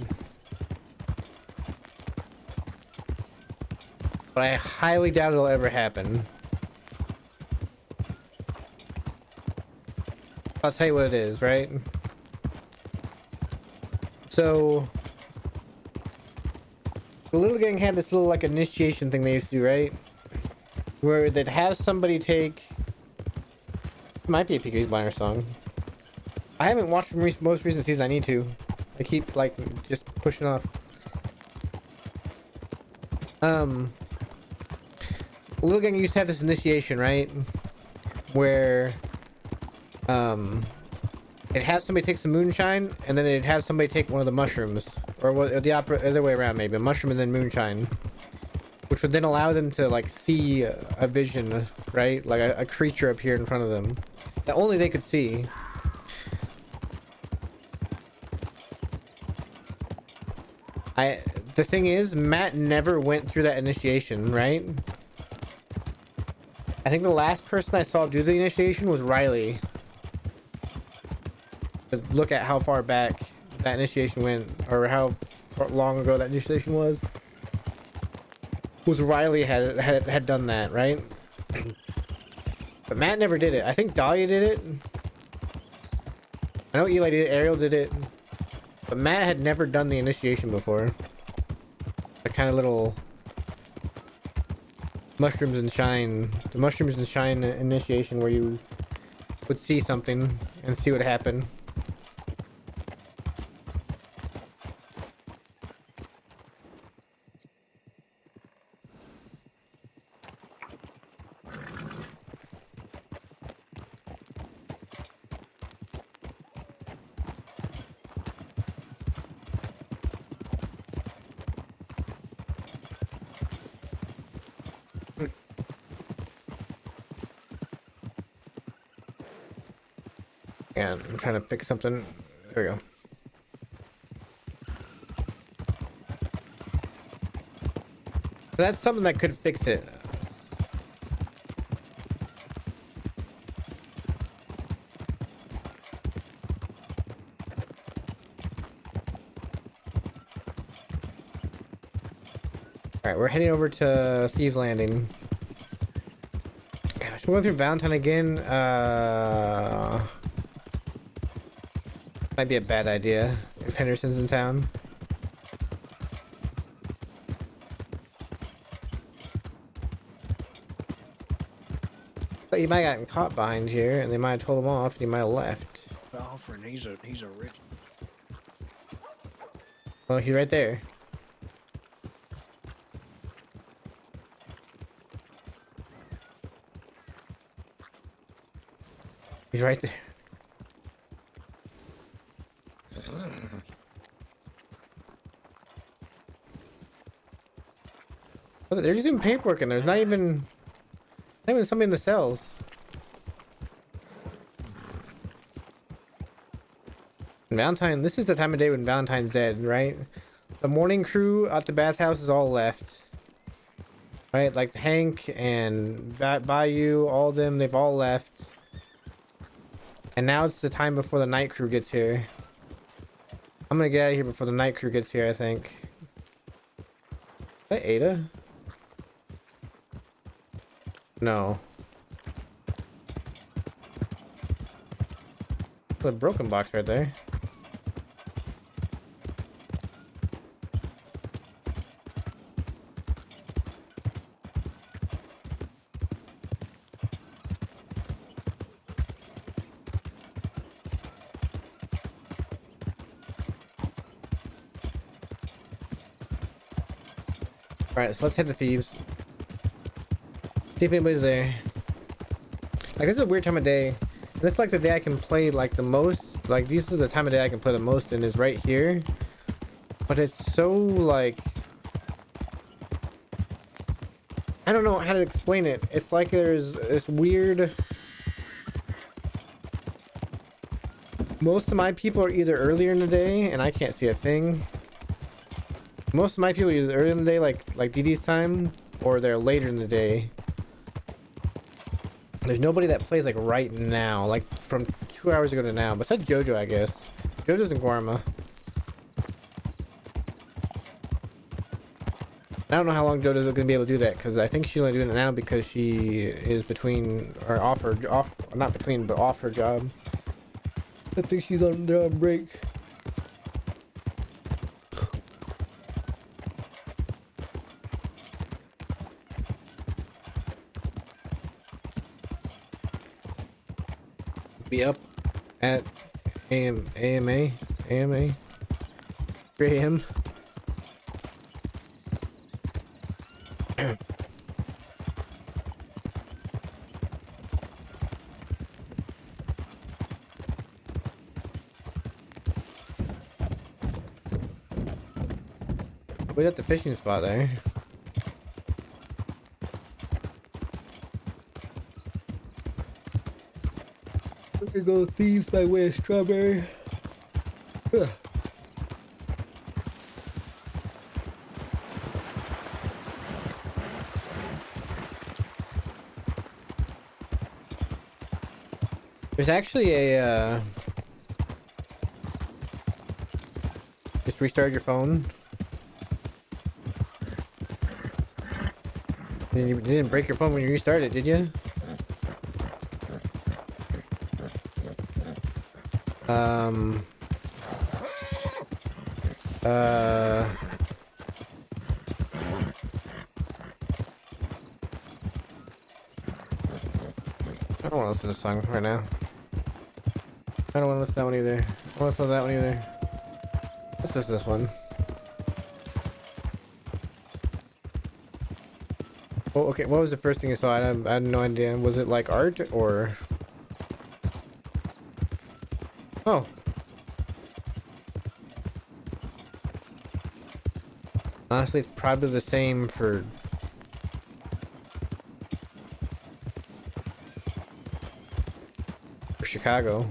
But I highly doubt it'll ever happen. I'll tell you what it is, right? So the little gang had this little like initiation thing they used to do, right? Where they'd have somebody take, it might be a PK's Blinders song. I haven't watched the most recent season. I need to. I keep like just pushing off. Little gang used to have this initiation, right? Where it'd have somebody take some moonshine, and then it'd have somebody take one of the mushrooms, or the other way around, maybe a mushroom and then moonshine, which would then allow them to like see a vision, right? Like a creature appear in front of them that only they could see. The thing is, Matt never went through that initiation, right? I think the last person I saw do the initiation was Riley. But look at how far back that initiation went, or how long ago that initiation was. Was Riley had done that, right? But Matt never did it. I think Dahlia did it. I know Eli did it, Ariel did it. But Matt had never done the initiation before. The kind of little mushrooms and shine, the mushrooms and shine initiation where you would see something and see what happened. Yeah, I'm trying to pick something. There we go. That's something that could fix it. Alright, we're heading over to Thieves Landing. Gosh, we're going through Valentine again. Might be a bad idea if Henderson's in town. But he might have gotten caught behind here, and they might have told him off, and he might have left. Alfred, he's a rich. Well, he's right there. He's right there. Oh, they're just doing paperwork and there's not even somebody in the cells. Valentine, this is the time of day when Valentine's dead, right? The morning crew at the bathhouse is all left. Right? Like Hank and Bayou, all of them, they've all left. And now it's the time before the night crew gets here. I'm gonna get out of here before the night crew gets here, I think. Is that Ada? No. The broken box right there. Alright, so let's head to Thieves. See if anybody's there. Like, this is a weird time of day. This is like the day I can play like the most. Like, this is the time of day I can play the most and is right here. But it's so like, I don't know how to explain it. It's like there's this weird, most of my people are either earlier in the day and I can't see a thing. Most of my people are either earlier in the day, like Dee Dee's time, or they're later in the day. There's nobody that plays like right now, like from 2 hours ago to now, besides JoJo, I guess. JoJo's in Guarma. I don't know how long JoJo's gonna be able to do that, because I think she's only doing it now because she is between, or off her job. I think she's on job break. Be up at AMA 3 a.m. We got the fishing spot there. We could go thieves by way of strawberry. Ugh. There's actually a just restart your phone. You didn't break your phone when you restarted, did you? I don't want to listen to this song right now. I don't want to listen to that one either. I don't want to listen to that one either. What's this one? Oh, okay. What was the first thing you saw? I had no idea. Was it like art or? Oh. Honestly, it's probably the same for Chicago.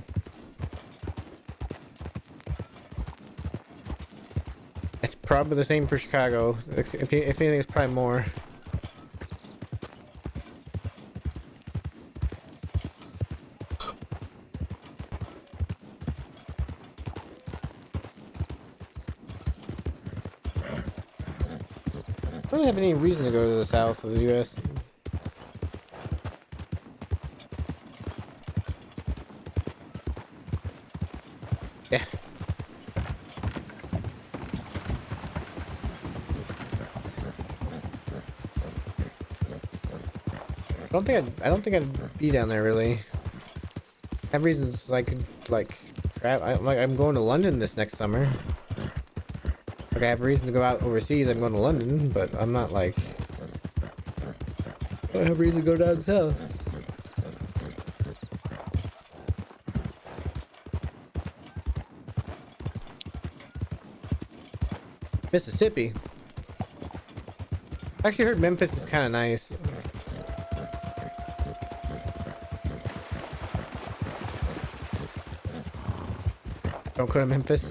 It's probably the same for Chicago. If anything, it's probably more. I don't have any reason to go to the south of the U.S. Yeah. I don't think I'd be down there really. I have reasons I could like I'm going to London this next summer. Like I have reason to go out overseas. I'm going to London, but I'm not like I don't have reason to go down south. Mississippi. I actually heard Memphis is kind of nice. Don't go to Memphis.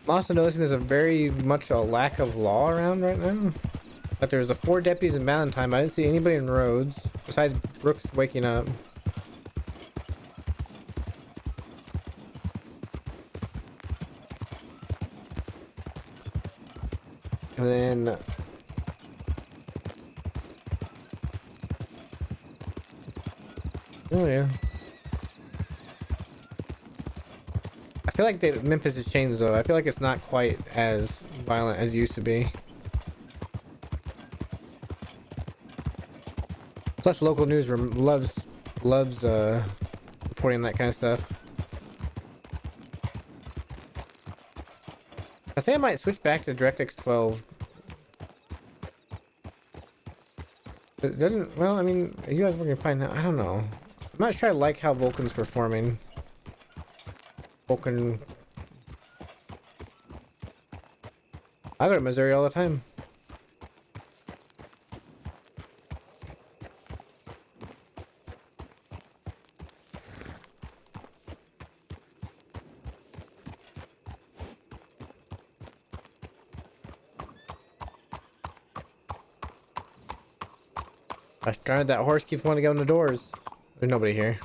I'm also noticing there's a very much a lack of law around right now. Like there's 4 deputies in Valentine, but I didn't see anybody in Rhodes besides Brooks waking up. And then oh yeah. I feel like Memphis has changed though. I feel like it's not quite as violent as it used to be. Plus local newsroom loves reporting that kind of stuff. I think I might switch back to DirectX 12. It doesn't, well, I mean, you guys working fine now? I don't know. I'm not sure I like how Vulcan's performing. Vulcan. I go to Missouri all the time. Gosh darn it, that horse keeps wanting to go in the doors. There's nobody here.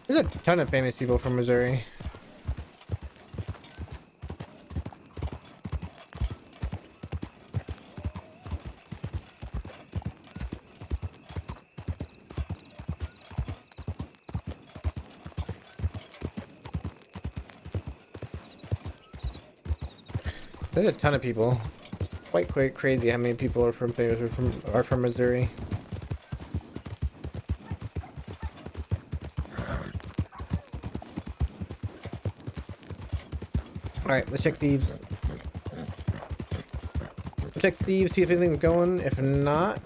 There's a ton of famous people from Missouri. There's a ton of people. Quite crazy how many people are from Missouri. All right, let's check thieves. We'll check thieves, see if anything's going. If not,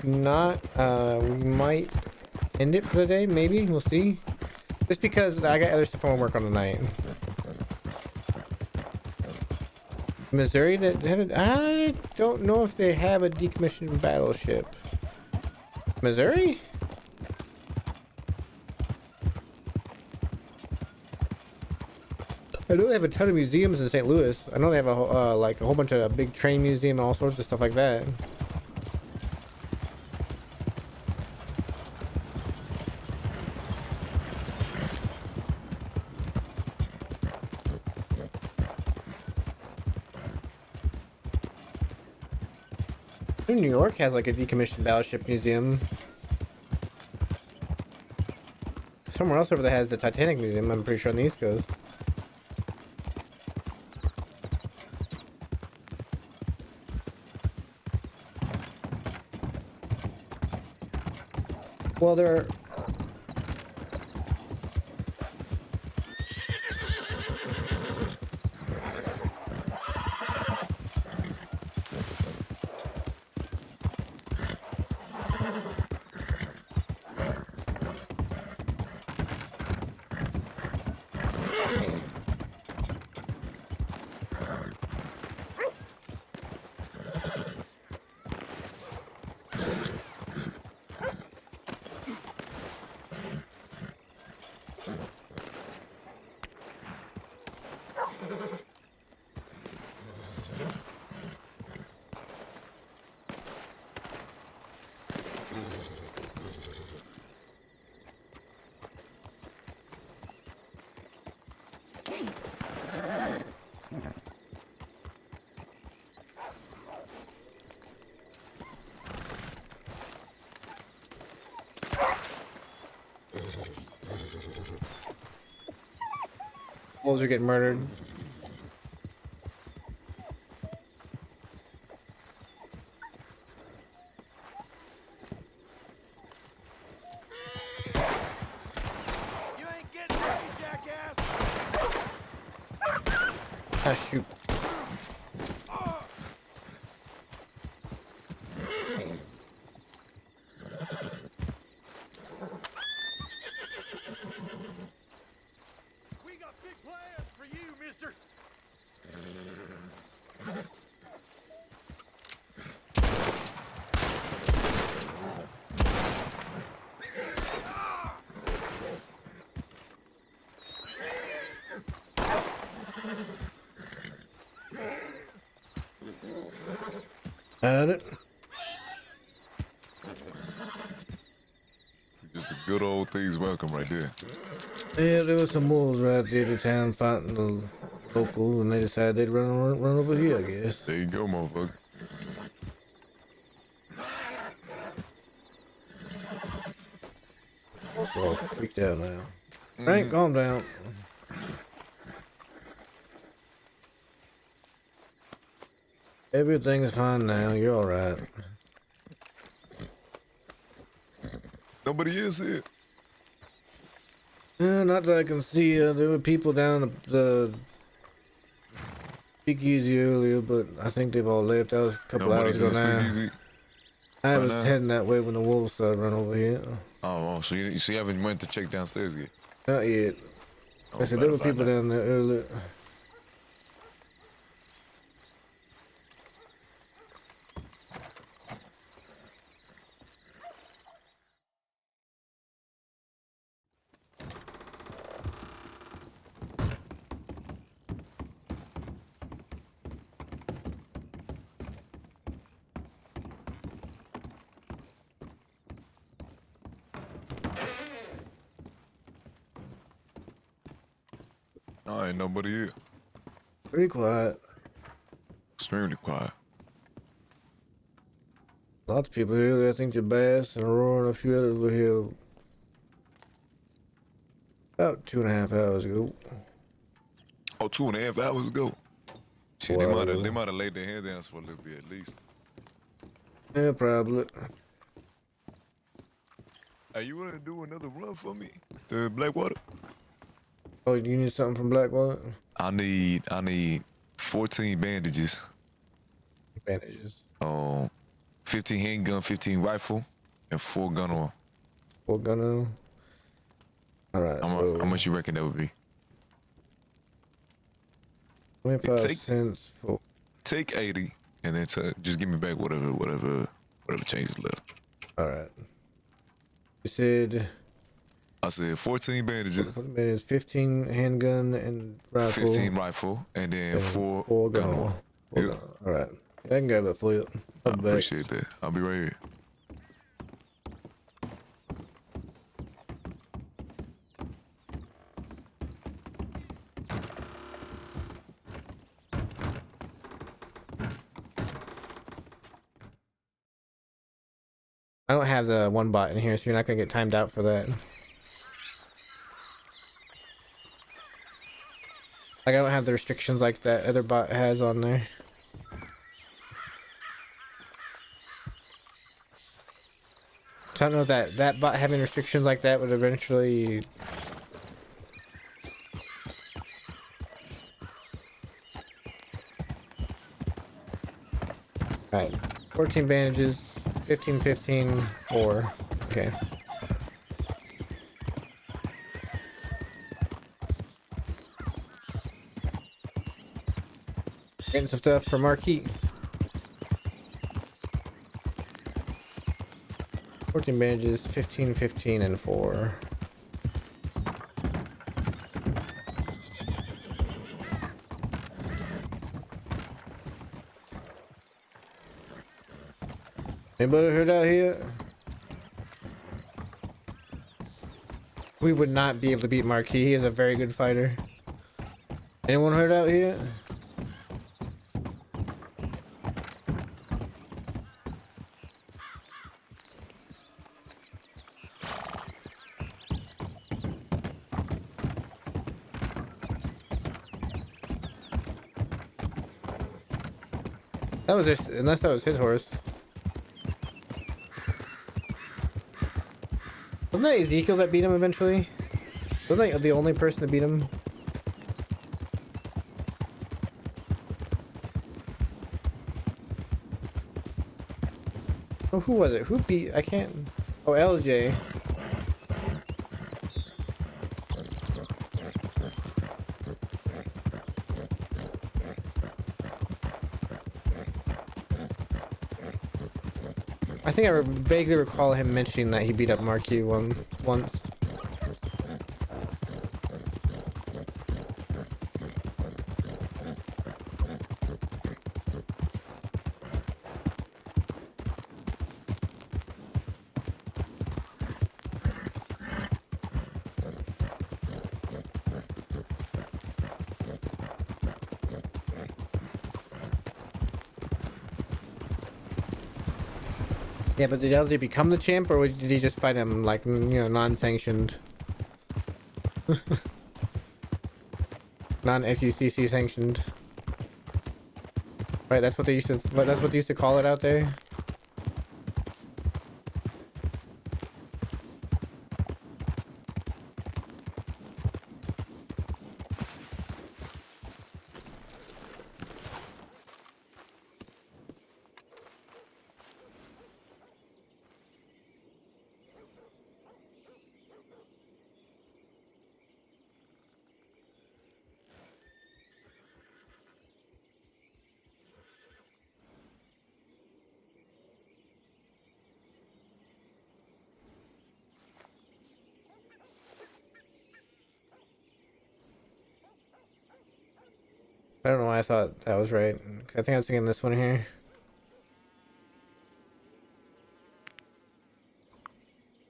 we might end it for the day. Maybe we'll see. Just because I got other stuff I want to work on tonight. Missouri, I don't know if they have a decommissioned battleship. Missouri? I know they have a ton of museums in St. Louis. I know they have a like a whole bunch of big train museum and all sorts of stuff like that. New York has like a decommissioned battleship museum. Somewhere else over there has the Titanic Museum, I'm pretty sure, on the East Coast. Well, there are... Wolves are getting murdered. You ain't getting me, jackass! Ah, shoot. We got big plans for you, mister! Had it. Just a good old thieves welcome right there. Yeah, there was some wolves right at the edge of town fighting the locals, and they decided they'd run over here, I guess. There you go, motherfucker. Also all freaked out now. Frank, calm down. Everything's fine now. You're all right. Nobody is here. Not that I can see. There were people down the speakeasy earlier, but I think they've all left. That was a couple hours ago now. I was heading that way when the wolves started running over here. Oh, so you haven't went to check downstairs yet? Not yet. I said there were people down there earlier. Oh, ain't nobody here. Pretty quiet. Extremely quiet. Lots of people here. I think Jabaz and Aurora and a few others were here 2.5 hours ago. Oh, 2.5 hours ago. Shit, they might have laid their hand down for a little bit at least. Yeah, probably. Hey, you wanna do another run for me? The Blackwater? Oh, you need something from Blackwater? I need 14 bandages. Bandages. 15 handgun, 15 rifle, and 4 gun oil. 4 gun oil. All right. How much you reckon that would be? 25 cents for. Take 80, and then just give me back whatever changes left. All right. You said. I said 14 bandages. 14 bandages, 15 handgun and rifle. 15 rifle, and then 4 gun oil. Yep. All right. I can grab that for you. I appreciate that. I'll be right here. I don't have the one bot in here, so you're not gonna get timed out for that. Like, I don't have the restrictions like that other bot has on there. So I don't know that bot having restrictions like that would eventually. Alright, 14 bandages, 15, 15, 4. Okay. Getting some stuff for Marquis. 14 bandages, 15, 15, and 4. Anybody heard out here? We would not be able to beat Marquis. He is a very good fighter. Anyone heard out here? That was just, unless that was his horse. Wasn't that Ezekiel that beat him eventually? Wasn't that the only person to beat him? Oh, who was it? Who beat? I can't. Oh, LJ. I think I vaguely recall him mentioning that he beat up Marquis once. Yeah, but did LJ become the champ, or did he just fight him like, you know, non-sanctioned? Non-FUCC sanctioned. Right, that's what they used to. That's what they used to call it out there. I don't know why I thought that was right. I think I was thinking this one here.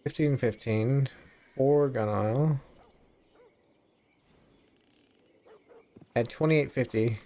$15.15. 4 gun oil. At $28.50.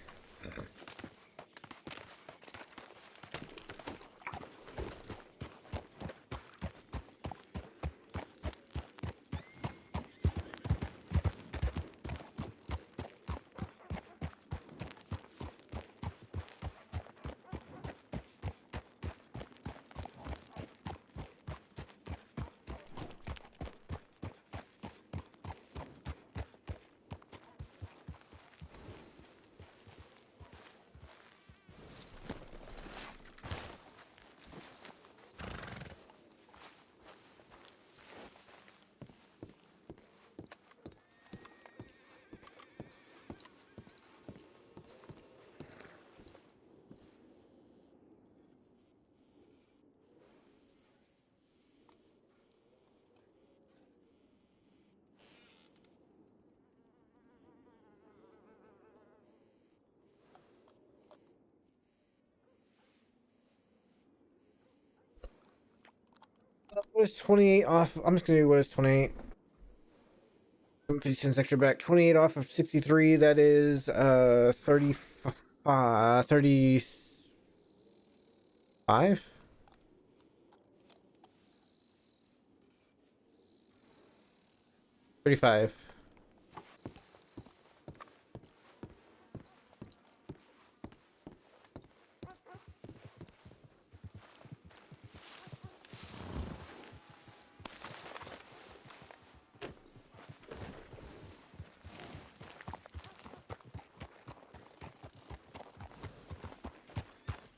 What is 28 off? I'm just gonna do what is 28. 50 cents extra back. 28 off of 63. That is 35. 35.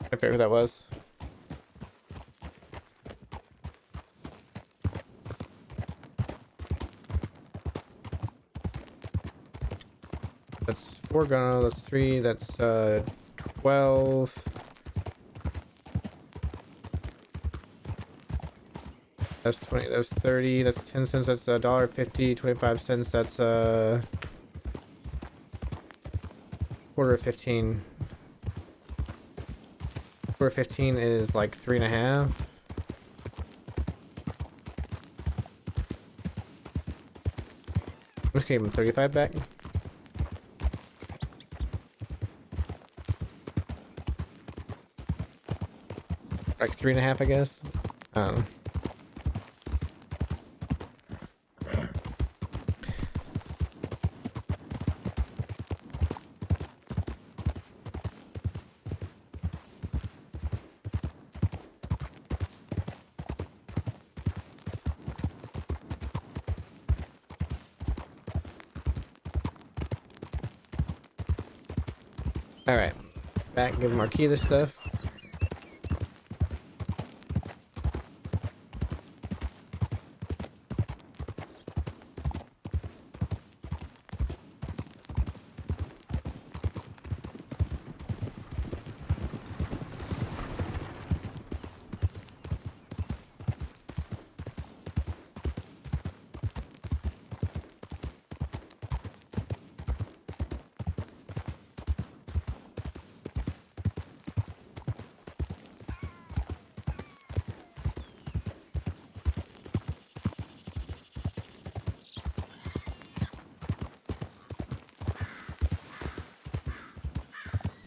I forget who that was. That's 4 gunno, that's 3, that's 12. That's 20, that's 30, that's 10 cents, that's $1.50, 25 cents, that's quarter of 15. Quarter of 15 is like 3.5. I'm just gonna give him 35 back. Like 3.5, I guess. Alright. Back, give Marquis this stuff.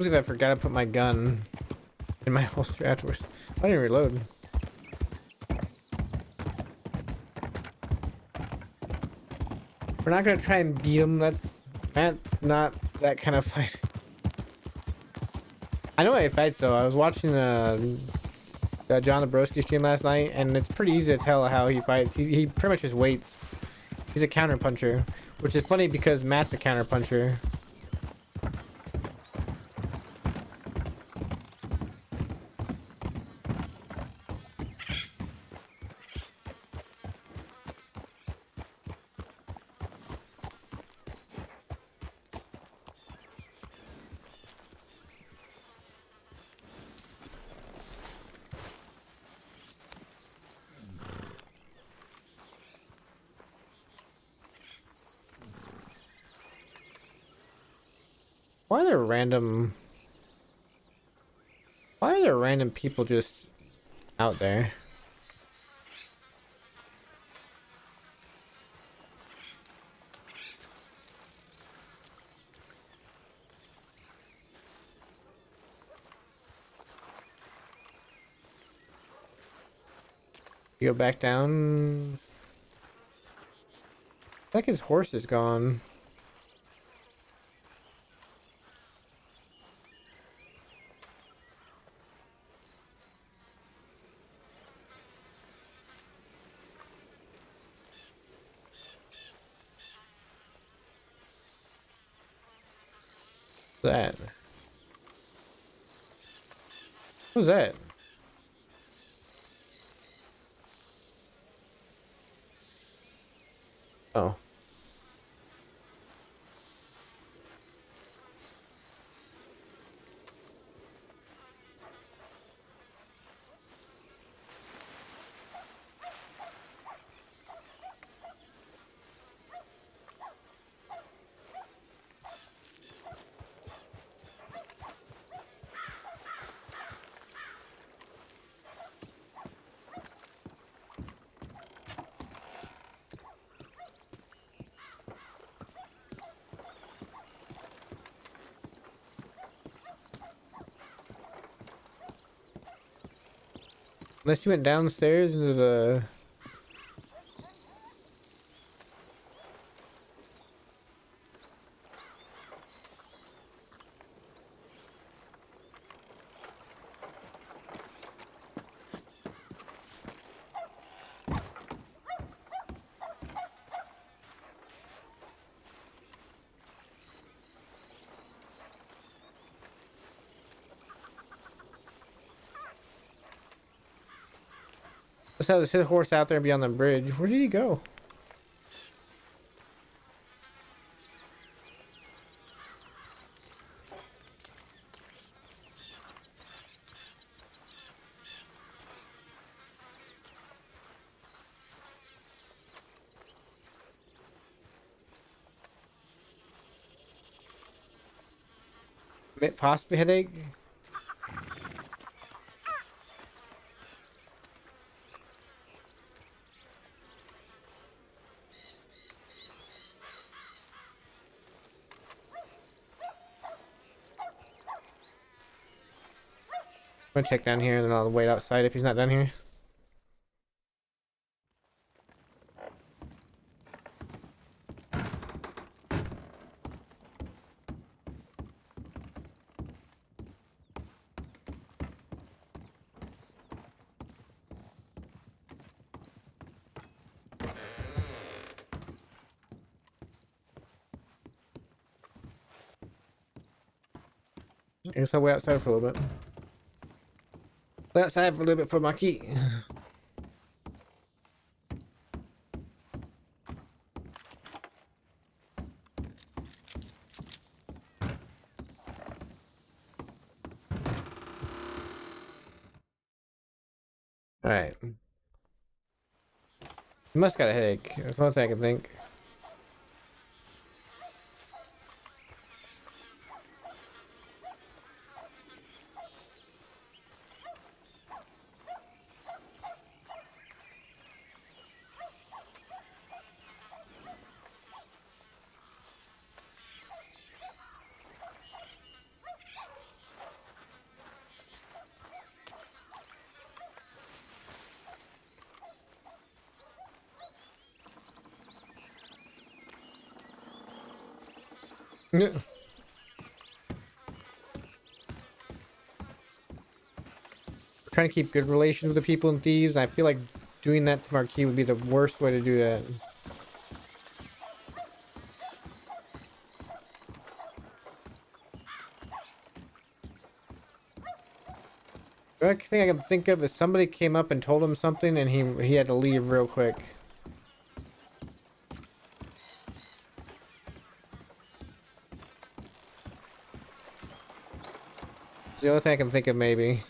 I forgot to put my gun in my holster afterwards. I didn't reload. We're not gonna try and beat him. That's not that kind of fight. I know how he fights though. I was watching John the Broski stream last night, and it's pretty easy to tell how he fights. He pretty much just waits. He's a counter puncher, which is funny because Matt's a counter puncher. Why are there random people just out there? You go back down. I think his horse is gone. That? Who's that? Oh. Unless you went downstairs into the... Let's have this horse out there beyond the bridge. Where did he go? Possibly headache? I'm gonna check down here and then I'll wait outside if he's not down here. I guess I'll wait outside for a little bit. Wait outside for a little bit for my key. Alright. You must got a headache. That's one thing I can think. Yeah. Trying to keep good relations with the people and thieves. I feel like doing that to Marquis would be the worst way to do that. The only thing I can think of is somebody came up and told him something and he had to leave real quick. It's the only thing I can think of, maybe.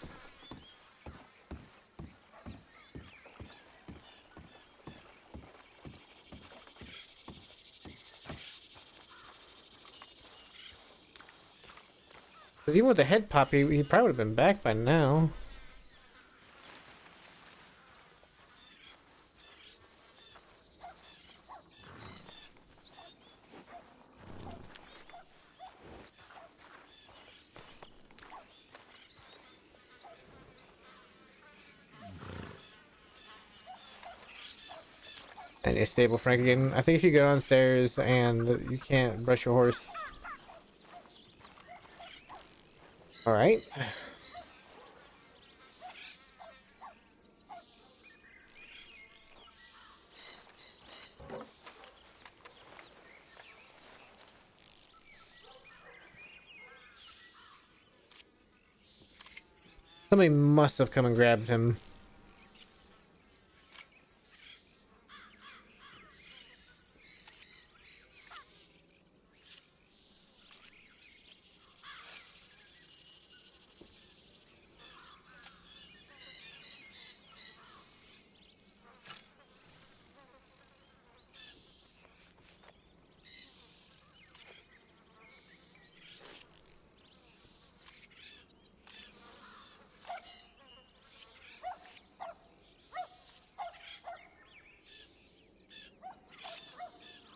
Because even with the head pop, he probably would have been back by now. And it's stable Frank again. I think if you go downstairs and you can't brush your horse. Alright. Somebody must have come and grabbed him.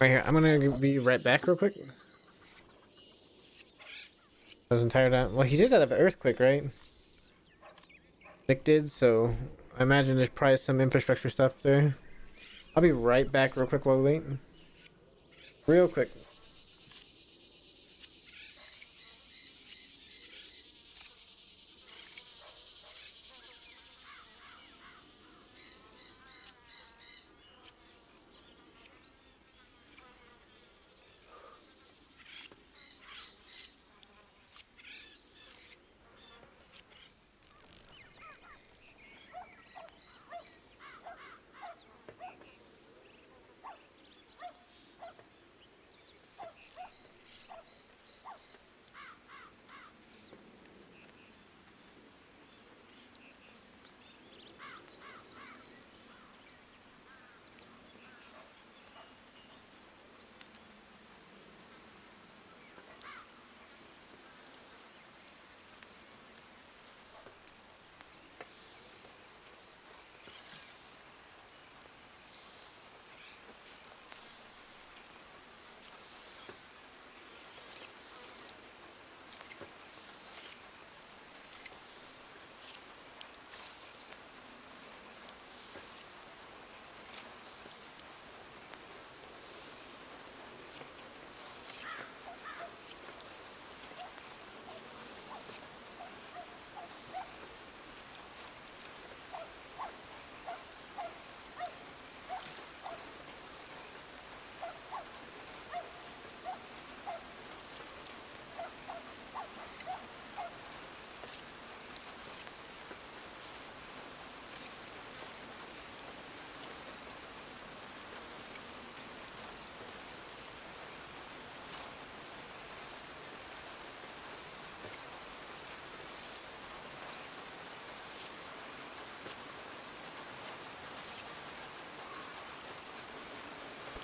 Right here. I'm gonna be right back real quick. I wasn't tired out. Well, he did have an earthquake, right? Nick did, so I imagine there's probably some infrastructure stuff there. I'll be right back real quick while we wait. Real quick.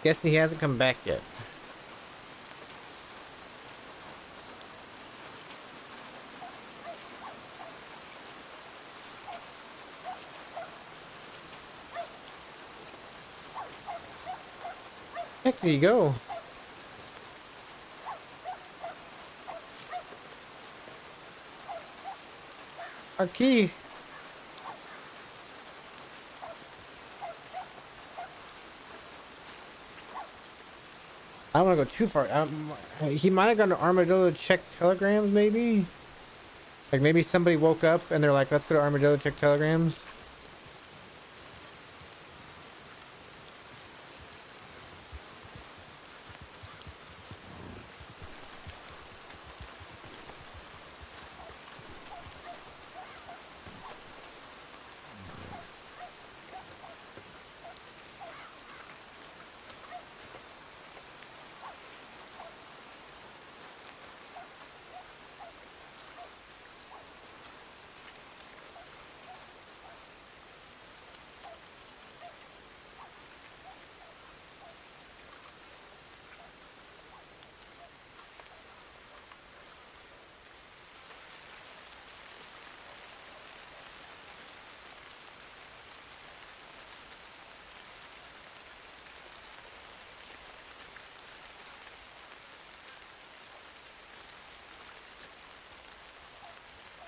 Guess he hasn't come back yet. Heck, there you go. Our key. I don't want to go too far. He might have gone to Armadillo to check telegrams, maybe? Like, maybe somebody woke up and they're like, let's go to Armadillo to check telegrams.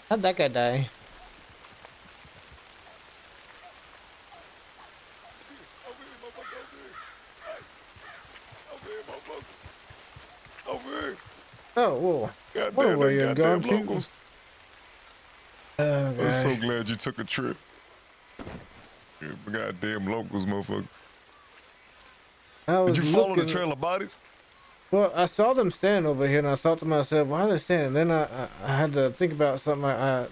How'd that guy die? Oh, whoa. Goddamn, where you going to? locals. Oh, I'm so glad you took a trip. Yeah, goddamn locals, motherfucker. Did you follow the trail of bodies? Well, I saw them stand over here, and I thought to myself, why are they standing? Then I had to think about something. I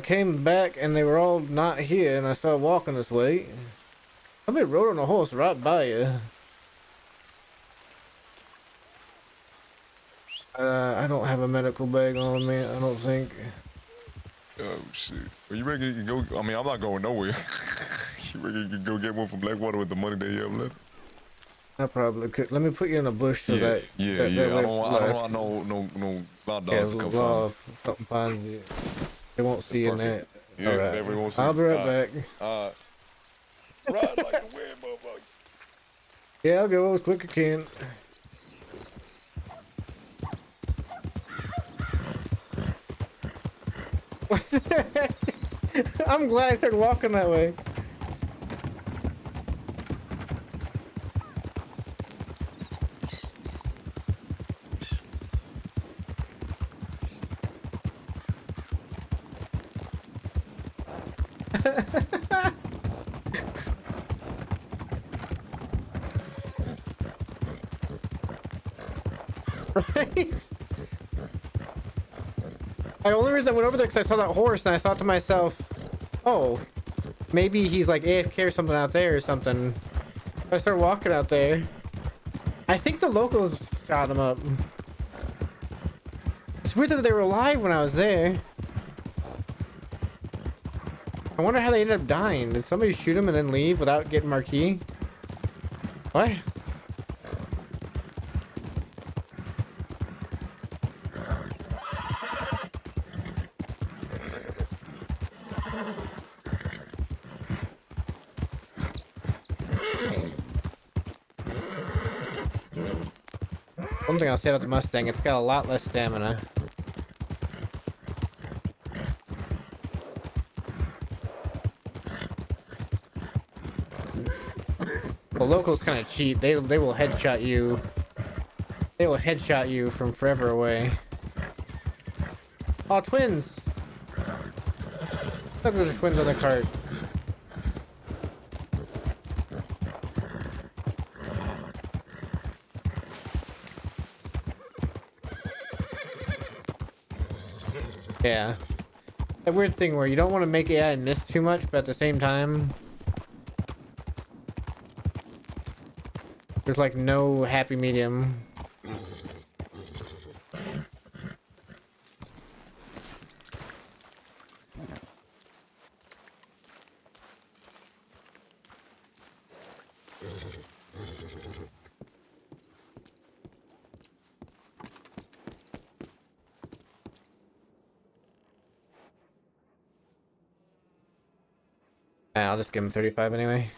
came back, and they were all not here, and I started walking this way. Somebody rode on a horse right by you. I don't have a medical bag on me, I don't think. Oh, shit. Well, you reckon you can go? I mean, I'm not going nowhere. You reckon you can go get one from Blackwater with the money that you have left? I probably could. Let me put you in a bush so that. Yeah. That I don't want no loud dogs to come find me. Something finds you. They won't see you in that. Yeah, all right. everyone won't see I'll be right back. Ride like the wind, motherfucker. Yeah, I'll go as quick as I can. What the heck? I'm glad I started walking that way. Right? The only reason I went over there because I saw that horse and I thought to myself, oh, maybe he's like AFK or something out there or something. I started walking out there. I think the locals shot him up. It's weird that they were alive when I was there. I wonder how they ended up dying. Did somebody shoot him and then leave without getting marquee? What? One thing I'll say about the Mustang, it's got a lot less stamina. The locals kind of cheat. They will headshot you. They will headshot you from forever away. Oh, twins! Look at the twins on the cart. Yeah. That weird thing where you don't want to make AI miss too much, but at the same time, there's like no happy medium. I'll just give him 35 anyway.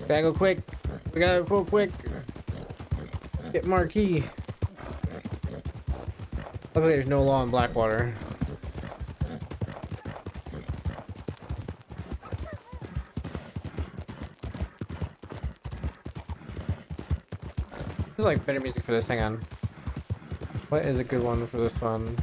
Gotta go quick. We gotta go quick. Get marquee. Luckily there's no law in Blackwater. There's like better music for this. Hang on. What is a good one for this one?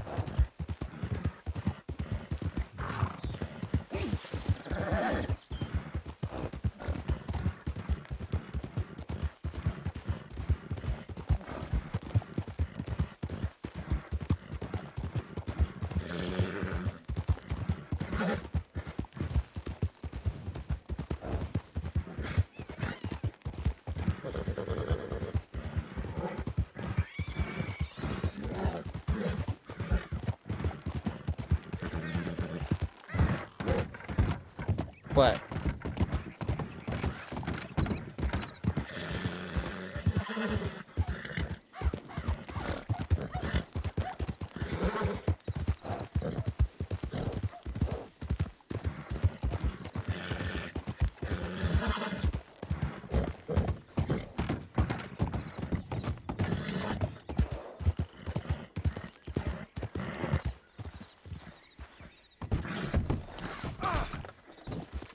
What?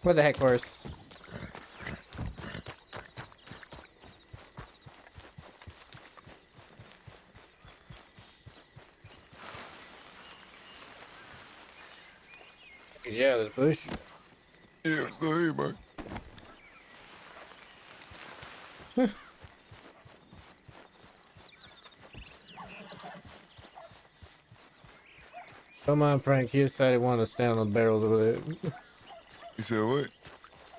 What the heck, horse? Yeah, this bush. Yeah, I'm still here, man. Come on, Frank. He decided he wanted to stand on the barrels of it. You said what?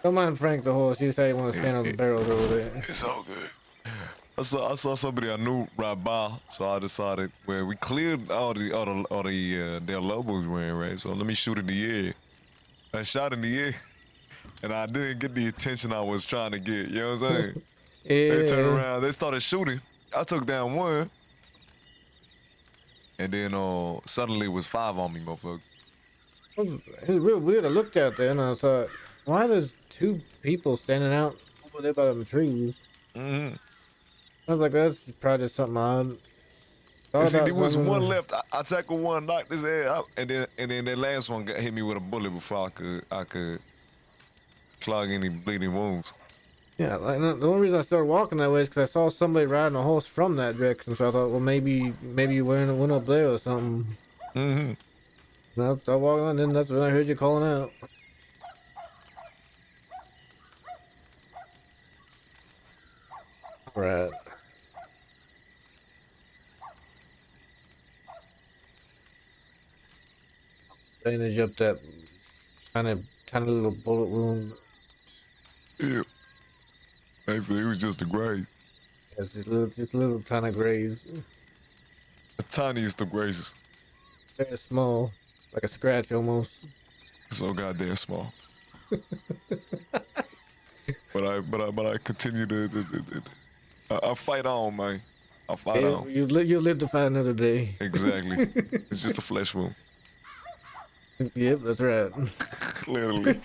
Don't mind Frank the horse. You say you want to stand on the barrels over there. It's all good. I saw somebody I knew right by, so I decided, well, we cleared all the their logos wearing, right? So let me shoot in the air. I shot in the air, and I didn't get the attention I was trying to get. You know what I'm saying? Yeah. They turned around, they started shooting. I took down one, and then suddenly it was 5 on me, motherfucker. It was real weird. I looked out there and I thought, why there's 2 people standing out over there by them trees? Mm-hmm. I was like, that's probably just something odd. And see, there was one left. I tackled one, knocked his head out, and then that last one hit me with a bullet before I could clog any bleeding wounds. Yeah, like the only reason I started walking that way is because I saw somebody riding a horse from that direction. So I thought, well, maybe you went up there or something. Mm-hmm. And I started walking on, and then that's when I heard you calling out. Right. Bandage up that tiny little bullet wound. Yeah. Thankfully, it was just a graze. It's just little tiny graze. The tiniest of grazes. Very small, like a scratch almost. So goddamn small. but I continue to I fight on, man. I fight on. You live to fight another day. Exactly. It's just a flesh wound. Yep, that's right. Literally.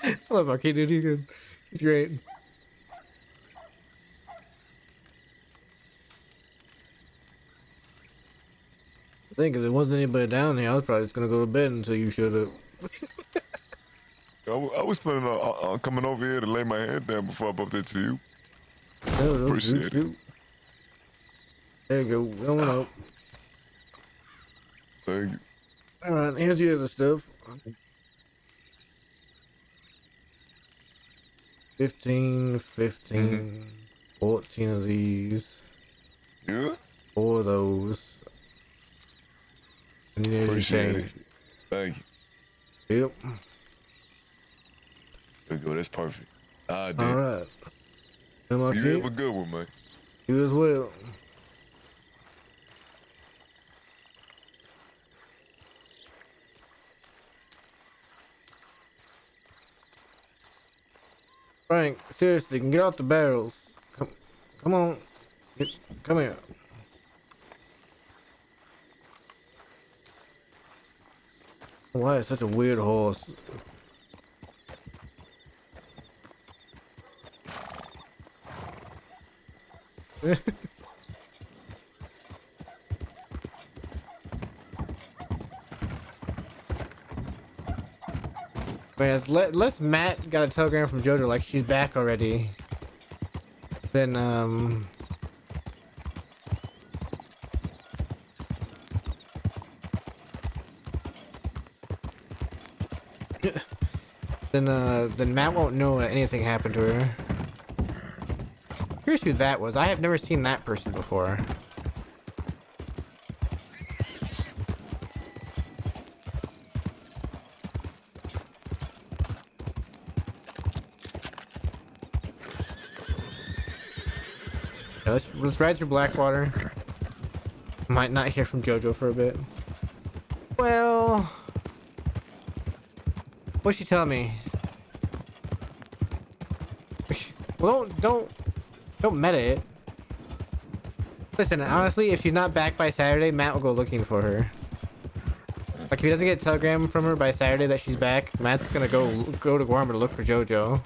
I love our kid, dude. He's good. He's great. I think if there wasn't anybody down there, I was probably just gonna go to bed until you showed up. I was planning on coming over here to lay my head down before I bumped into you. No, Appreciate it. There you go. Going up. Thank you. All right, here's your other stuff. 15, 14 of these. Yeah? 4 of those. And there's Appreciate your it. change. Thank you. Yep. There you go. That's perfect. I did. All right. You have a good one, man. You as well. Frank, seriously, get off the barrels. Come on. Come here. Why is such a weird horse? Man, unless Matt got a telegram from JoJo like she's back already, then then Matt won't know that anything happened to her. Here's who that was. I have never seen that person before. Yeah, let's ride through Blackwater. Might not hear from JoJo for a bit. Well, what'd she tell me? Well, don't meta it. Listen, honestly, if she's not back by Saturday, Matt will go looking for her. Like, if he doesn't get a telegram from her by Saturday that she's back, Matt's gonna go to Guarma to look for JoJo.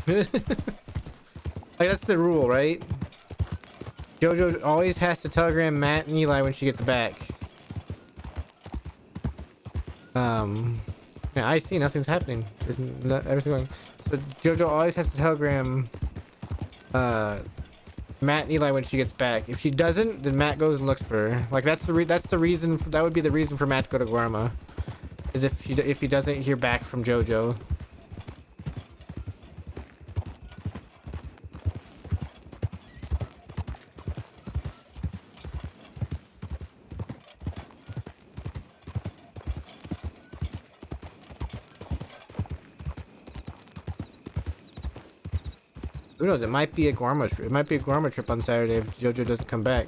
Like, that's the rule, right? JoJo always has to telegram Matt and Eli when she gets back. Yeah, I see nothing's happening. Everything's going. So JoJo always has to telegram Matt and Eli when she gets back. If she doesn't, then Matt goes and looks for her. Like, that's the reason. That would be the reason for Matt to go to Guarma, is if he doesn't hear back from JoJo. Who knows? It might be a Guarma trip. It might be a Guarma trip on Saturday if JoJo doesn't come back.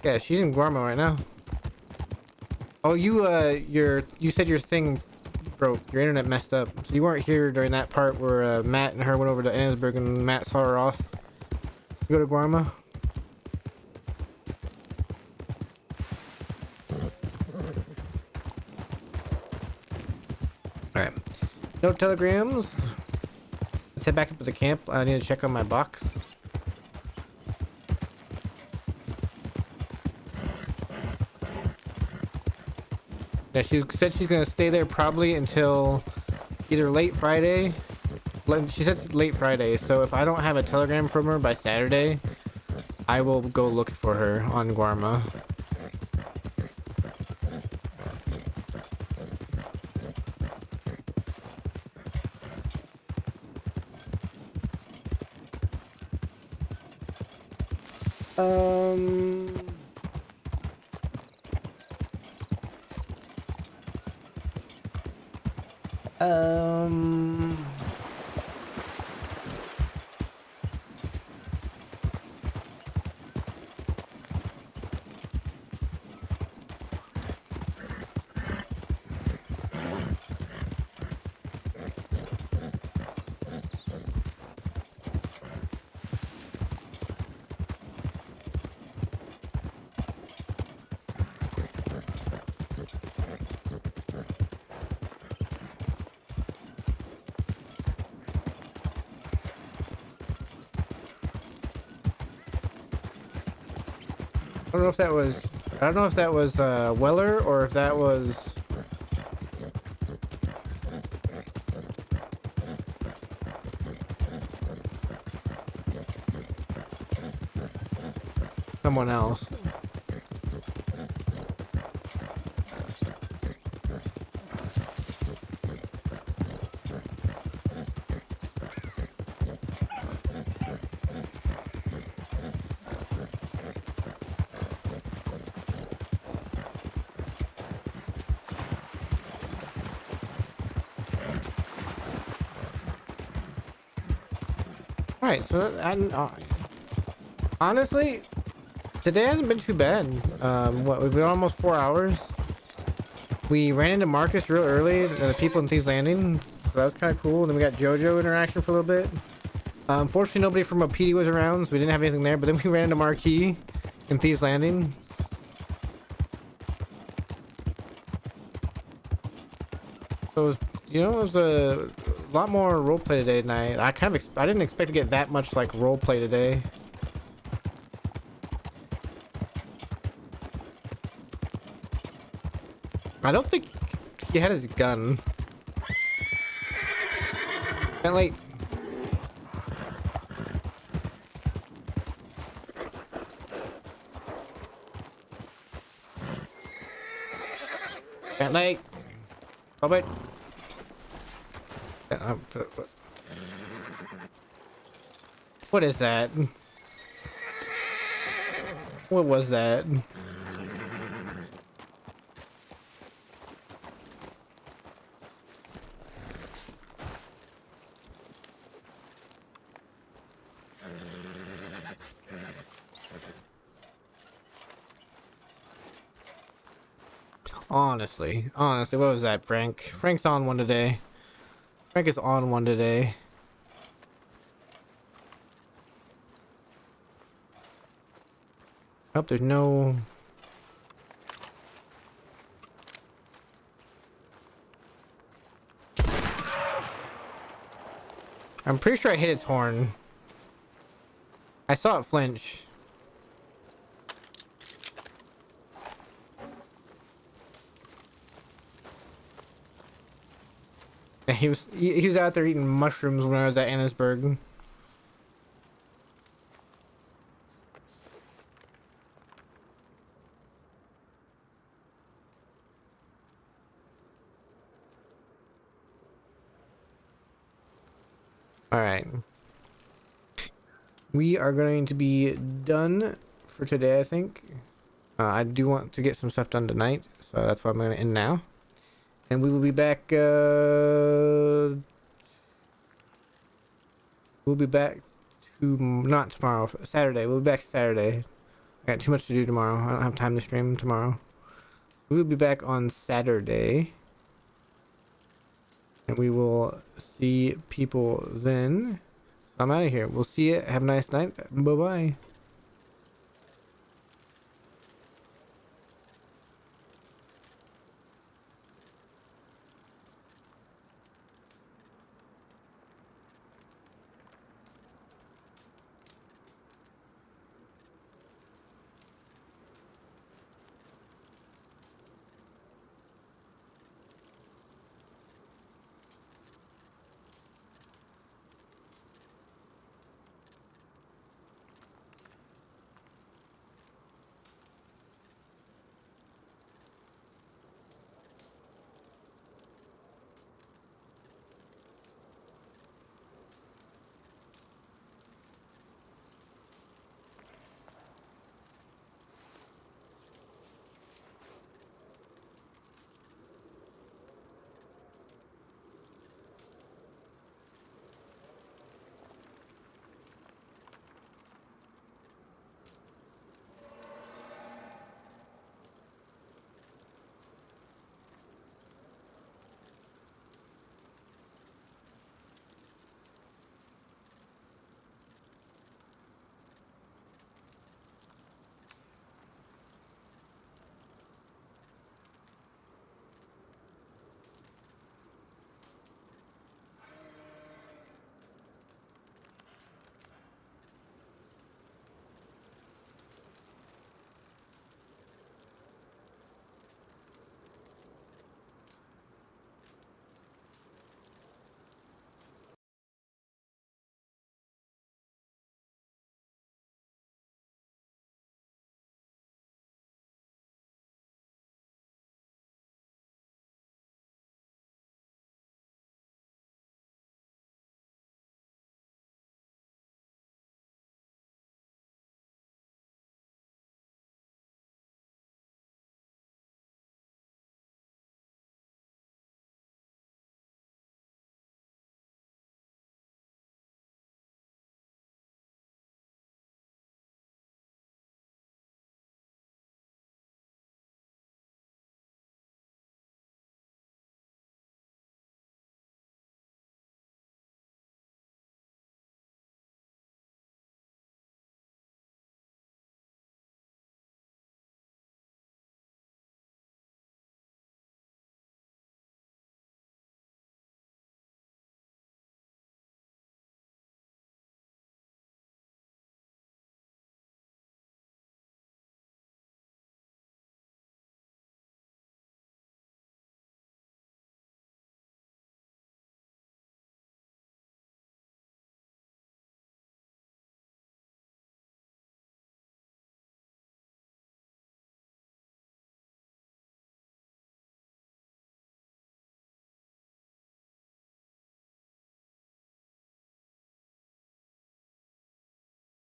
Yeah, she's in Guarma right now. Oh, you said your thing broke. Your internet messed up, so you weren't here during that part where Matt and her went over to Annesburg and Matt saw her off. You go to Guarma. All right. No telegrams. Let's head back up to the camp. I need to check on my box. Yeah, she said she's gonna stay there probably until either late Friday. She said late Friday, so if I don't have a telegram from her by Saturday, I will go look for her on Guarma. I don't know if that was Weller or if that was someone else. Alright, so honestly, today hasn't been too bad. We've been almost 4 hours. We ran into Marcus real early, the people in Thieves Landing, so that was kind of cool. Then we got JoJo interaction for a little bit. Unfortunately, nobody from PD was around, so we didn't have anything there, but then we ran into Marquis in Thieves Landing. So it was, it was a lot more roleplay today tonight. I didn't expect to get that much like roleplay today. I don't think he had his gun. And like, and like, oh wait. What is that? What was that? Honestly, what was that, Frank? Frank's on one today. Frank is on one today. Hope there's no... I'm pretty sure I hit its horn. I saw it flinch. He was out there eating mushrooms when I was at Annesburg. All right. We are going to be done for today, I think. I do want to get some stuff done tonight, so that's why I'm gonna end now. And we will be back. We'll be back to not tomorrow, Saturday. We'll be back Saturday. I got too much to do tomorrow. I don't have time to stream tomorrow. We'll be back on Saturday. And we will see people then. I'm out of here. We'll see you. Have a nice night. Bye-bye.